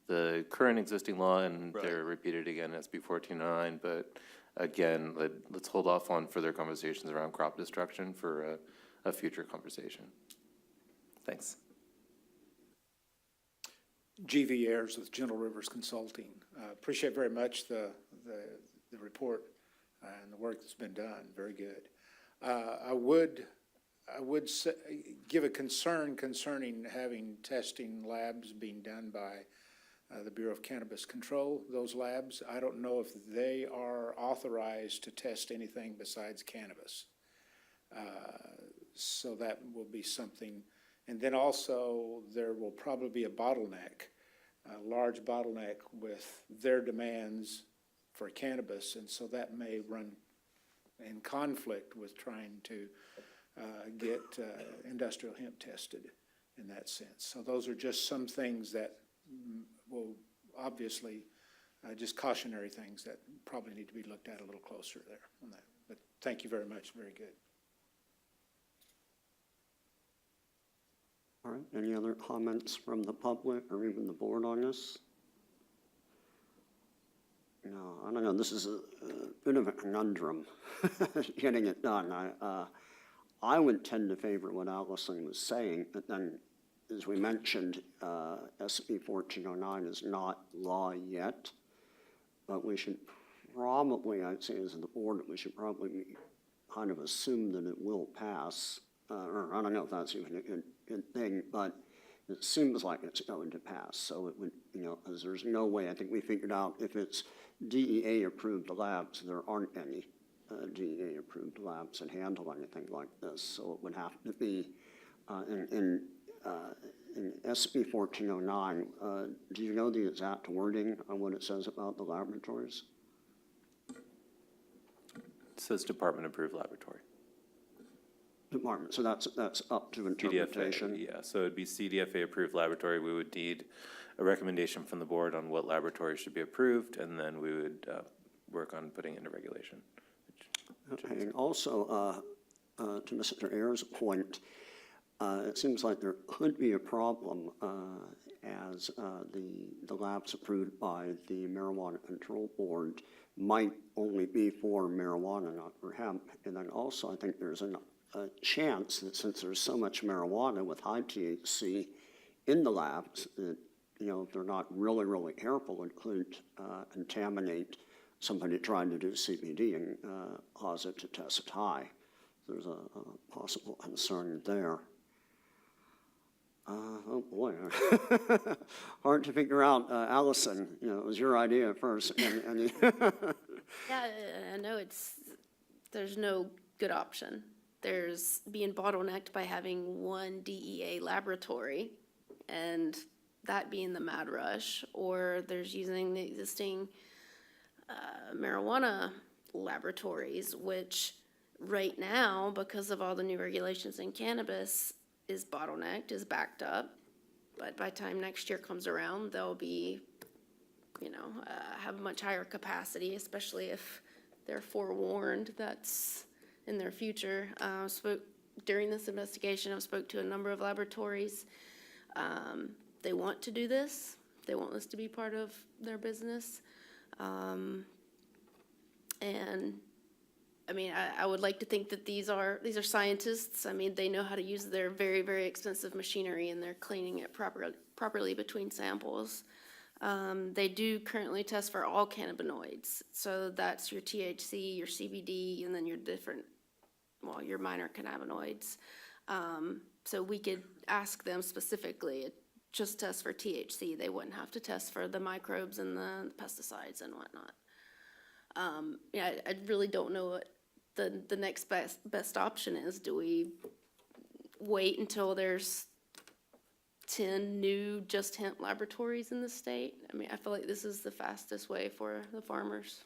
the current existing law, and Right. they're repeated again in SB 1409. But again, let's hold off on further conversations around crop destruction for a future conversation. Thanks. GV Ayers with Gentle Rivers Consulting. Appreciate very much the report and the work that's been done. Very good. I would give a concern concerning having testing labs being done by the Bureau of Cannabis Control. Those labs, I don't know if they are authorized to test anything besides cannabis. So that will be something. And then also, there will probably be a bottleneck, a large bottleneck with their demands for cannabis. And so that may run in conflict with trying to get industrial hemp tested in that sense. So those are just some things that will obviously, just cautionary things that probably need to be looked at a little closer there on that. But thank you very much, very good. All right, any other comments from the public or even the board on this? No, I don't know, this is a bit of a conundrum, getting it done. I would tend to favor what Allison was saying, but then, as we mentioned, SB 1409 is not law yet, but we should probably, I'd say as the board, we should probably kind of assume that it will pass, or I don't know if that's even a good thing, but it seems like it's going to pass. So it would, because there's no way, I think we figured out if it's DEA-approved labs, there aren't any DEA-approved labs that handle anything like this. So it would have to be, in SB 1409, do you know the exact wording on what it says about the laboratories? It says department-approved laboratory. Department, so that's up to interpretation. CDFA, yeah, so it'd be CDFA-approved laboratory. We would need a recommendation from the board on what laboratory should be approved, and then we would work on putting it into regulation. Okay, and also, to Mr. Ayers' point, it seems like there could be a problem as the labs approved by the Marijuana Control Board might only be for marijuana, not for hemp. And then also, I think there's a chance that since there's so much marijuana with high THC in the labs, that, if they're not really, really careful, it could contaminate somebody trying to do CBD and cause it to test high. There's a possible concern there. Oh boy, hard to figure out. Allison, it was your idea at first. Yeah, I know there's no good option. There's being bottlenecked by having one DEA laboratory and that being the mad rush, or there's using the existing marijuana laboratories, which right now, because of all the new regulations in cannabis, is bottlenecked, is backed up. But by the time next year comes around, they'll be, have much higher capacity, especially if they're forewarned that's in their future. During this investigation, I've spoke to a number of laboratories. They want to do this. They want this to be part of their business. And I mean, I would like to think that these are scientists. I mean, they know how to use their very, very expensive machinery, and they're cleaning it properly between samples. They do currently test for all cannabinoids. So that's your THC, your CBD, and then your your minor cannabinoids. So we could ask them specifically, just test for THC. They wouldn't have to test for the microbes and the pesticides and whatnot. I really don't know what the next best option is. Do we wait until there's 10 new just hemp laboratories in the state? I mean, I feel like this is the fastest way for the farmers.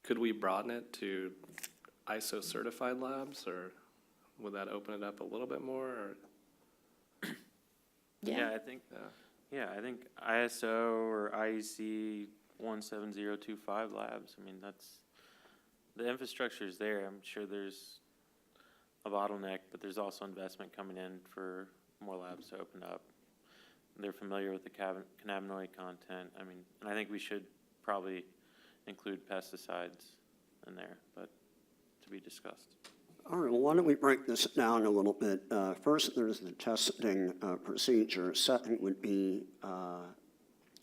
Could we broaden it to ISO certified labs, or would that open it up a little bit more? Or? Yeah, I think ISO or IEC 17025 labs. I mean, the infrastructure is there. I'm sure there's a bottleneck, but there's also investment coming in for more labs to open up. They're familiar with the cannabinoid content. I mean, and I think we should probably include pesticides in there, but to be discussed. All right, well, why don't we break this down a little bit? First, there's the testing procedure. Second would be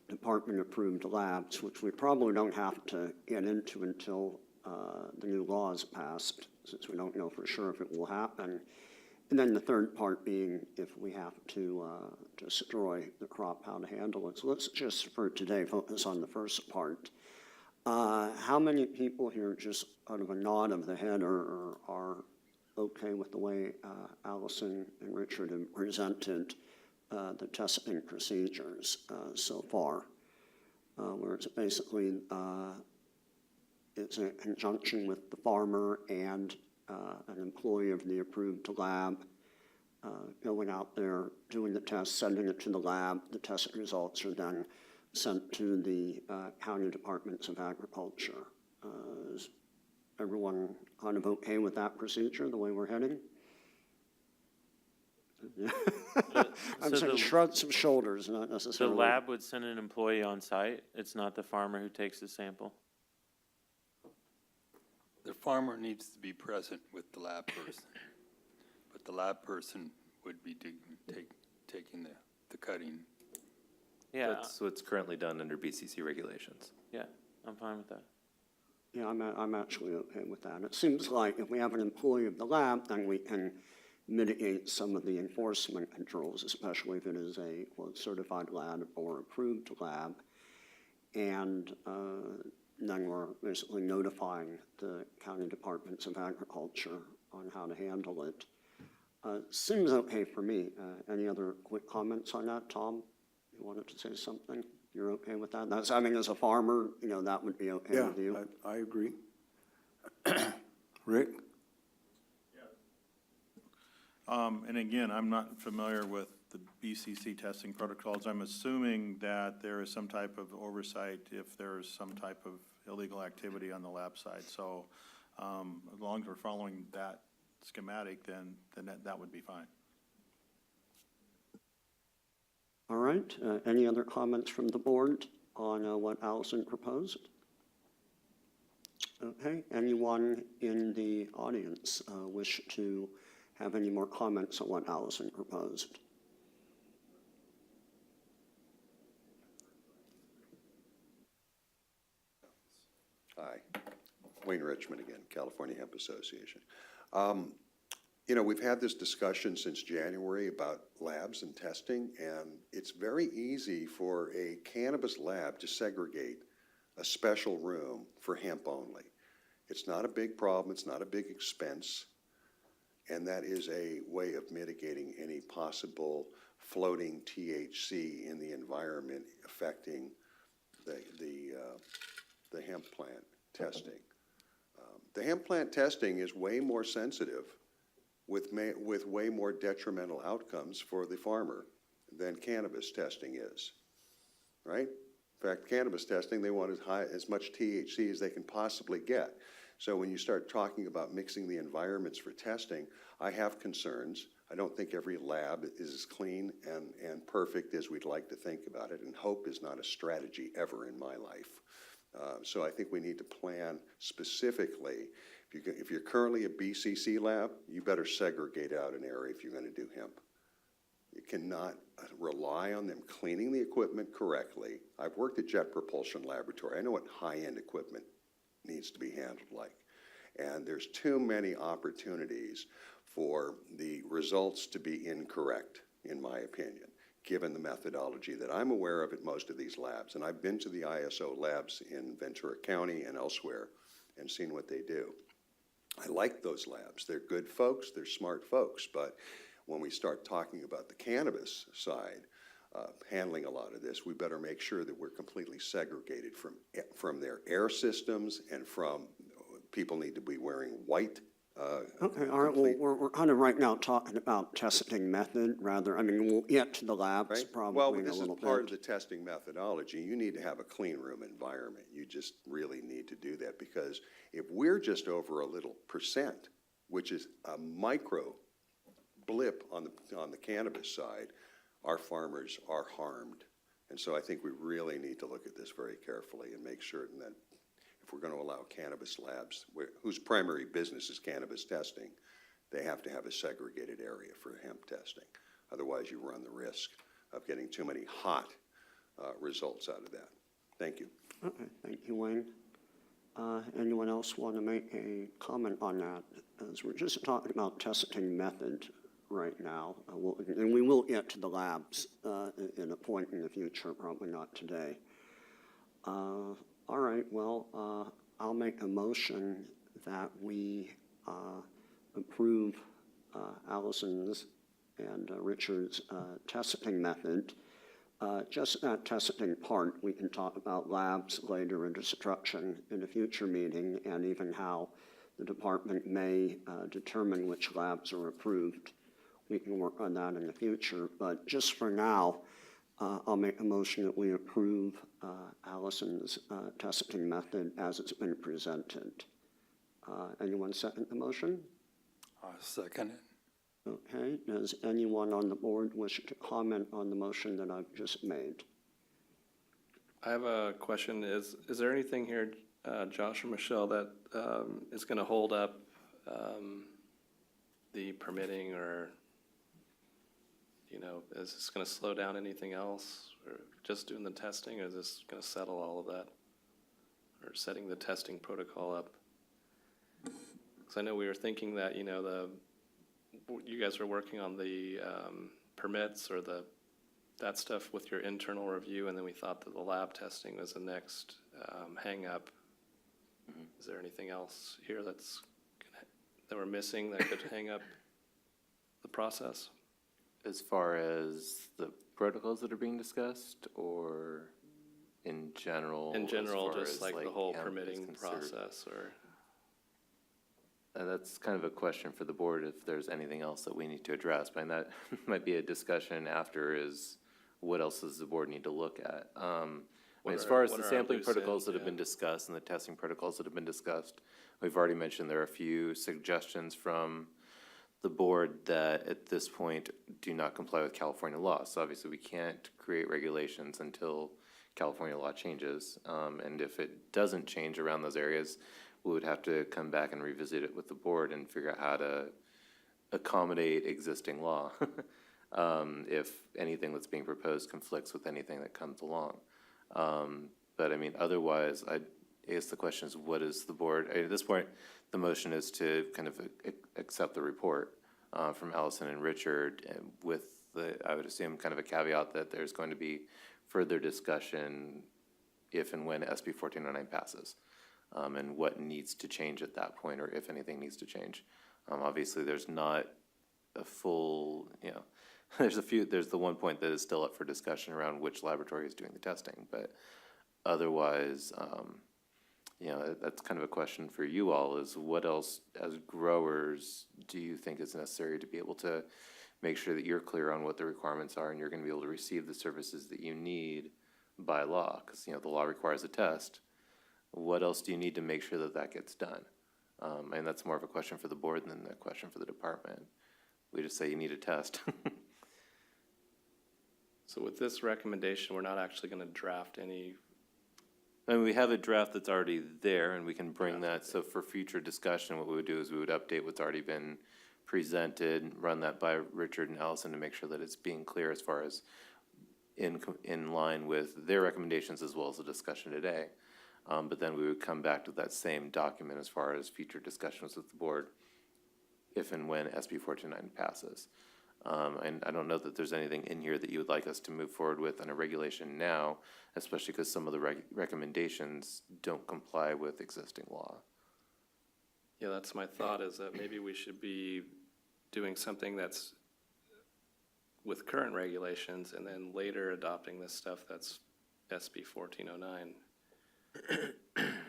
department-approved labs, which we probably don't have to get into until the new law is passed, since we don't know for sure if it will happen. And then the third part being if we have to destroy the crop, how to handle it. So let's just, for today, focus on the first part. How many people here, just out of a nod of the head, are okay with the way Allison and Richard have presented the testing procedures so far? Where it's basically, it's in conjunction with the farmer and an employee of the approved lab going out there, doing the test, sending it to the lab. The test results are then sent to the county departments of agriculture. Is everyone kind of okay with that procedure, the way we're heading? I'm So saying the- shrugs of shoulders, not The necessarily. lab would send an employee on site. It's not the farmer who takes the sample. The farmer needs to be present with the lab person, but the lab person would be taking the cutting. Yeah, That's what's currently done under BCC regulations. yeah, I'm fine with that. Yeah, I'm actually okay with that. It seems like if we have an employee of the lab, then we can mitigate some of the enforcement controls, especially if it is a certified lab or approved lab. And then we're basically notifying the county departments of agriculture on how to handle it. Seems okay for me. Any other quick comments on that? Tom, you wanted to say something? You're okay with that? That's, I mean, as a farmer, you know, that would be okay Yeah, with you? I agree. Rick? And again, I'm not familiar with the BCC testing protocols. I'm assuming that there is some type of oversight if there is some type of illegal activity on the lab side. So as long as we're following that schematic, then that would be fine. All right, any other comments from the board on what Allison proposed? Okay, anyone in the audience wish to have any more comments on what Allison proposed? Hi, Wayne Richmond again, California Hemp Association. You know, we've had this discussion since January about labs and testing, and it's very easy for a cannabis lab to segregate a special room for hemp only. It's not a big problem, it's not a big expense, and that is a way of mitigating any possible floating THC in the environment affecting the hemp plant testing. The hemp plant testing is way more sensitive with way more detrimental outcomes for the farmer than cannabis testing is, right? In fact, cannabis testing, they want as much THC as they can possibly get. So when you start talking about mixing the environments for testing, I have concerns. I don't think every lab is as clean and perfect as we'd like to think about it, and hope is not a strategy ever in my life. So I think we need to plan specifically. If you're currently a BCC lab, you better segregate out an area if you're going to do hemp. You cannot rely on them cleaning the equipment correctly. I've worked at Jet Propulsion Laboratory. I know what high-end equipment needs to be handled like. And there's too many opportunities for the results to be incorrect, in my opinion, given the methodology that I'm aware of at most of these labs. And I've been to the ISO labs in Ventura County and elsewhere and seen what they do. I like those labs. They're good folks, they're smart folks, but when we start talking about the cannabis side, handling a lot of this, we better make sure that we're completely segregated from their air systems and from, people need to be wearing white. Okay, all right, well, we're kind of right now talking about testing method rather, I mean, we'll get to the labs Right? probably Well, in a this is little part of bit. the testing methodology. You need to have a clean room environment. You just really need to do that, because if we're just over a little percent, which is a micro blip on the cannabis side, our farmers are harmed. And so I think we really need to look at this very carefully and make sure that if we're going to allow cannabis labs, whose primary business is cannabis testing, they have to have a segregated area for hemp testing. Otherwise, you run the risk of getting too many hot results out of that. Thank you. Okay, thank you, Wayne. Anyone else want to make a comment on that? As we're just talking about testing method right now, and we will get to the labs in a point in the future, probably not today. All right, well, I'll make a motion that we approve Allison's and Richard's testing method. Just that testing part, we can talk about labs later in destruction in a future meeting, and even how the department may determine which labs are approved. We can work on that in the future, but just for now, I'll make a motion that we approve Allison's testing method as it's been presented. Anyone second the motion? I'll second it. Okay, does anyone on the board wish to comment on the motion that I've just made? I have a question. Is there anything here, Josh or Michelle, that is going to hold up the permitting, or, you know, is this going to slow down anything else? Or just doing the testing, or is this going to settle all of that? Or setting the testing protocol up? Because I know we were thinking that, you know, you guys were working on the permits or that stuff with your internal review, and then we thought that the lab testing was the next hang up. Is there anything else here that we're missing that could hang up the process? As far as the protocols that are being discussed, or in general? In general, as far just as, like the whole hemp is permitting concerned? process, or? That's kind of a question for the board, if there's anything else that we need to address. But that might be a discussion after, is what else does the board need to look at? As far as the sampling protocols that have been discussed and the testing protocols that have been discussed, we've already mentioned there are a few suggestions from the board that at this point do not comply with California law. So obviously we can't create regulations until California law changes. And if it doesn't change around those areas, we would have to come back and revisit it with the board and figure out how to accommodate existing law. If anything that's being proposed conflicts with anything that comes along. But I mean, otherwise, I guess the question is, what is the board, at this point, the motion is to kind of accept the report from Allison and Richard, with the, I would assume, kind of a caveat that there's going to be further discussion if and when SB 1409 passes. And what needs to change at that point, or if anything needs to change. Obviously, there's not a full, you know, there's the one point that is still up for discussion around which laboratory is doing the testing, but otherwise, you know, that's kind of a question for you all, is what else as growers do you think is necessary to be able to make sure that you're clear on what the requirements are and you're gonna be able to receive the services that you need by law? Because, you know, the law requires a test. What else do you need to make sure that that gets done? And that's more of a question for the board than a question for the department. We just say you need a test. So with this recommendation, we're not actually going to draft any. I mean, we have a draft that's already there, and we can bring that. So for future discussion, what we would do is we would update what's already been presented, run that by Richard and Allison to make sure that it's being clear as far as in line with their recommendations as well as the discussion today. But then we would come back to that same document as far as future discussions with the board if and when SB 1409 passes. And I don't know that there's anything in here that you would like us to move forward with on a regulation now, especially because some of the recommendations don't comply with existing law. Yeah, that's my thought, is that maybe we should be doing something that's with current regulations and then later adopting this stuff that's SB 1409.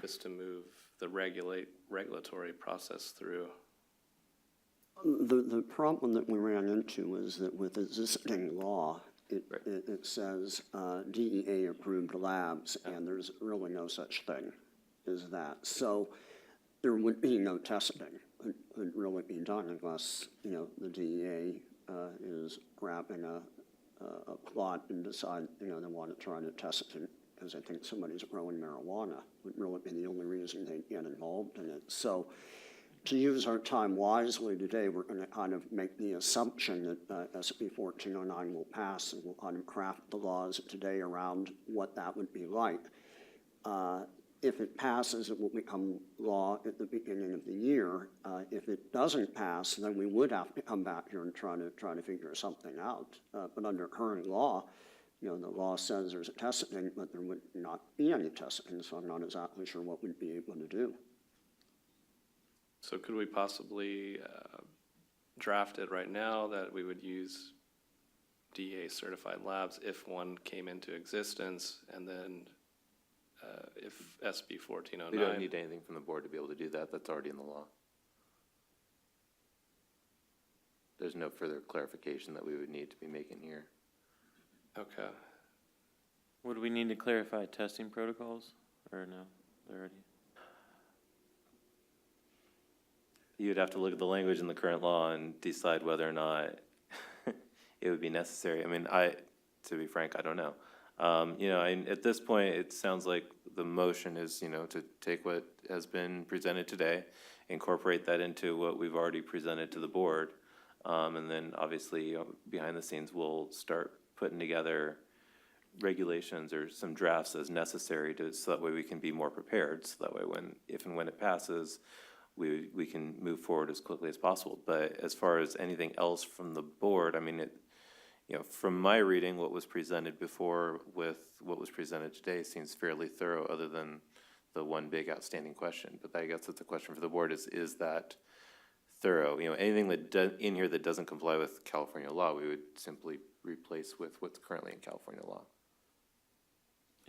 Just to move the regulatory process through. The problem that we ran into was that with existing law, it says DEA approved labs, and there's really no such thing as that. So there would be no testing. It would really be done unless, you know, the DEA is grabbing a plot and decide, you know, they want to try to test it because I think somebody's growing marijuana would really be the only reason they'd get involved in it. So to use our time wisely today, we're going to kind of make the assumption that SB 1409 will pass, and we'll kind of craft the laws today around what that would be like. If it passes, it will become law at the beginning of the year. If it doesn't pass, then we would have to come back here and try to figure something out. But under current law, you know, the law says there's a testing, but there would not be any testing, so I'm not exactly sure what we'd be able to do. So could we possibly draft it right now that we would use DEA certified labs if one came into existence, and then if SB 1409? We don't need anything from the board to be able to do that. That's already in the law. There's no further clarification that we would need to be making here. Okay. Would we need to clarify testing protocols, or no, they're already? You'd have to look at the language in the current law and decide whether or not it would be necessary. I mean, to be frank, I don't know. You know, at this point, it sounds like the motion is, you know, to take what has been presented today, incorporate that into what we've already presented to the board, and then obviously, you know, behind the scenes, we'll start putting together regulations or some drafts as necessary so that way we can be more prepared. So that way, if and when it passes, we can move forward as quickly as possible. But as far as anything else from the board, I mean, you know, from my reading, what was presented before with what was presented today seems fairly thorough, other than the one big outstanding question. But I guess that's a question for the board: is that thorough? You know, anything that in here that doesn't comply with California law, we would simply replace with what's currently in California law.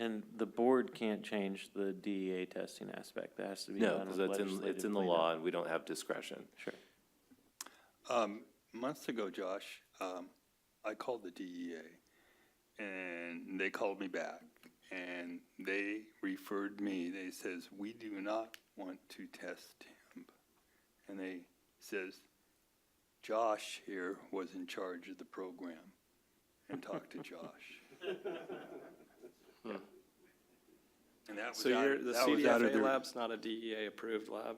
And the board can't change the DEA testing aspect. That has to be No, done because with it's in the legislative law, cleanup. and we don't have discretion. Sure. Months ago, Josh, I called the DEA, and they called me back, and they referred me. They says, we do not want to test hemp. And they says, Josh here was in charge of the program, and talked to Josh. And that was So out, the that was out of CDFA their, lab's not a DEA-approved lab?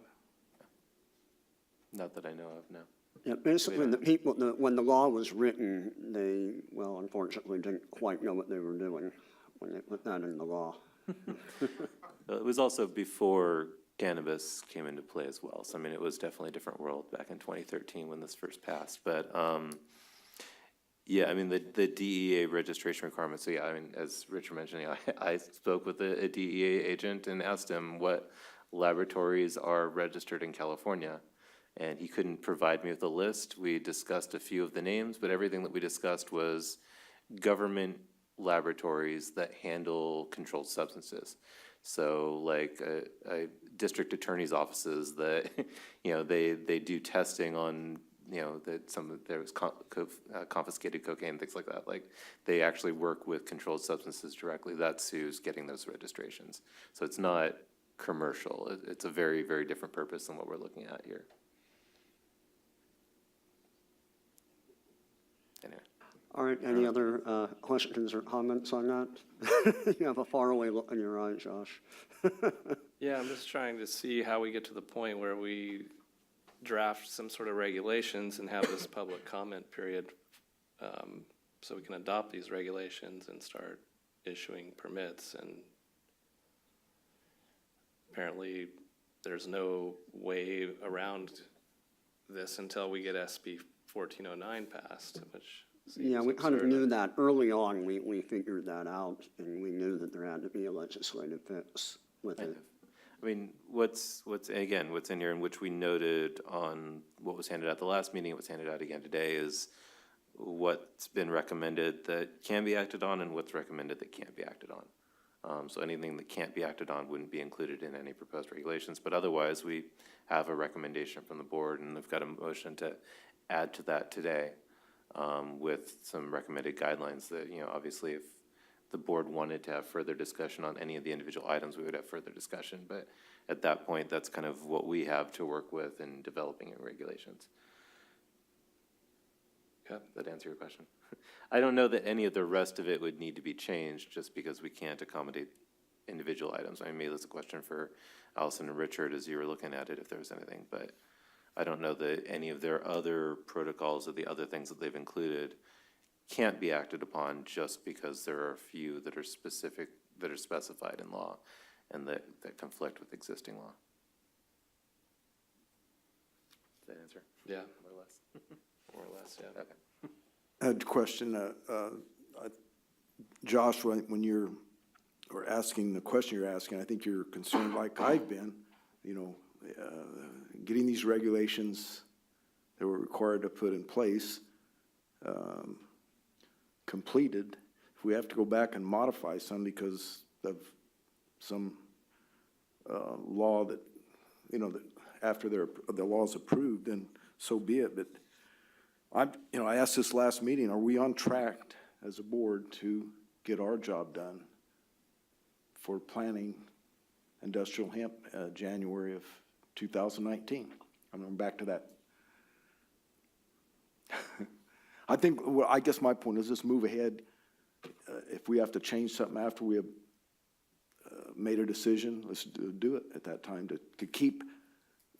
Not that I know of, no. Yeah, basically, the people, when the law was written, they, well, unfortunately, didn't quite know what they were doing when they put that in the law. It was also before cannabis came into play as well. So, I mean, it was definitely a different world back in 2013 when this first passed. But, yeah, I mean, the DEA registration requirements, so yeah, I mean, as Richard mentioned, I spoke with a DEA agent and asked him what laboratories are registered in California, and he couldn't provide me with a list. We discussed a few of the names, but everything that we discussed was government laboratories that handle controlled substances. So like district attorney's offices that, you know, they do testing on, you know, that there was confiscated cocaine, things like that. Like they actually work with controlled substances directly. That's who's getting those registrations. So it's not commercial. It's a very, very different purpose than what we're looking at here. Anyway. All right, any other questions or comments on that? You have a faraway look in your eyes, Josh. Yeah, I'm just trying to see how we get to the point where we draft some sort of regulations and have this public comment period, so we can adopt these regulations and start issuing permits. And apparently, there's no way around this until we get SB 1409 passed, which seems Yeah, we kind of absurd. knew that early on. We figured that out, and we knew that there had to be a legislative fix with it. I mean, what's in here, and which we noted on what was handed out the last meeting, it was handed out again today, is what's been recommended that can be acted on and what's recommended that can't be acted on. So anything that can't be acted on wouldn't be included in any proposed regulations, but otherwise we have a recommendation from the board, and they've got a motion to add to that today with some recommended guidelines that, you know, obviously if the board wanted to have further discussion on any of the individual items, we would have further discussion. But at that point, that's kind of what we have to work with in developing our regulations. Yeah, that answer your question? I don't know that any of the rest of it would need to be changed just because we can't accommodate individual items. I mean, maybe that's a question for Allison and Richard as you were looking at it, if there was anything. But I don't know that any of their other protocols or the other things that they've included can't be acted upon just because there are a few that are specific, that are specified in law and that conflict with existing law. Does that answer? Yeah, More or less. more or less, yeah. Okay. I had a question. Josh, when you're, or asking the question you're asking, I think you're concerned like I've been, you know, getting these regulations that we're required to put in place, completed. If we have to go back and modify some because of some law that, you know, that after the law's approved, then so be it. But I asked this last meeting, are we on track as a board to get our job done for planning industrial hemp, January of 2019? I'm going back to that. I think, well, I guess my point is, let's move ahead. If we have to change something after we have made a decision, let's do it at that time to keep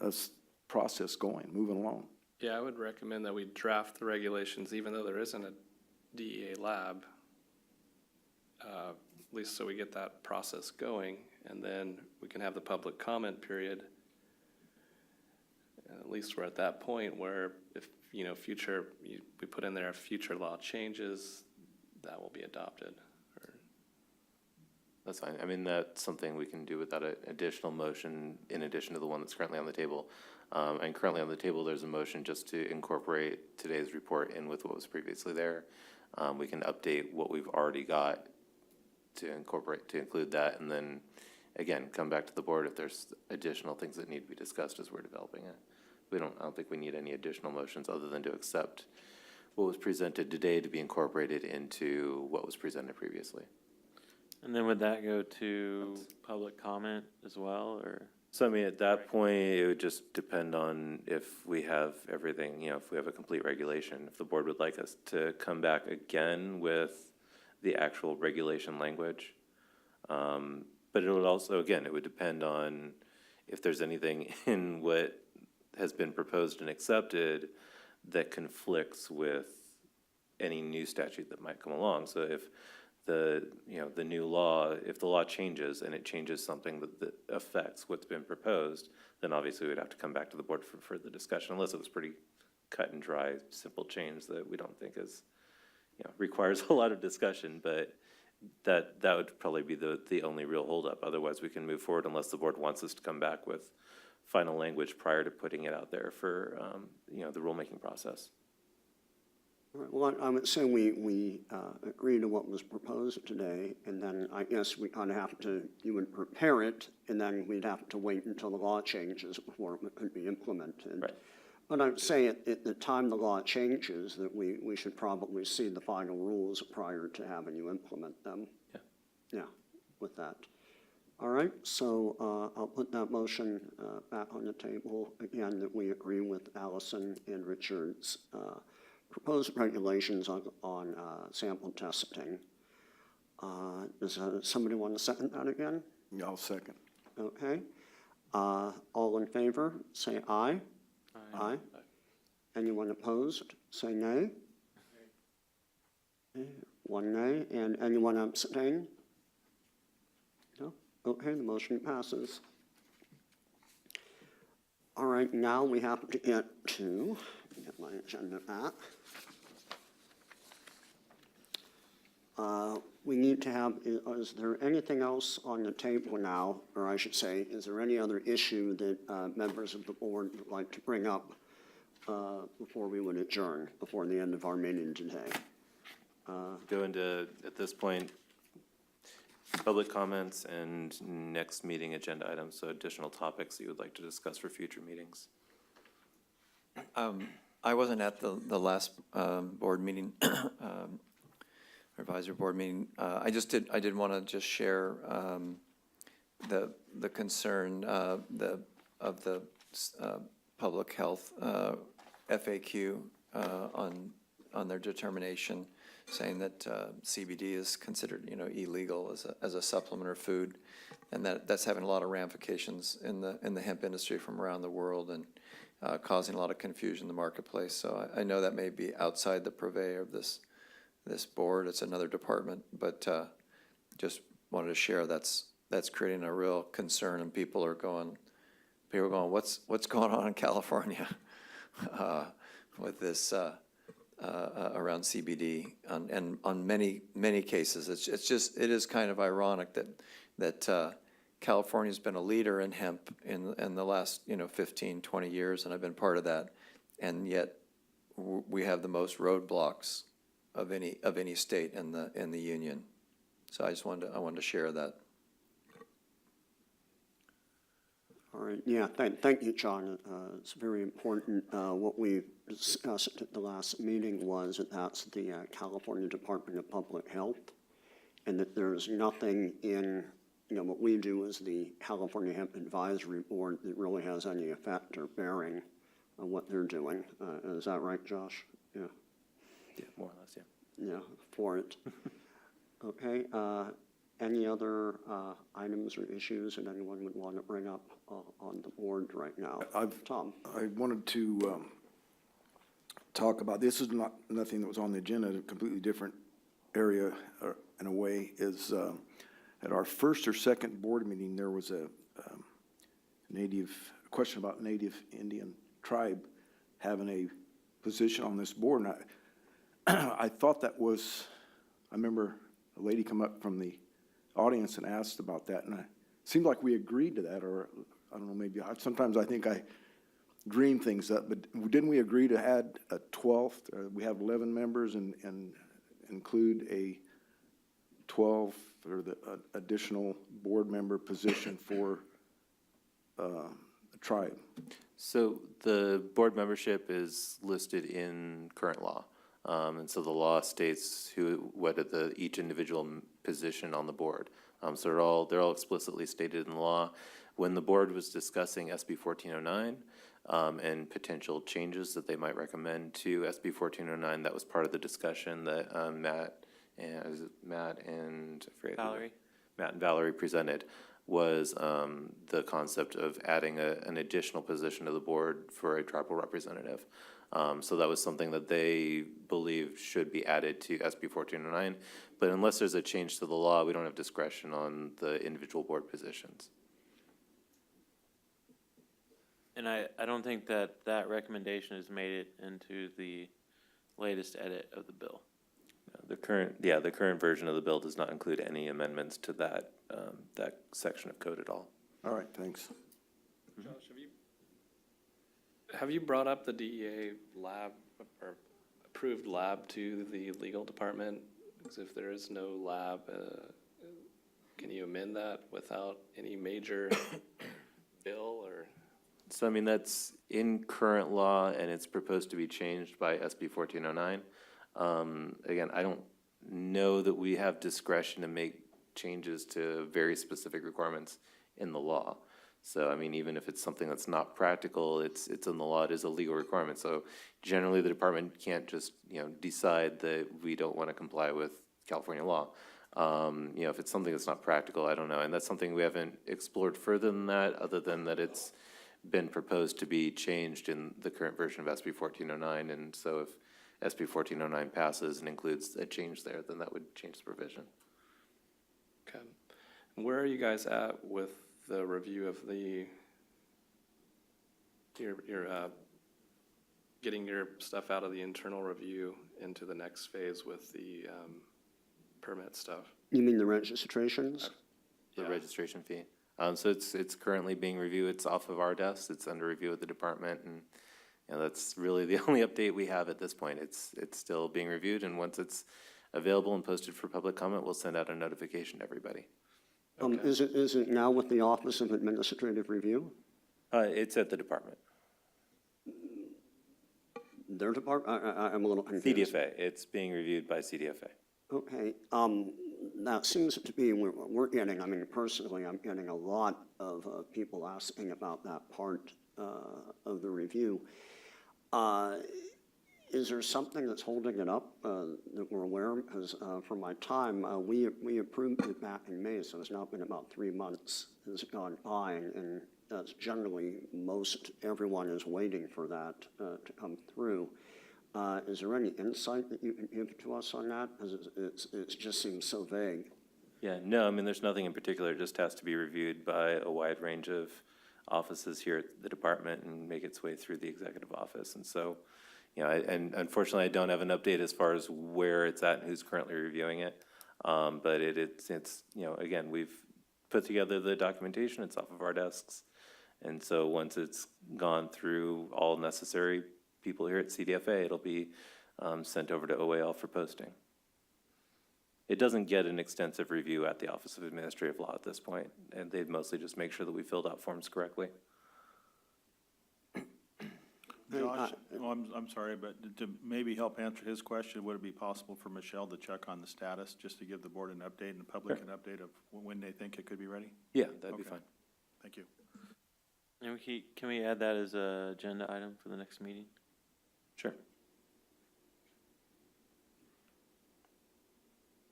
us process going, moving along. Yeah, I would recommend that we draft the regulations, even though there isn't a DEA lab, at least so we get that process going, and then we can have the public comment period. And at least we're at that point where if, you know, we put in there if future law changes, that will be adopted. That's fine. I mean, that's something we can do without an additional motion in addition to the one that's currently on the table. And currently on the table, there's a motion just to incorporate today's report in with what was previously there. We can update what we've already got to include that, and then, again, come back to the board if there's additional things that need to be discussed as we're developing it. I don't think we need any additional motions other than to accept what was presented today to be incorporated into what was presented previously. And then would that go to public comment as well, or? So I mean, at that point, it would just depend on if we have everything, you know, if we have a complete regulation. If the board would like us to come back again with the actual regulation language. But it would also, again, it would depend on if there's anything in what has been proposed and accepted that conflicts with any new statute that might come along. So if the new law, if the law changes and it changes something that affects what's been proposed, then obviously we'd have to come back to the board for further discussion, unless it was pretty cut and dry, simple change that we don't think is, requires a lot of discussion. But that would probably be the only real holdup. Otherwise, we can move forward unless the board wants us to come back with final language prior to putting it out there for the rulemaking process. All right, well, I would say we agree to what was proposed today, and then I guess we kind of have to, you would prepare it, and then we'd have to wait until the law changes before it could be implemented. Right. But I would say at the time the law changes, that we should probably see the final rules prior to having you implement them. Yeah. Yeah, with that. All right, so I'll put that motion back on the table again, that we agree with Allison and Richard's proposed regulations on sample testing. Does somebody want to second that again? Yeah, I'll second. Okay. All in favor, say aye. Aye. Anyone opposed, say nay. Okay, one nay, and anyone abstain? No? Okay, the motion passes. All right, now we have to get my agenda back. We need to have, is there anything else on the table now, or I should say, is there any other issue that members of the board would like to bring up before we would adjourn, before the end of our meeting today? Go into, at this point, public comments and next meeting agenda items, so additional topics that you would like to discuss for future meetings. I wasn't at the last board meeting, advisory board meeting. I did want to just share the concern of the public health FAQ on their determination, saying that CBD is considered illegal as a supplement or food, and that's having a lot of ramifications in the hemp industry from around the world, and causing a lot of confusion in the marketplace. So I know that may be outside the purvey of this board. It's another department, but just wanted to share that's creating a real concern, and people are going, what's going on in California with this around CBD and on many cases. It is kind of ironic that California's been a leader in hemp in the last, 15, 20 years, and I've been part of that. And yet we have the most roadblocks of any state in the union. So I wanted to share that. All right, yeah, thank you, John. It's very important. What we discussed at the last meeting was that that's the California Department of Public Health, and that there's nothing in, what we do as the California Hemp Advisory Board that really has any effect or bearing on what they're doing. Is that right, Josh? Yeah. Yeah, more or less, yeah. Yeah, for it. Okay, any other items or issues that anyone would want to bring up on the board right now? Tom? I wanted to talk about, this is nothing that was on the agenda, a completely different area in a way, is at our first or second board meeting, there was a question about Native Indian tribe having a position on this board. And I thought that was, I remember a lady come up from the audience and asked about that, and it seemed like we agreed to that, or I don't know, maybe, sometimes I think I dream things up, but didn't we agree to add a 12th? We have 11 members and include a 12th or the additional board member position for a tribe? So the board membership is listed in current law. And so the law states what are each individual position on the board. So they're all explicitly stated in the law. When the board was discussing SB 1409 and potential changes that they might recommend to SB 1409, that was part of the discussion that Matt and Valerie presented, was the concept of adding an additional position to the board for a tribal representative. So that was something that they believe should be added to SB 1409. But unless there's a change to the law, we don't have discretion on the individual board positions. And I don't think that recommendation has made it into the latest edit of the bill. The current version of the bill does not include any amendments to that section of code at all. All right, thanks. Josh, have you brought up the DEA lab or approved lab to the legal department? Because if there is no lab, can you amend that without any major bill or? So, I mean, that's in current law, and it's proposed to be changed by SB 1409. Again, I don't know that we have discretion to make changes to very specific requirements in the law. So, I mean, even if it's something that's not practical, it's in the law, it is a legal requirement. So generally, the department can't just, decide that we don't want to comply with California law. If it's something that's not practical, I don't know. And that's something we haven't explored further than that, other than that it's been proposed to be changed in the current version of SB 1409. And so if SB 1409 passes and includes a change there, then that would change the provision. Okay. Where are you guys at with the review of your getting your stuff out of the internal review into the next phase with the permit stuff? You mean the registrations? The registration fee. So it's currently being reviewed. It's off of our desk. It's under review at the department, and that's really the only update we have at this point. It's still being reviewed, and once it's available and posted for public comment, we'll send out a notification to everybody. Okay. Is it now with the Office of Administrative Review? It's at the department. Their department? I'm a little confused. CDFA. It's being reviewed by CDFA. Okay. That seems to be, we're getting, I mean, personally, I'm getting a lot of people asking about that part of the review. Is there something that's holding it up that we're aware of? Because for my time, we approved it back in May, so it's now been about 3 months has gone by, and that's generally everyone is waiting for that to come through. Is there any insight that you can give to us on that? Because it just seems so vague. Yeah, no, I mean, there's nothing in particular. It just has to be reviewed by a wide range of offices here at the department and make its way through the executive office. And so, you know, and unfortunately, I don't have an update as far as where it's at and who's currently reviewing it. But it's, you know, again, we've put together the documentation, it's off of our desks. And so once it's gone through all necessary people here at CDFA, it'll be sent over to OAL for posting. It doesn't get an extensive review at the Office of Administrative Law at this point, and they'd mostly just make sure that we filled out forms correctly. Josh, I'm sorry, but to maybe help answer his question, would it be possible for Michelle to check on the status, just to give the board an update and the public an update of when they think it could be ready? Yeah, that'd be Okay. fine. Thank you. And can we add that as an agenda item for the next meeting? Sure.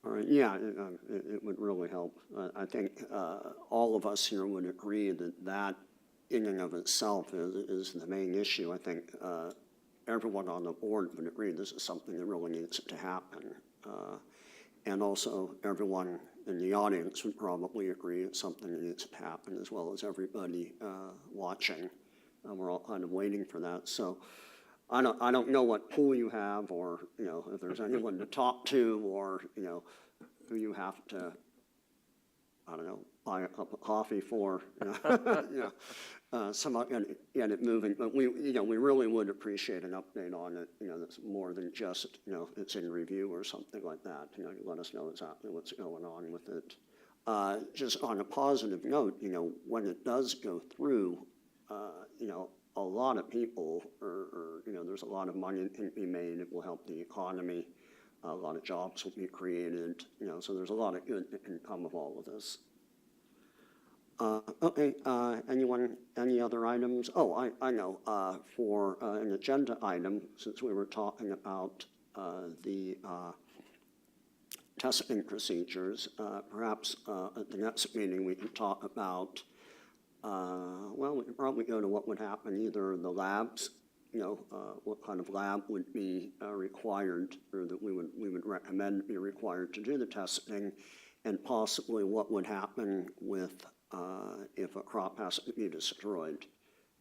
All right, yeah, it would really help. I think all of us here would agree that that in and of itself is the main issue. I think everyone on the board would agree this is something that really needs to happen. And also everyone in the audience would probably agree it's something that needs to happen, as well as everybody watching. We're all kind of waiting for that. So I don't know what pool you have, or, you know, if there's anyone to talk to, or, you know, who you have to, I don't know, buy a cup of coffee for, you know, and get it moving. But we really would appreciate an update on it, you know, that's more than just, you know, it's in review or something like that. You know, you let us know exactly what's going on with it. Just on a positive note, you know, when it does go through, you know, a lot of people, you know, there's a lot of money that can be made. It will help the economy. A lot of jobs will be created, you know, so there's a lot of good that can come of all of this. Okay, any other items? Oh, I know, for an agenda item, since we were talking about the testing procedures, perhaps at the next meeting we can talk about, well, we could probably go to what would happen, either the labs, you know, what kind of lab would be required, or that we would recommend be required to do the testing, and possibly what would happen with if a crop has to be destroyed.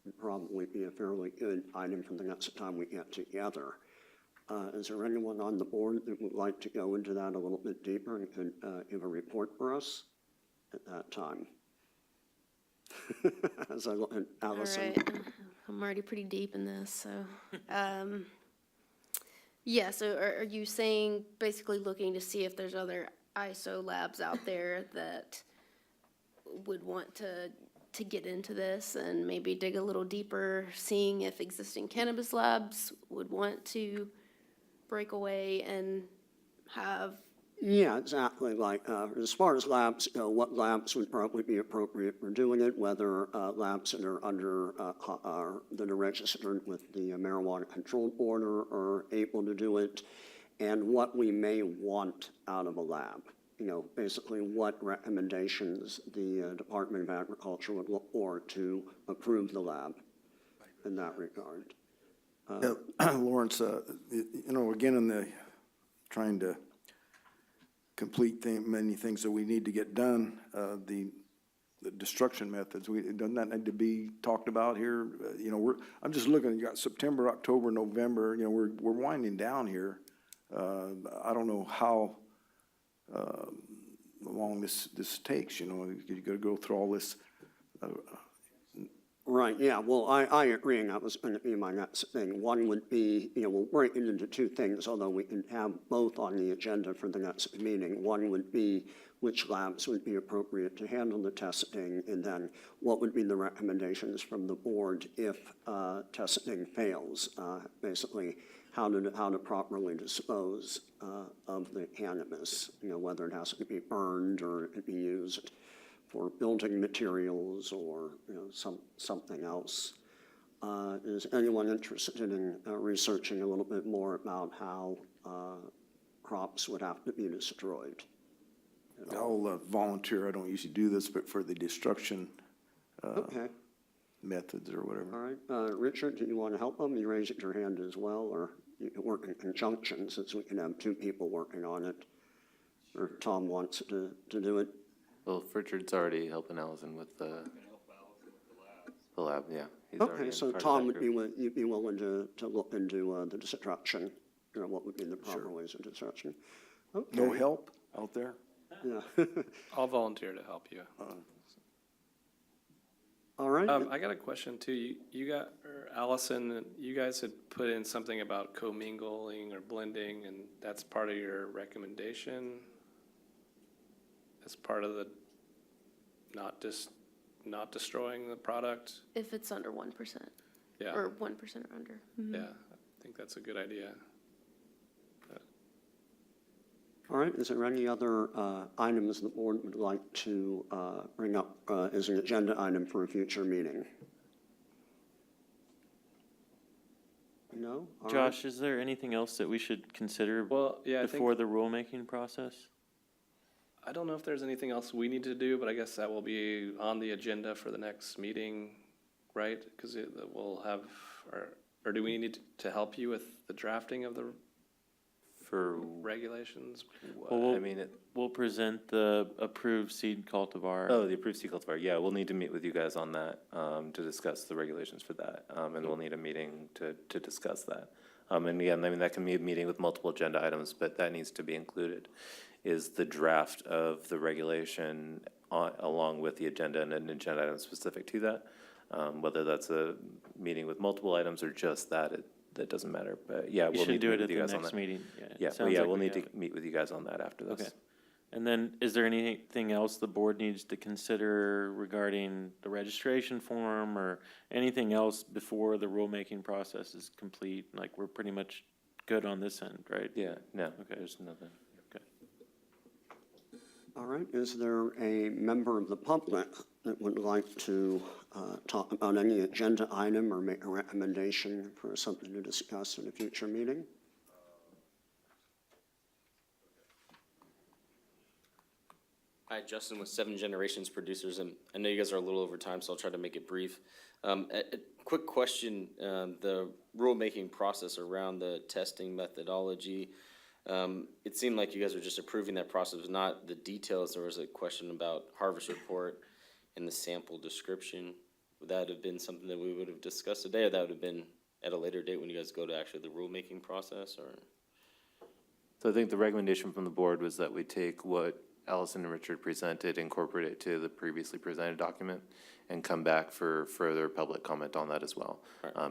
It'd probably be a fairly good item for the next time we get together. Is there anyone on the board that would like to go into that a little bit deeper and could give a report for us at that time? As I look at Allison. All right, I'm already pretty deep in this, so. Yeah, so are you saying basically looking to see if there's other ISO labs out there that would want to get into this and maybe dig a little deeper, seeing if existing cannabis labs would want to break away and have? Yeah, exactly. Like, as far as labs go, what labs would probably be appropriate for doing it, whether labs that are under, that are registered with the Marijuana Control Board are able to do it, and what we may want out of a lab. You know, basically what recommendations the Department of Agriculture would look for to approve the lab in that regard. Lawrence, you know, again, in the trying to complete many things that we need to get done, the destruction methods, doesn't that need to be talked about here? You know, I'm just looking, you got September, October, November, you know, we're winding down here. I don't know how long this takes, you know, you got to go through all this. Right, yeah, well, I agree, and that was going to be my next thing. One would be, you know, we'll break it into two things, although we can have both on the agenda for the next meeting. One would be which labs would be appropriate to handle the testing, and then what would be the recommendations from the board if testing fails, basically how to properly dispose of the cannabis, you know, whether it has to be burned or it be used for building materials or, you know, something else. Is anyone interested in researching a little bit more about how crops would have to be destroyed? I'll volunteer. I don't usually do this, but for the destruction Okay, methods or whatever. all right. Richard, do you want to help them? You raised your hand as well, or you can work in conjunction since we can have two people working on it? Or Tom wants to do it? Well, if Richard's already helping Allison with the, The lab, yeah. He's already Okay, in so part of Tom that would be, group. you'd be willing to look into the destruction, what would be the proper ways of destruction? No Okay, help out there? yeah. I'll volunteer to help you. All right, I got a question too. You got, or Allison, you guys had put in something about commingling or blending, and that's part of your recommendation? As part of the not destroying the product? If it's under 1%, Yeah, or 1% or under. Mhm. yeah, I think that's a good idea. all right, is there any other items the board would like to bring up as an agenda item for a future meeting? No? All right. Josh, is there anything else that we should consider Well, yeah, I think, before the rulemaking process? I don't know if there's anything else we need to do, but I guess that will be on the agenda for the next meeting, right? Because we'll have, or do we need to help you with the drafting of the For, regulations? Well, I mean, We'll present the approved seed cultivar. oh, the approved seed cultivar, yeah, we'll need to meet with you guys on that, to discuss the regulations for that. And we'll need a meeting to discuss that. And again, I mean, that can be a meeting with multiple agenda items, but that needs to be included, is the draft of the regulation along with the agenda and an agenda item specific to that. Whether that's a meeting with multiple items or just that, that doesn't matter, but yeah, We we'll should need to do meet it with at you the guys on next that. meeting. Yeah, it sounds like we'll we need to have it. meet with you guys on that after this. Okay. And then, is there anything else the board needs to consider regarding the registration form or anything else before the rulemaking process is complete? Like, we're pretty much good on this end, right? Yeah, no, Okay. there's nothing. All right, is there a member of the public that would like to talk about any agenda item or make a recommendation for something to discuss in a future meeting? Hi, Justin with Seven Generations Producers, and I know you guys are a little over time, so I'll try to make it brief. A quick question, the rulemaking process around the testing methodology, it seemed like you guys were just approving that process, not the details. There was a question about harvest report and the sample description. Would that have been something that we would have discussed today, or that would have been at a later date when you guys go to actually the rulemaking process, or? So I think the recommendation from the board was that we take what Allison and Richard presented, incorporate it to the previously presented document, and come back for further public comment on that as well,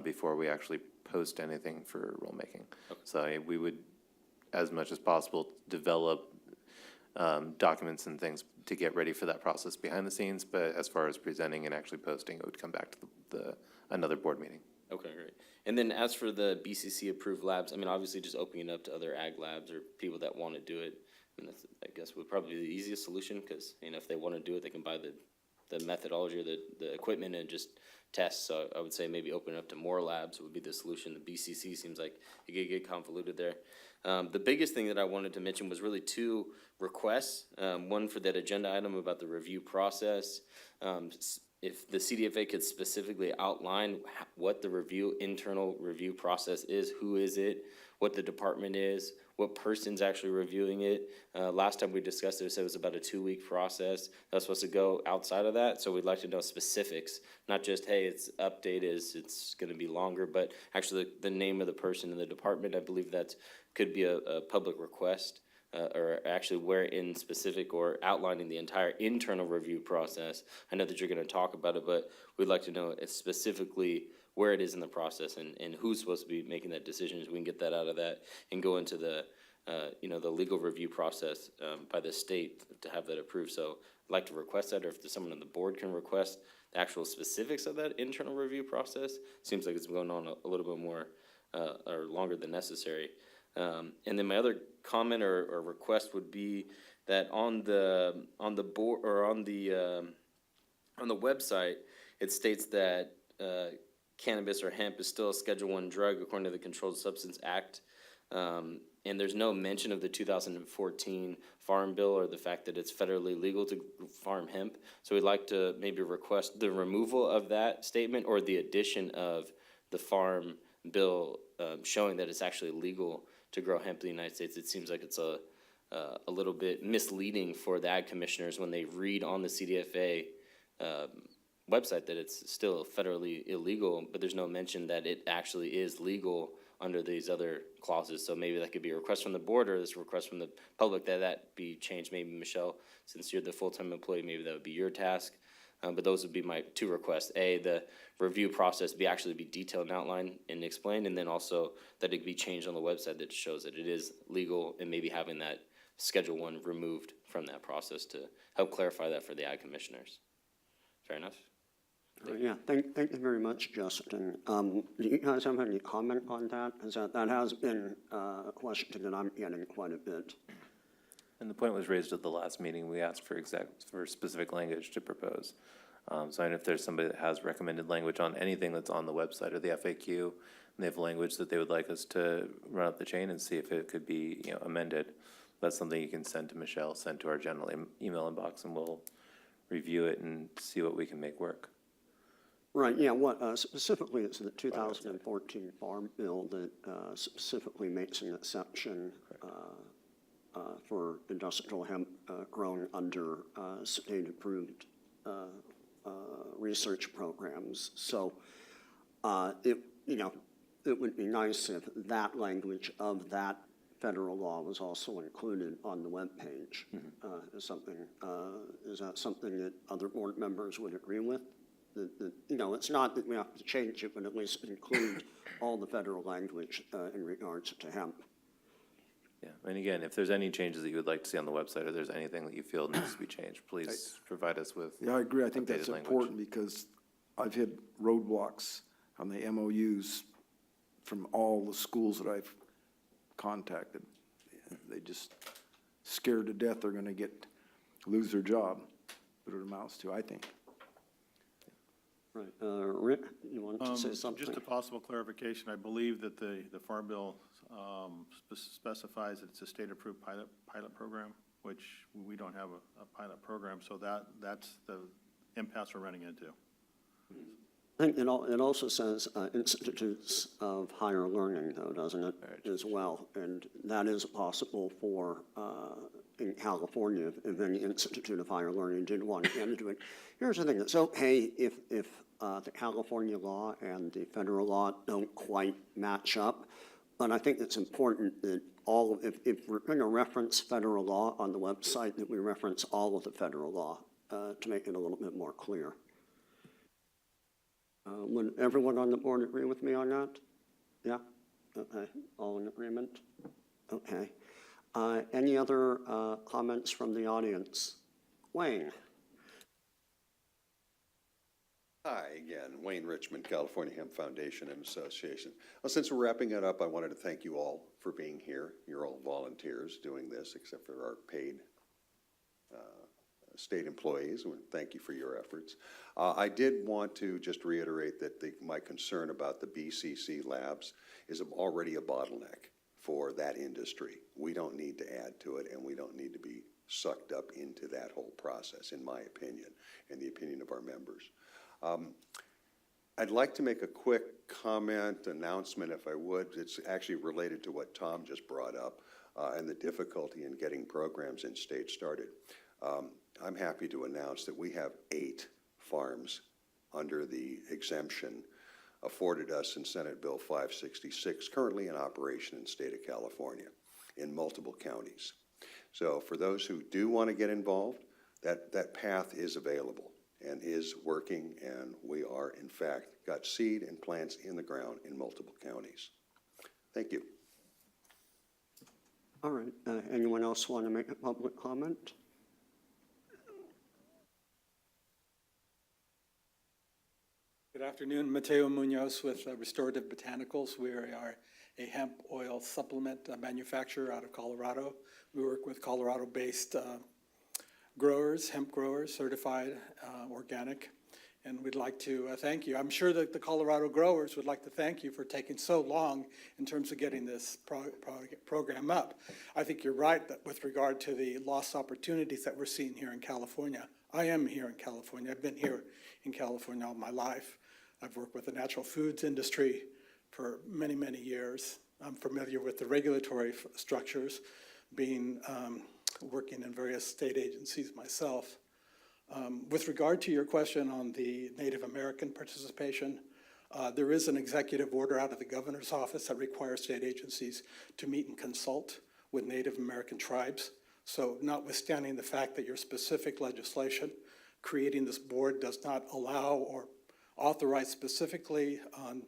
before we actually post anything for rulemaking. Okay. So we would, as much as possible, develop documents and things to get ready for that process behind the scenes, but as far as presenting and actually posting, it would come back to another board meeting. Okay, great. And then as for the BCC approved labs, I mean, obviously just opening it up to other ag labs or people that want to do it, and that's, I guess, would probably be the easiest solution, because, you know, if they want to do it, they can buy the methodology or the equipment and just test. So I would say maybe open it up to more labs would be the solution. The BCC seems like it could get convoluted there. The biggest thing that I wanted to mention was really two requests. One for that agenda item about the review process. If the CDFA could specifically outline what the internal review process is, who is it, what the department is, what person's actually reviewing it. Last time we discussed it, it was about a 2-week process. That's supposed to go outside of that, so we'd like to know specifics, not just, hey, it's it's gonna be longer, but actually the name of the person in the department. I believe that could be a public request. Or actually where in specific, or outlining the entire internal review process. I know that you're gonna talk about it, but we'd like to know specifically where it is in the process and who's supposed to be making that decision, so we can get that out of that and go into the, the legal review process by the state to have that approved. So I'd like to request that, or if there's someone on the board can request the actual specifics of that internal review process. Seems like it's going on a little bit more, or longer than necessary. And then my other comment or request would be that on the board, or on the website, it states that cannabis or hemp is still a Schedule I drug according to the Controlled Substance Act. And there's no mention of the 2014 Farm Bill or the fact that it's federally legal to farm hemp. So we'd like to maybe request the removal of that statement, or the addition of the Farm Bill showing that it's actually legal to grow hemp in the United States. It seems like it's a little bit misleading for the ag commissioners when they read on the CDFA website that it's still federally illegal, but there's no mention that it actually is legal under these other clauses. So maybe that could be a request from the board or this request from the public that be changed. Maybe Michelle, since you're the full-time employee, maybe that would be your task. But those would be my two requests. A, the review process be detailed and outlined and explained, and then also that it be changed on the website that shows that it is legal, and maybe having that Schedule 1 removed from that process to help clarify that for the ag commissioners. Fair enough? Yeah, thank you very much, Justin. Do you guys have any comment on that? Because that has been a question that I'm getting quite a bit. And the point was raised at the last meeting. We asked for specific language to propose. So if there's somebody that has recommended language on anything that's on the website or the FAQ, and they have language that they would like us to run up the chain and see if it could be, amended, that's something you can send to Michelle, send to our general email inbox, and we'll review it and see what we can make work. Right, yeah, what specifically it's the 2014 Farm Bill that specifically makes an exception for industrial hemp grown under state-approved research programs. So it would be nice if that language of that federal law was also included on the webpage. Is that something that other board members would agree with? It's not that we have to change it, but at least include all the federal language in regards to hemp. Yeah, and again, if there's any changes that you would like to see on the website, or there's anything that you feel needs to be changed, please provide us with. Yeah, I agree. I think that's updated language. important because I've hit roadblocks on the MOUs from all the schools that I've contacted. They just scared to death they're going to lose their job, but it amounts to, I think. Right, Rick, you want to say something? Just a possible clarification, I believe that the Farm Bill specifies that it's a state-approved pilot program, which we don't have a pilot program, so that's the impasse we're running into. I think it also says institutes of higher learning, though, doesn't it, as well? And that is possible for, in California, if any institute of higher learning did want to get into it. Here's the thing, it's okay if the California law and the federal law don't quite match up, but I think it's important that if we're going to reference federal law on the website, that we reference all of the federal law to make it a little bit more clear. Would everyone on the board agree with me on that? Yeah? Okay, all in agreement? Okay. Any other comments from the audience? Wayne? Hi again, Wayne Richmond, California Hemp Foundation and Association. Well, since we're wrapping it up, I wanted to thank you all for being here. You're all volunteers doing this, except for our paid state employees. Thank you for your efforts. I did want to just reiterate that my concern about the BCC labs is already a bottleneck for that industry. We don't need to add to it, and we don't need to be sucked up into that whole process, in my opinion, and the opinion of our members. I'd like to make a quick comment, announcement, if I would. It's actually related to what Tom just brought up and the difficulty in getting programs in state started. I'm happy to announce that we have 8 farms under the exemption afforded us in Senate Bill 566, currently in operation in the state of California in multiple counties. So for those who do want to get involved, that path is available and is working, and we are, in fact, got seed and plants in the ground in multiple counties. Thank you. All right, anyone else want to make a public comment? Good afternoon, Mateo Munoz with Restorative Botanicals. We are a hemp oil supplement manufacturer out of Colorado. We work with Colorado-based growers, hemp growers, certified organic, and we'd like to thank you. I'm sure that the Colorado growers would like to thank you for taking so long in terms of getting this program up. I think you're right that with regard to the lost opportunities that we're seeing here in California. I am here in California. I've been here in California all my life. I've worked with the natural foods industry for many, many years. I'm familiar with the regulatory structures, working in various state agencies myself. With regard to your question on the Native American participation, there is an executive order out of the governor's office that requires state agencies to meet and consult with Native American tribes. So notwithstanding the fact that your specific legislation creating this board does not allow or authorize specifically on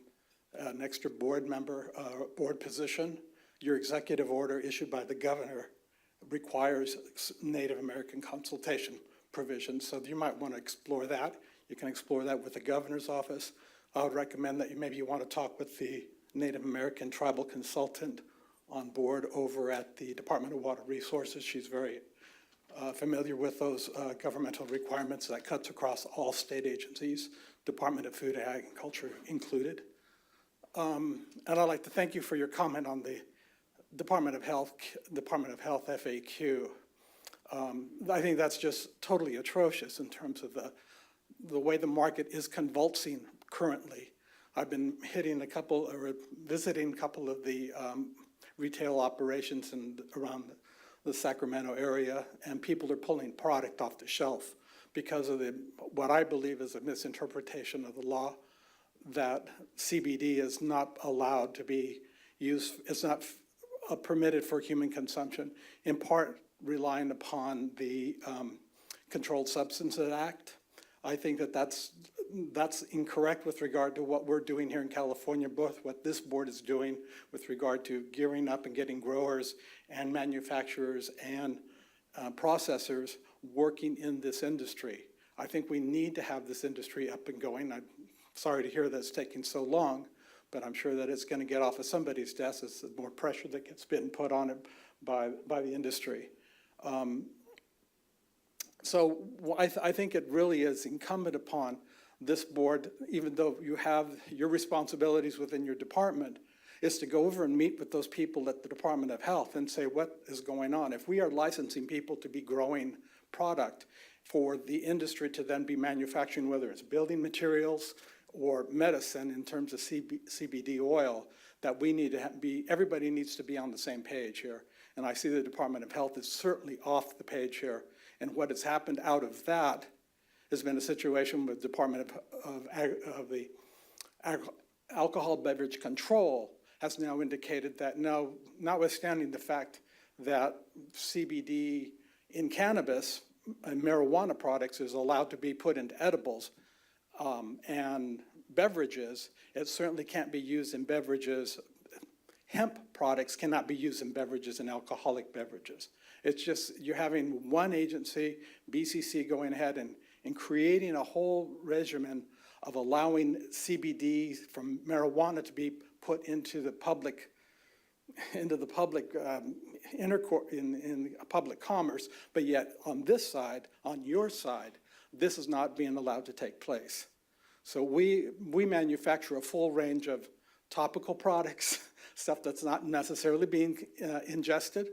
an extra board member, board position, your executive order issued by the governor requires Native American consultation provisions. So you might want to explore that. You can explore that with the governor's office. I would recommend that maybe you want to talk with the Native American tribal consultant on board over at the Department of Water Resources. She's very familiar with those governmental requirements that cuts across all state agencies, Department of Food and Agriculture included. And I'd like to thank you for your comment on the Department of Health FAQ. I think that's just totally atrocious in terms of the way the market is convulsing currently. I've been visiting a couple of the retail operations around the Sacramento area, and people are pulling product off the shelf because of what I believe is a misinterpretation of the law that CBD is not allowed to be used, it's not permitted for human consumption, in part relying upon the Controlled Substances Act. I think that that's incorrect with regard to what we're doing here in California, both what this board is doing with regard to gearing up and getting growers and manufacturers and processors working in this industry. I think we need to have this industry up and going. I'm sorry to hear that it's taking so long, but I'm sure that it's going to get off of somebody's desk as more pressure that gets been put on it by the industry. So I think it really is incumbent upon this board, even though you have your responsibilities within your department, is to go over and meet with those people at the Department of Health and say what is going on. If we are licensing people to be growing product for the industry to then be manufacturing, whether it's building materials or medicine in terms of CBD oil, that we need to everybody needs to be on the same page here. And I see the Department of Health is certainly off the page here. And what has happened out of that has been a situation with Department of the Alcohol Beverage Control has now indicated that now, notwithstanding the fact that CBD in cannabis and marijuana products is allowed to be put into edibles and beverages, it certainly can't be used in beverages. Hemp products cannot be used in beverages and alcoholic beverages. It's just you're having one agency, BCC, going ahead and creating a whole regimen of allowing CBD from marijuana to be put into the public in public commerce, but yet on this side, on your side, this is not being allowed to take place. So we manufacture a full range of topical products, stuff that's not necessarily being ingested.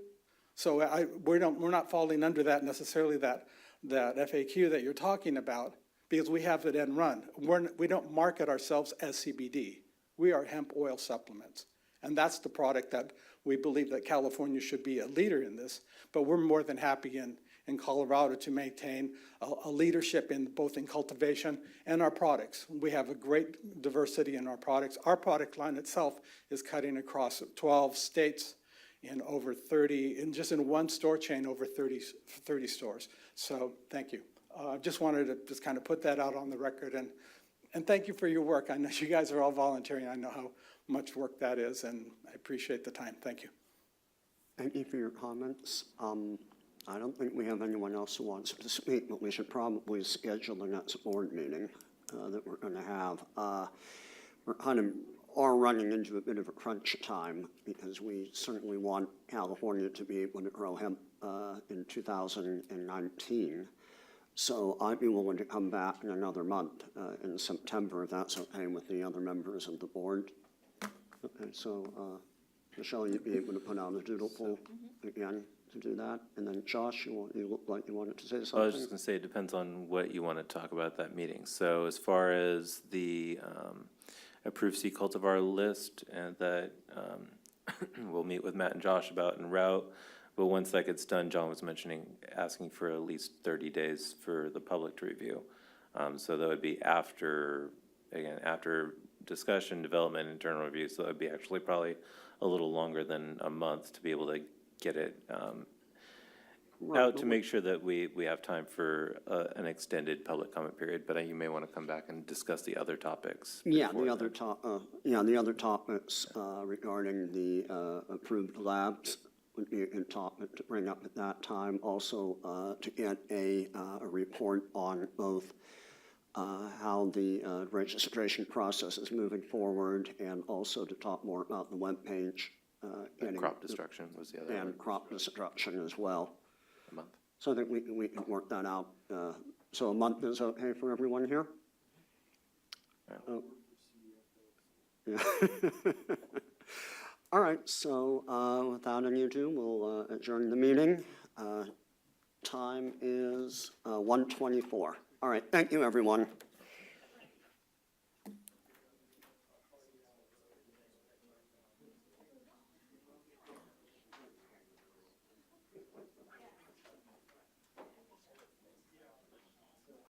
So we're not falling under that necessarily that FAQ that you're talking about, because we have it end run. We don't market ourselves as CBD. We are hemp oil supplements. And that's the product that we believe that California should be a leader in this. But we're more than happy in Colorado to maintain a leadership in both in cultivation and our products. We have a great diversity in our products. Our product line itself is cutting across 12 states in over 30, just in one store chain, over 30 stores. So thank you. Just wanted to just kind of put that out on the record, and thank you for your work. I know you guys are all volunteering. I know how much work that is, and I appreciate the time. Thank you. Thank you for your comments. I don't think we have anyone else who wants to speak, but we should probably schedule the next board meeting that we're going to have. We're kind of are running into a bit of a crunch time because we certainly want California to be able to grow hemp in 2019. So I'd be willing to come back in another month in September, if that's okay with the other members of the board. Okay, so Michelle, you'd be able to put out a doodle poll again to do that. And then Josh, you look like you wanted to say something. I was just going to say it depends on what you want to talk about at that meeting. So as far as the approved seed cultivar list and that we'll meet with Matt and Josh about en route, But once that gets done, John was mentioning asking for at least 30 days for the public to review. So that would be after, again, after discussion, development, internal review. So that would be actually probably a little longer than a month to be able to get it out to make sure that we have time for an extended public comment period. But you may want to come back and discuss the other topics. Yeah, before the other then. the other topics regarding the approved labs would be a topic to bring up at that time. Also, to get a report on both how the registration process is moving forward, and also to talk more about the webpage. And crop destruction was the other one. And crop destruction as well. A month. So I think we can work that out. So a month is okay for everyone here? Oh. Yeah. All right, so without any ado, we'll adjourn the meeting. Time is 1:24. All right, thank you, everyone.